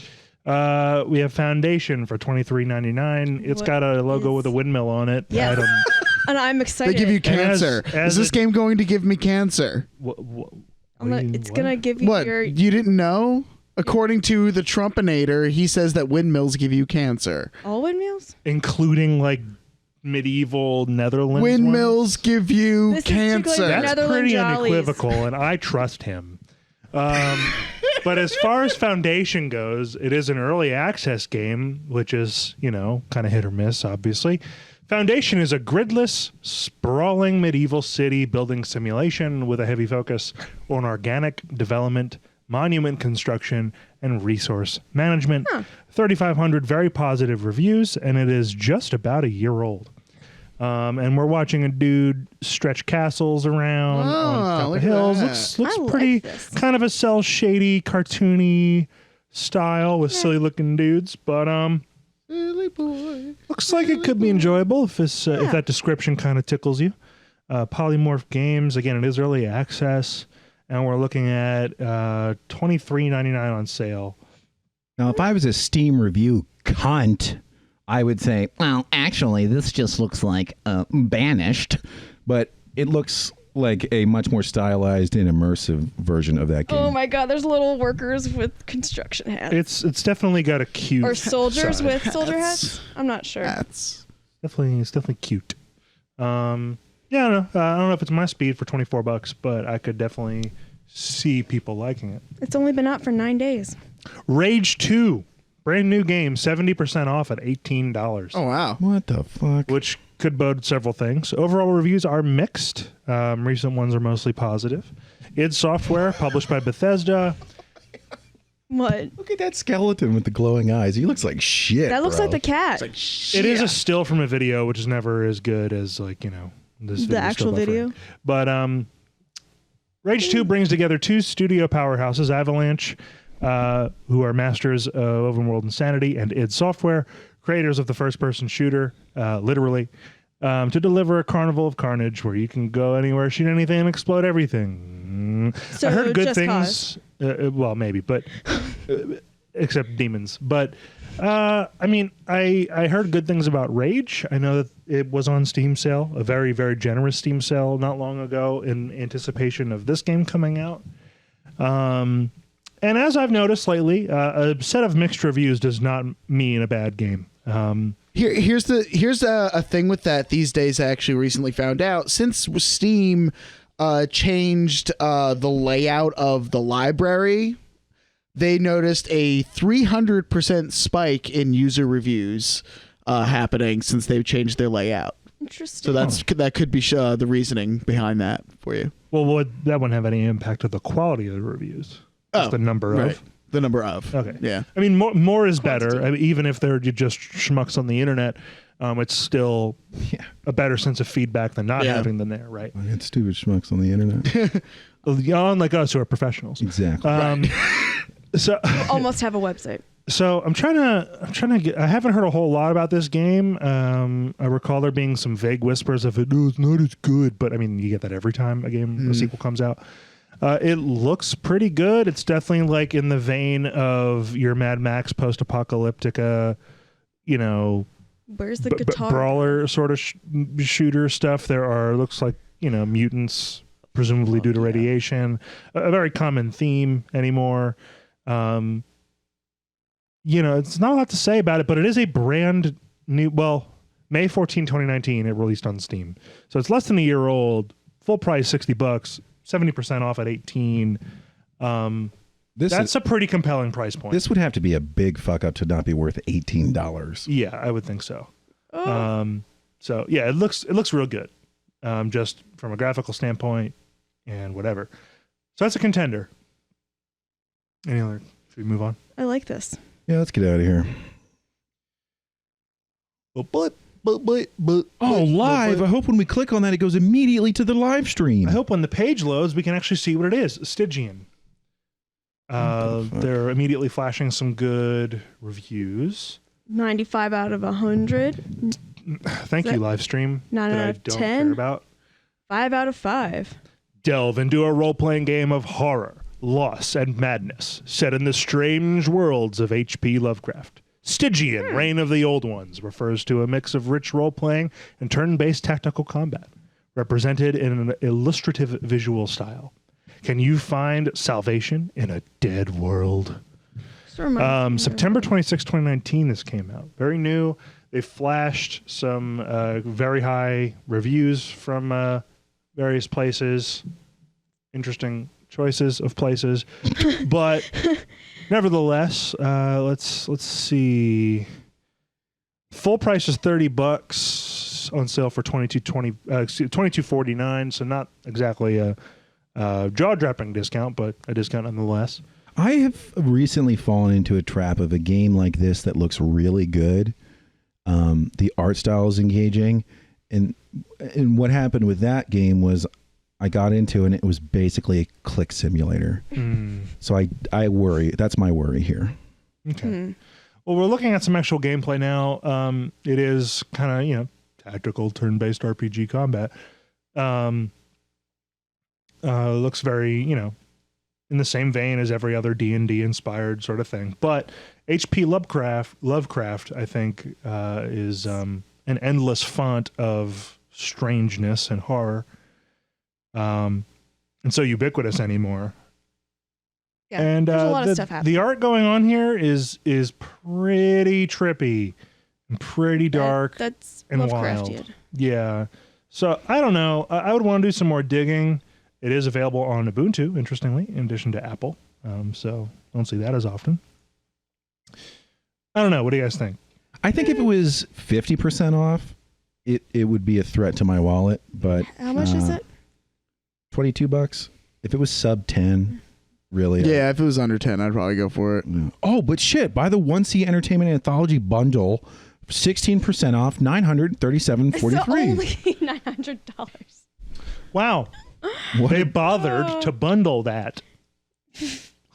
E: We have Foundation for $23.99. It's
B: What
E: got a logo
B: is-
E: with a windmill on it.
B: Yes. And I'm
C: They
B: excited.
C: give you
E: And as-
C: cancer.
E: as
C: Is this
E: it-
C: game going to give me cancer?
B: It's gonna give you
C: What?
B: your.
C: You didn't know? According to the Trumpinator, he says that windmills give you cancer.
B: All windmills?
E: Including like medieval Netherlands
C: Windmills
E: ones.
C: give you
B: This is tickling
C: cancer.
B: your
E: That's
B: Netherlands
E: pretty
B: jollies.
E: unequivocal, and I trust him. But as far as Foundation goes, it is an early access game, which is, kind of hit or miss, obviously. Foundation is a gridless, sprawling medieval city building simulation with a heavy focus on organic development, monument construction, and resource management. 3,500 very positive reviews, and it is just about a year old. And we're watching a dude stretch castles around on top
C: look
E: of
C: at
E: hills.
C: that.
E: Looks
B: I like
E: pretty
B: this.
E: kind of a cell shady, cartoony style with silly looking dudes, but
C: Silly boy.
E: looks like it could be enjoyable if if that description kind of tickles you. Polymorph Games, again, it is early access, and we're looking at $23.99 on sale.
A: Now, if I was a Steam review cunt, I would say, well, actually, this just looks like Banished, but it looks like a much more stylized and immersive version of that game.
B: Oh my god, there's little workers with construction hats.
E: It's definitely got a cute
B: Or soldiers
E: side.
B: with soldier
C: Hats.
B: hats? I'm not sure.
C: That's
E: It's definitely cute. I don't know. I don't know if it's my speed for $24, but I could definitely see people liking it.
B: It's only been out for 9 days.
E: Rage 2 Brand new game, 70% off at $18.
C: Oh wow.
A: What the fuck?
E: Which could bode several things. Overall reviews are mixed. Recent ones are mostly positive. id Software, published by Bethesda.
B: What?
A: Look at that skeleton with the glowing eyes. He looks like shit.
B: That looks
A: bro.
B: like the cat.
E: It is a still from a video, which is never as good as this
B: The actual video.
E: But Rage 2 brings together two studio powerhouses, Avalanche, who are masters of open world insanity, and id Software, creators of the first-person shooter, literally, to deliver a carnival of carnage where you can go anywhere, shoot anything, and explode everything.
B: So
E: I heard good
B: Just
E: things.
B: Cause.
E: Well, maybe, but except demons. But I heard good things about Rage. I know that it was on Steam sale, a very, very generous Steam sale not long ago in anticipation of this game coming out. And as I've noticed lately, a set of mixed reviews does not mean a bad game.
C: Here's a thing with that these days. I actually recently found out, since Steam changed the layout of the library, they noticed a 300% spike in user reviews happening since they've changed their layout.
B: Interesting.
C: So that could be the reasoning behind that for you.
E: Well, would that wouldn't have any impact on the quality of the reviews? Just the number
C: right.
E: of.
C: The number of.
E: Okay.
C: Yeah.
E: I mean, more is better. I mean, even if they're just schmucks on the internet, it's still a better sense of feedback than not having them there, right?
A: I got stupid schmucks on the internet.
E: Unlike us who are professionals.
A: Exactly.
E: So
B: Almost have a website.
E: So I'm trying to get. I haven't heard a whole lot about this game. I recall there being some vague whispers of it's not as good, but I mean, you get that every time a sequel comes out. It looks pretty good. It's definitely like in the vein of your Mad Max post-apocalyptica,
B: Where's the guitar?
E: brawler sort of shooter stuff. Looks like mutants, presumably due to radiation. A very common theme anymore. It's not a lot to say about it, but it is a brand new. Well, May 14, 2019, it released on Steam, so it's less than a year old. Full price, $60. 70% off at $18. That's a pretty compelling price point.
A: This would have to be a big fuck up to not be worth $18.
E: Yeah, I would think so.
B: Oh.
E: So yeah, it looks real good, just from a graphical standpoint and whatever. So that's a contender. Any other? Should we move on?
B: I like this.
A: Yeah, let's get out of here. Live. I hope when we click on that, it goes immediately to the live stream.
E: I hope when the page loads, we can actually see what it is. Stygian. They're immediately flashing some good reviews.
B: 95 out of 100.
E: Thank you, live stream.
B: 9
E: that
B: out
E: I
B: of
E: don't
B: 10.
E: care about.
B: 5 out of 5.
E: Delve into a role-playing game of horror, loss, and madness set in the strange worlds of H.P. Lovecraft. Stygian, Reign of the Old Ones, refers to a mix of rich role-playing and turn-based tactical combat, represented in an illustrative visual style. Can you find salvation in a dead world? September 26, 2019, this came out. Very new. They flashed some very high reviews from various places. Interesting choices of places. But nevertheless, let's see. Full price is $30 on sale for $22.49. So not exactly a jaw-dropping discount, but a discount nonetheless.
A: I have recently fallen into a trap of a game like this that looks really good. The art style is engaging, and what happened with that game was I got into it and it was basically a click simulator. So I worry. That's my worry here.
E: Okay. Well, we're looking at some actual gameplay now. It is kind of, tactical turn-based RPG combat. Looks very, in the same vein as every other D&D inspired sort of thing. But H.P. Lovecraft, I think, is an endless font of strangeness and horror. And so ubiquitous anymore.
B: Yeah,
E: and
B: there's a lot of stuff happening.
E: The art going on here is pretty trippy and pretty dark
B: That's
E: and
B: Lovecraftian.
E: wild. Yeah. So I don't know. I would want to do some more digging. It is available on Ubuntu, interestingly, in addition to Apple. So don't see that as often. I don't know. What do you guys think?
A: I think if it was 50% off, it would be a threat to my wallet. But
B: How much is it?
A: $22. If it was sub 10, really.
C: Yeah, if it was under 10, I'd probably go for it.
A: Oh, but shit! Buy the 1C Entertainment Anthology bundle, 16% off, $937.43.
B: So only $900.
E: Wow. They bothered to bundle that.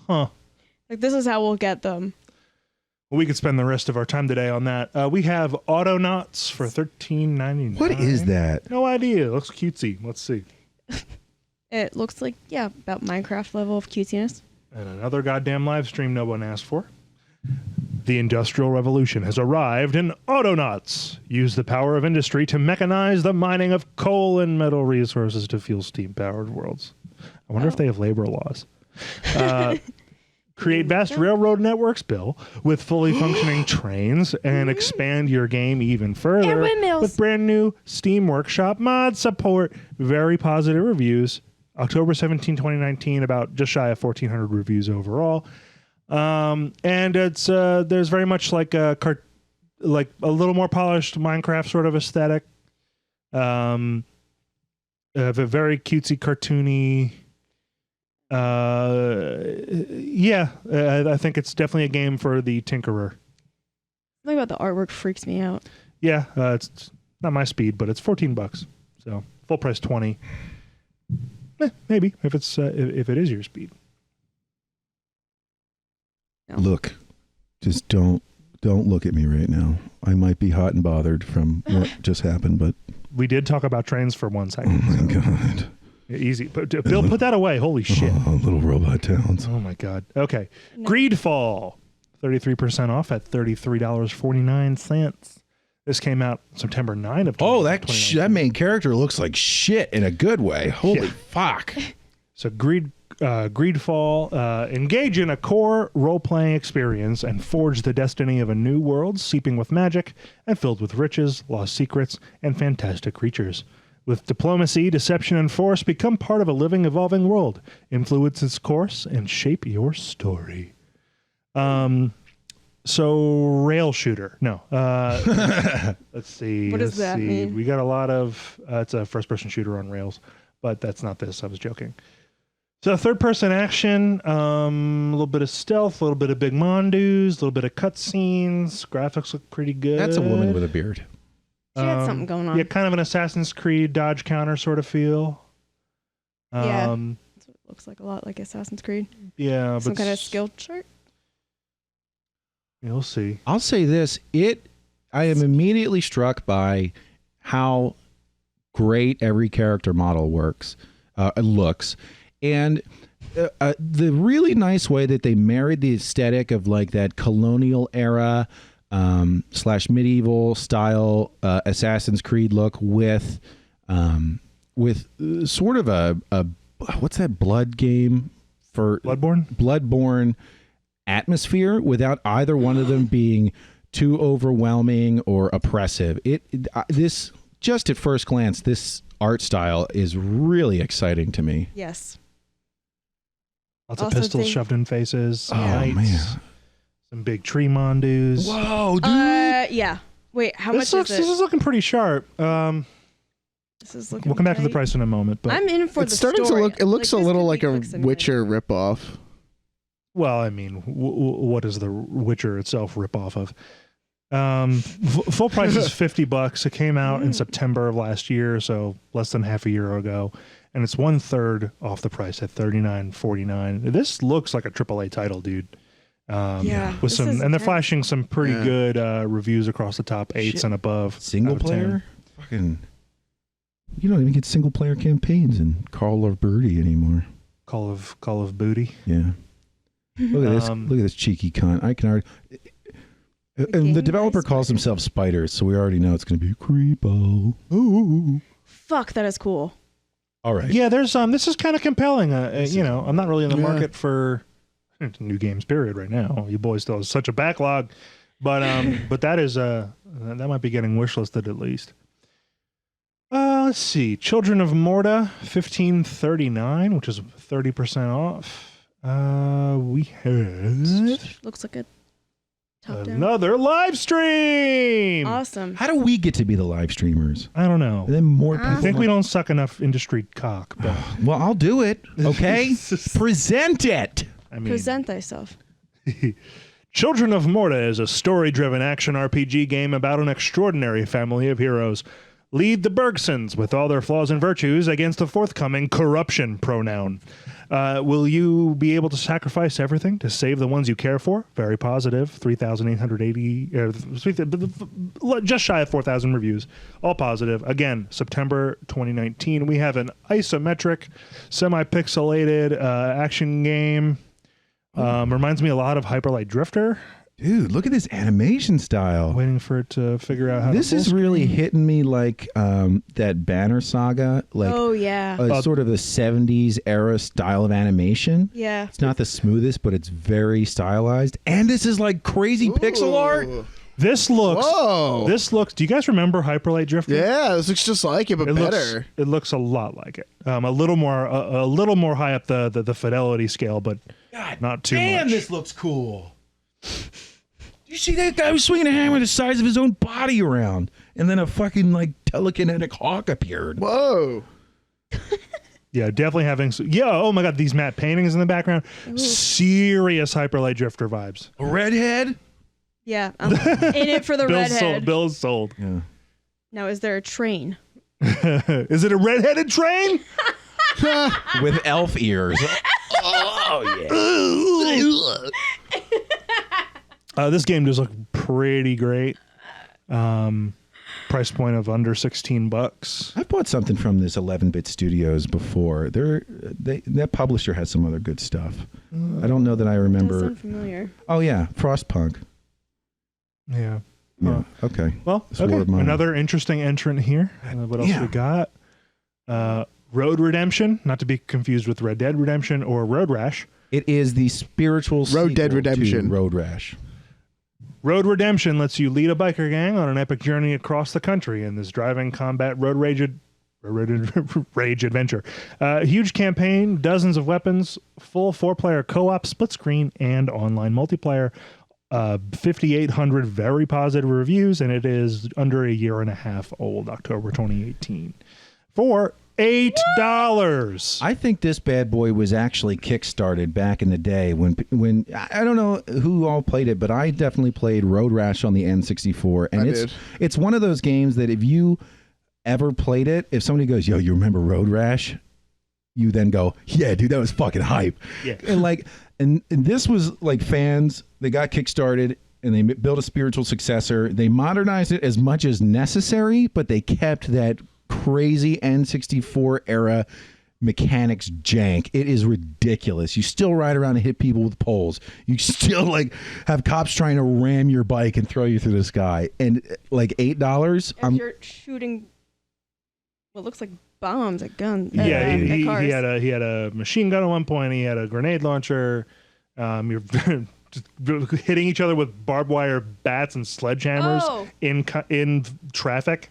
E: Huh.
B: Like, this is how we'll get them.
E: Well, we could spend the rest of our time today on that. We have Autonauts for $13.99.
A: What is that?
E: No idea. It looks cutesy. Let's see.
B: It looks like, about Minecraft level of cutesiness.
E: And another goddamn live stream no one asked for. The Industrial Revolution has arrived and Autonauts use the power of industry to mechanize the mining of coal and metal resources to fuel steam-powered worlds. I wonder if they have labor laws. Create vast railroad networks, Bill, with fully functioning trains and expand your game even further
B: And windmills.
E: with brand new Steam Workshop mod support. Very positive reviews. October 17, 2019, about just shy of 1,400 reviews overall. And it's there's very much like a little more polished Minecraft sort of aesthetic. A very cutesy, cartoony. I think it's definitely a game for the tinkerer.
B: Something about the artwork freaks me out.
E: Yeah, it's not my speed, but it's $14, so full price $20. Maybe if it is your speed.
B: No.
A: Look, just don't look at me right now. I might be hot and bothered from what just happened, but
E: We did talk about trains for 1 second.
A: oh my god,
E: Easy. Bill, put that away. Holy shit.
A: oh, little robot towns.
E: Oh my god. Okay.
B: No.
E: Greedfall, 33% off at $33.49. This came out September 9 of
A: Oh, that
E: 2019.
A: that main character looks like shit in a good way. Holy fuck.
E: So Greedfall, engage in a core role-playing experience and forge the destiny of a new world seeping with magic and filled with riches, lost secrets, and fantastic creatures. With diplomacy, deception, and force, become part of a living, evolving world. Influence its course and shape your story. So rail shooter. No. Let's see.
B: What does that mean?
E: We got a lot of, it's a first-person shooter on rails, but that's not this. I was joking. So third-person action, a little bit of stealth, a little bit of big mondoos, a little bit of cutscenes. Graphics look pretty good.
A: That's a woman with a beard.
B: She had something going on.
E: Yeah, kind of an Assassin's Creed dodge counter sort of feel.
B: Yeah. That's what it looks like, a lot like Assassin's Creed.
E: Yeah,
B: Some
E: but
B: kind of skill chart.
E: you'll see.
A: I'll say this: I am immediately struck by how great every character model looks, and the really nice way that they married the aesthetic of like that colonial era / medieval style Assassin's Creed look with sort of a what's that blood game for Bloodborne atmosphere without either one of them being too overwhelming or oppressive. This just at first glance, this art style is really exciting to me.
B: Yes.
E: Lots of
B: Also
E: pistols
B: think-
E: shoved in faces.
A: Oh,
E: knights,
A: man.
E: some big tree mondoos.
A: Whoa, dude!
B: Yeah. Wait, how
E: This
B: much is
E: This
B: it?
E: is looking pretty sharp.
B: This is looking.
E: We'll come back to the
B: tight.
E: price in a moment. But
B: I'm in for
C: It's
B: the
C: starting
B: story.
C: to look. It looks
B: Like,
C: a
B: this
C: little
B: could
C: like
B: be
C: a
B: quick simulator.
C: Witcher ripoff.
E: well, I mean, what does the Witcher itself rip off of? Full price is $50. It came out in September of last year, so less than half a year ago, and it's 1/3 off the price at $39.49. This looks like a AAA title, dude.
B: Yeah,
E: with
B: this
E: some,
B: is
E: and they're
B: intense.
E: flashing some pretty
C: Yeah.
E: good reviews across the top 8s
A: Shit.
E: and above.
A: Single
E: out of 10.
A: player, fucking. You don't even get single player campaigns in Call of Duty anymore.
E: Call of Booty.
A: Yeah. Look at this.
E: Um,
A: Look at this cheeky cunt. I can already. And the
B: game
A: developer
B: by
A: calls
B: Spiders.
A: himself Spiders, so we already know it's going to be creepo. Ooh.
B: Fuck, that is cool.
A: All right.
E: Yeah, there's this is kind of compelling. You know, I'm not really in the
C: Yeah.
E: market for new games. Period. Right now, you boys still have such a backlog, but that is that might be getting wishlisted at least. Let's see, Children of Morta, $15.39, which is 30% off. We have
B: Looks like it. Top down.
E: Another live stream.
B: Awesome.
A: How do we get to be the live streamers?
E: I don't know.
A: And then more people.
E: I think we don't suck enough industry cock, but
A: Well, I'll do it. Okay, present it.
E: I mean,
B: Present thyself.
E: Children of Morta is a story-driven action RPG game about an extraordinary family of heroes. Lead the Bergsons, with all their flaws and virtues, against the forthcoming corruption pronoun. Will you be able to sacrifice everything to save the ones you care for? Very positive. 3,880, just shy of 4,000 reviews. All positive. Again, September 2019. We have an isometric, semi-pixelated action game. Reminds me a lot of Hyper Light Drifter.
A: Dude, look at this animation style.
E: Waiting for it to figure out how
A: This
E: to
A: is really hitting me like that Banner Saga, like
B: Oh, yeah.
A: sort of the 70s era style of animation.
B: Yeah.
A: It's not the smoothest, but it's very stylized. And this is like crazy pixel art.
E: This looks.
C: Whoa.
E: This looks. Do you guys remember Hyper Light Drifter?
C: Yeah, this looks just like it, but better.
E: It looks a lot like it. A little more high up the fidelity scale, but not too much.
A: This looks cool. You see that guy was swinging a hammer the size of his own body around, and then a fucking like telekinetic hawk appeared.
C: Whoa.
E: Yeah, definitely having. Oh my god, these matte paintings in the background. Serious Hyper Light Drifter vibes.
A: A redhead?
B: Yeah. I'm in it for the redhead.
E: Bill's sold.
A: Yeah.
B: Now, is there a train?
E: Is it a redheaded train?
A: With elf ears. Oh yeah.
E: This game does look pretty great. Price point of under $16.
A: I've bought something from this 11-bit studios before. That publisher has some other good stuff. I don't know that I
B: Does
A: remember.
B: sound familiar.
A: Oh yeah, Frostpunk.
E: Yeah.
A: Yeah. Okay.
E: Well,
A: It's
E: okay.
A: word of mouth.
E: Another interesting entrant here. What else
A: Yeah.
E: we got? Road Redemption, not to be confused with Red Dead Redemption or Road Rash.
A: It is the spiritual
C: Road Dead
A: sequel
C: Redemption.
A: to Road Rash.
E: Road Redemption lets you lead a biker gang on an epic journey across the country in this driving combat road rage adventure. Huge campaign, dozens of weapons, full 4-player co-op, split screen, and online multiplayer. 5,800 very positive reviews, and it is under a year and a half old, October 2018. For $8.
A: I think this bad boy was actually kickstarted back in the day when I don't know who all played it, but I definitely played Road Rash on the N64, and it's one of those games that if you ever played it, if somebody goes, "Yo, you remember Road Rash?" you then go, "Yeah, dude, that was fucking hype."
E: Yeah.
A: And this was like fans. They got kickstarted and they built a spiritual successor. They modernized it as much as necessary, but they kept that crazy N64 era mechanics jank. It is ridiculous. You still ride around and hit people with poles. You still like have cops trying to ram your bike and throw you through the sky. And like $8.
B: As you're shooting what looks like bombs at guns.
E: Yeah,
B: at
E: he
B: cars.
E: had a machine gun at one point. He had a grenade launcher. You're just hitting each other with barbed wire bats and sledgehammers in traffic.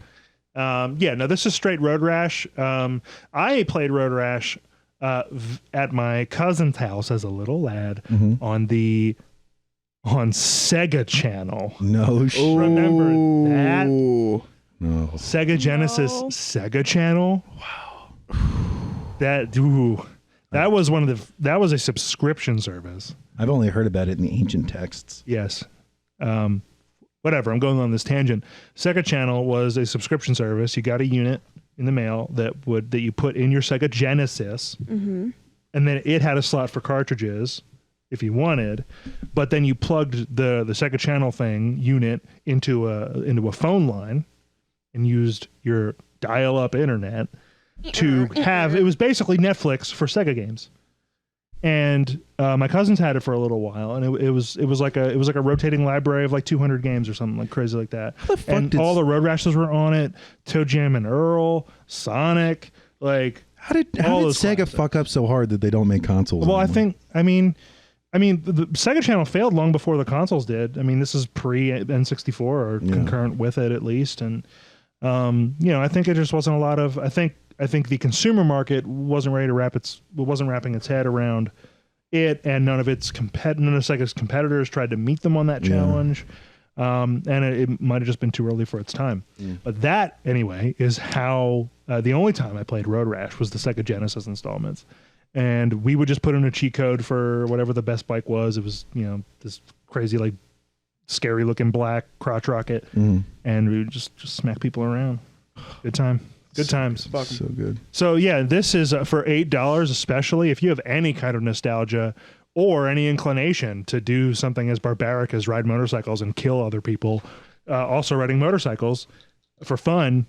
E: No, this is straight Road Rash. I played Road Rash at my cousin's house as a little lad on Sega Channel.
A: No shit.
E: Remember that?
A: No.
E: Sega Genesis Sega Channel. Wow. That was that was a subscription service.
A: I've only heard about it in the ancient texts.
E: Yes. Whatever, I'm going on this tangent. Sega Channel was a subscription service. You got a unit in the mail that you put in your Sega Genesis, and then it had a slot for cartridges if you wanted. But then you plugged the Sega Channel unit into a phone line and used your dial-up internet to have. It was basically Netflix for Sega games. And my cousins had it for a little while, and it was like a rotating library of like 200 games or something like crazy like that. And all the Road Rashes were on it. Toe Jam and Earl, Sonic, like
A: How did Sega fuck up so hard that they don't make consoles?
E: Well,
A: anymore?
E: I mean, the Sega Channel failed long before the consoles did. I mean, this is pre N64 or concurrent with it at least, and I think it just wasn't a lot of. I think the consumer market wasn't ready to wrapping its head around, it and none of Sega's competitors tried to meet them on that challenge. And it might have just been too early for its time. But that, anyway, is how the only time I played Road Rash was the Sega Genesis installments. And we would just put in a cheat code for whatever the best bike was. It was, this crazy, like, scary looking black crotch rocket. And we would just smack people around. Good time. Good times.
A: So good.
E: So, yeah, this is for $8, especially if you have any kind of nostalgia or any inclination to do something as barbaric as ride motorcycles and kill other people, also riding motorcycles for fun.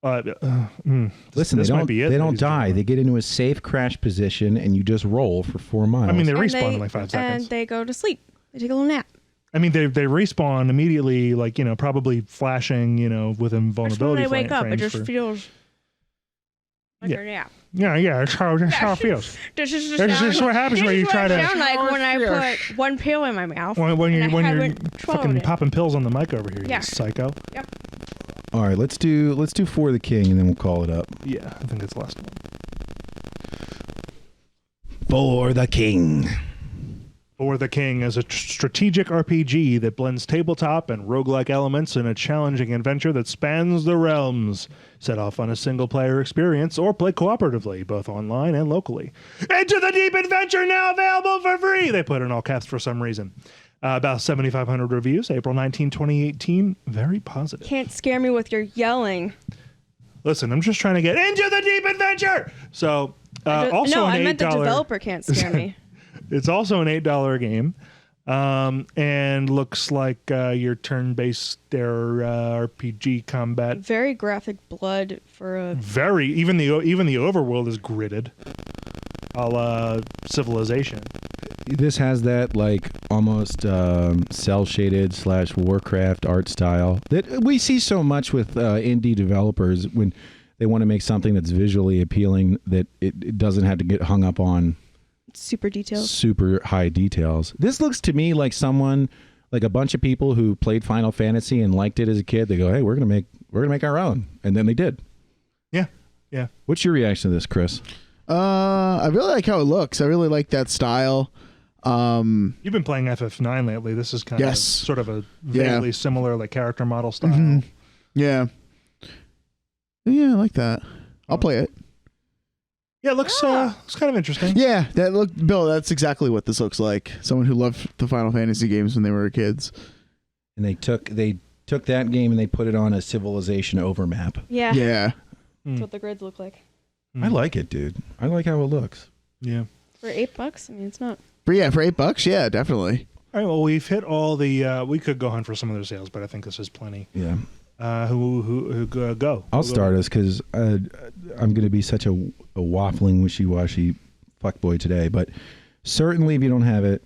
A: Listen,
E: this might be it.
A: They don't die. They get into a safe crash position, and you just roll for 4 miles.
E: I mean, they respawn in like 5 seconds.
B: And they go to sleep. They take a little nap.
E: I mean, they respawn immediately, like, probably flashing, with invulnerability.
B: When I wake up, it just feels like a nap.
E: Yeah, that's how it feels.
B: This is
E: what happens when you try to.
B: Sound like when I put one pill in my mouth.
E: When you're
B: haven't
E: fucking
B: it.
E: popping pills on the mic over here,
B: Yeah.
E: you psycho.
B: Yep.
A: All right, let's do For the King, and then we'll call it up.
E: Yeah, I think that's the last one.
A: For the King.
E: For the King is a strategic RPG that blends tabletop and roguelike elements in a challenging adventure that spans the realms. Set off on a single-player experience or play cooperatively, both online and locally. Into the Deep adventure, now available for free! They put in all caps for some reason. About 7,500 reviews, April 19, 2018. Very positive.
B: Can't scare me with your yelling.
E: Listen, I'm just trying to get into the Deep adventure! So, also
B: no,
E: an $8...
B: I meant the developer can't scare me.
E: It's also an $8 game, and looks like your turn-based RPG combat.
B: Very graphic blood for a.
E: Very even the overworld is gridded, a la Civilization.
A: This has that like almost cell shaded / Warcraft art style that we see so much with indie developers when they want to make something that's visually appealing that it doesn't have to get hung up on
B: super detailed,
A: super high details. This looks to me like someone, like a bunch of people who played Final Fantasy and liked it as a kid. They go, "Hey, we're gonna make our own," and then they did.
E: Yeah.
A: What's your reaction to this, Chris?
C: I really like how it looks. I really like that style.
E: You've been playing FF9 lately. This is kind of sort of a vaguely similar like character model style.
C: Yeah, I like that. I'll play it.
E: Yeah, it looks kind of interesting.
C: Yeah, Bill, that's exactly what this looks like. Someone who loved the Final Fantasy games when they were kids.
A: And they took that game and they put it on a Civilization overmap.
B: Yeah.
C: Yeah.
B: That's what the grids look like.
A: I like it, dude. I like how it looks.
E: Yeah.
B: For $8, I mean, it's not.
C: For $8, yeah, definitely.
E: All right, well, we've hit all the... we could go hunt for some other sales, but I think this is plenty.
A: Yeah.
E: Who go?
A: I'll start us because I'm going to be such a waffling, wishy-washy fuckboy today. But certainly if you don't have it,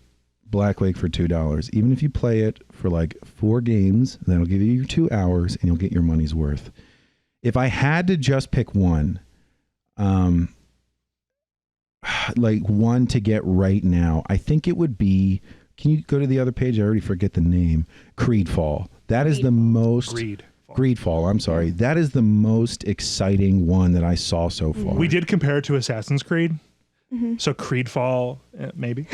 A: Black Lake for $2. Even if you play it for like 4 games, that'll give you 2 hours and you'll get your money's worth. If I had to just pick one, like one to get right now, I think it would be... Can you go to the other page? I already forget the name. Creedfall. That is the most... Greedfall, I'm sorry. That is the most exciting one that I saw so far.
E: We did compare it to Assassin's Creed. So Creedfall, maybe.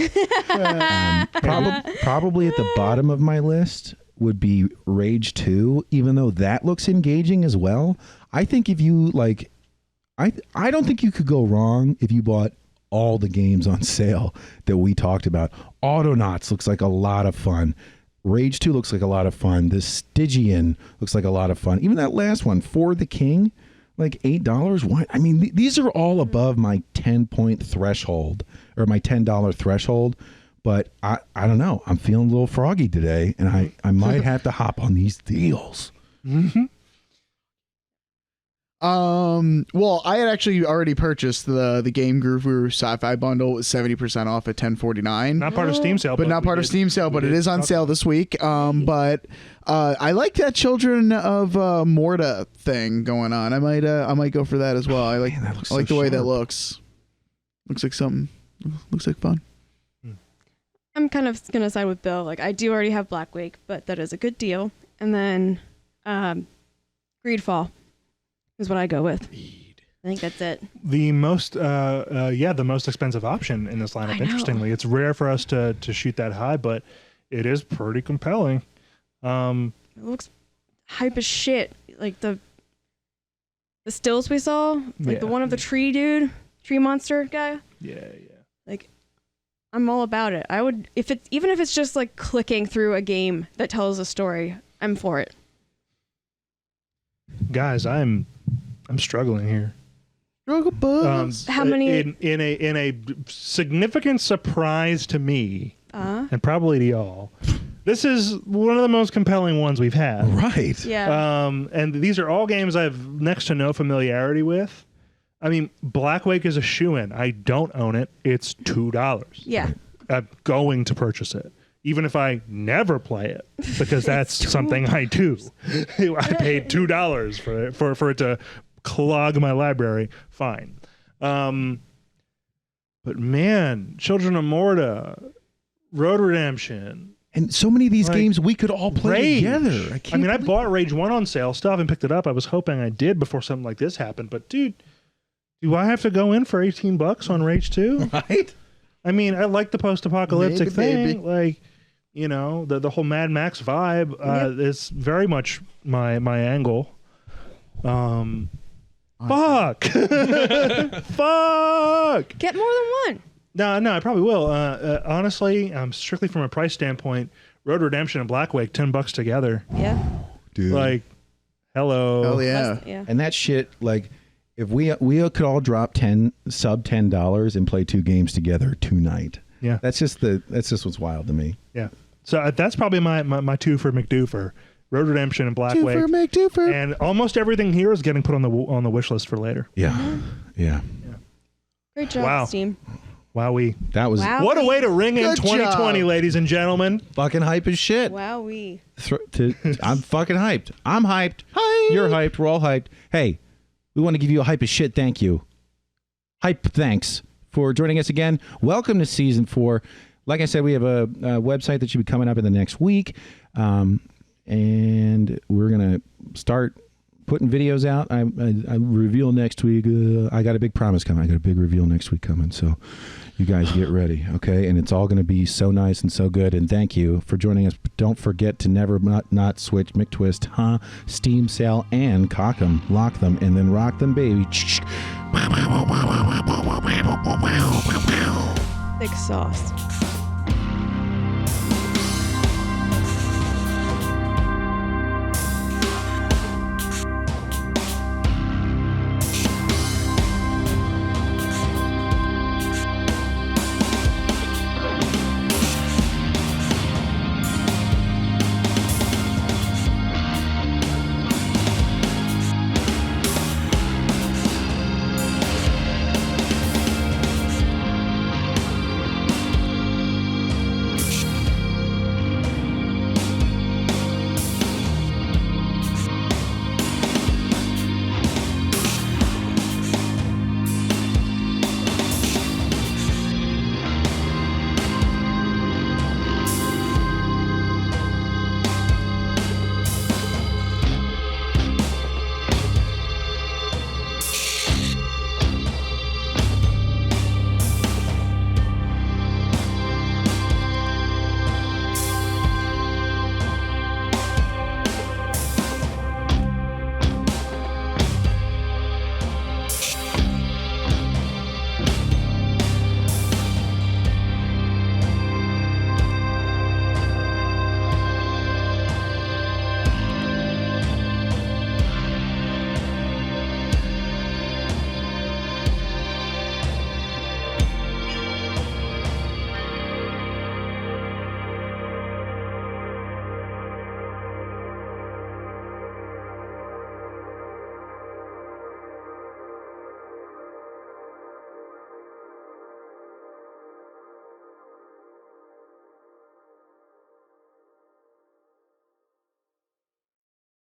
A: Probably at the bottom of my list would be Rage 2, even though that looks engaging as well. I think if you like... I don't think you could go wrong if you bought all the games on sale that we talked about. Autonauts looks like a lot of fun. Rage 2 looks like a lot of fun. The Stygian looks like a lot of fun. Even that last one, For the King, like $8. What? I mean, these are all above my 10-point threshold or my $10 threshold. But I don't know. I'm feeling a little froggy today, and I might have to hop on these deals.
C: Well, I had actually already purchased the Game Groover Sci-Fi bundle. It was 70% off at $10.49.
E: Not part of Steam sale,
C: but not part of Steam sale, but it is on sale this week. But I like that Children of Morta thing going on. I might go for that as well. I like the way that looks. Looks like something. Looks like fun.
B: I'm kind of gonna side with Bill. Like, I do already have Black Lake, but that is a good deal. And then Greedfall is what I go with. I think that's it.
E: The most, the most expensive option in this
B: I
E: lineup.
B: know.
E: Interestingly, it's rare for us to shoot that high, but it is pretty compelling.
B: It looks hype as shit. Like the stills we saw, like the
E: Yeah.
B: one of the tree monster guy.
E: Yeah.
B: Like, I'm all about it. I would, even if it's just like clicking through a game that tells a story, I'm for it.
E: Guys, I'm struggling here.
C: Struggle bus.
B: How many-
E: in a significant surprise to me and probably to y'all? This is one of the most compelling ones we've had.
A: Right.
B: Yeah.
E: And these are all games I have next to no familiarity with. I mean, Black Wake is a shoo-in. I don't own it. It's $2.
B: Yeah.
E: I'm going to purchase it, even if I never play it, because that's something I do. I paid $2 for it to clog my library. Fine. But man, Children of Morta, Road Redemption,
A: And so many of these
E: Like,
A: games we could all play
E: Rage.
A: together.
E: I mean, I bought Rage 1 on sale, still haven't picked it up. I was hoping I did before something like this happened. But dude, do I have to go in for $18 on Rage 2?
A: Right?
E: I mean, I like the post-apocalyptic thing.
C: Maybe.
E: Like, you know, the whole Mad Max vibe is very much my angle. Fuck. Fuck.
B: Get more than one.
E: No, I probably will. Honestly, strictly from a price standpoint, Road Redemption and Black Wake, $10 together.
B: Yeah.
A: Dude.
E: Like, hello.
C: Hell yeah.
B: Yeah.
A: And that shit, like, if we could all drop sub $10 and play 2 games together tonight.
E: Yeah.
A: That's just what's wild to me.
E: Yeah. So that's probably my two for McDoofer. Road Redemption and Black Wake.
C: Twofer, make twofer.
E: And almost everything here is getting put on the wish list for later.
A: Yeah. Yeah.
B: Great job,
E: Wow.
B: Steam.
A: Wowee. That was
B: Wow.
E: What a way to ring in
C: Good
E: 2020,
C: job.
E: ladies and gentlemen.
A: fucking hype as shit.
B: Wowee.
A: I'm fucking hyped. I'm hyped.
C: Hype.
A: You're hyped. We're all hyped. Hey, we want to give you a hype as shit thank you. Hype thanks for joining us again. Welcome to season 4. Like I said, we have a website that should be coming up in the next week. And we're going to start putting videos out. I reveal next week. I got a big promise coming. I got a big reveal next week coming. So you guys get ready, okay? And it's all going to be so nice and so good. And thank you for joining us. But don't forget to never not switch McTwist, Steam Sale, and cock them, lock them, and then rock them, baby.
B: Thick sauce.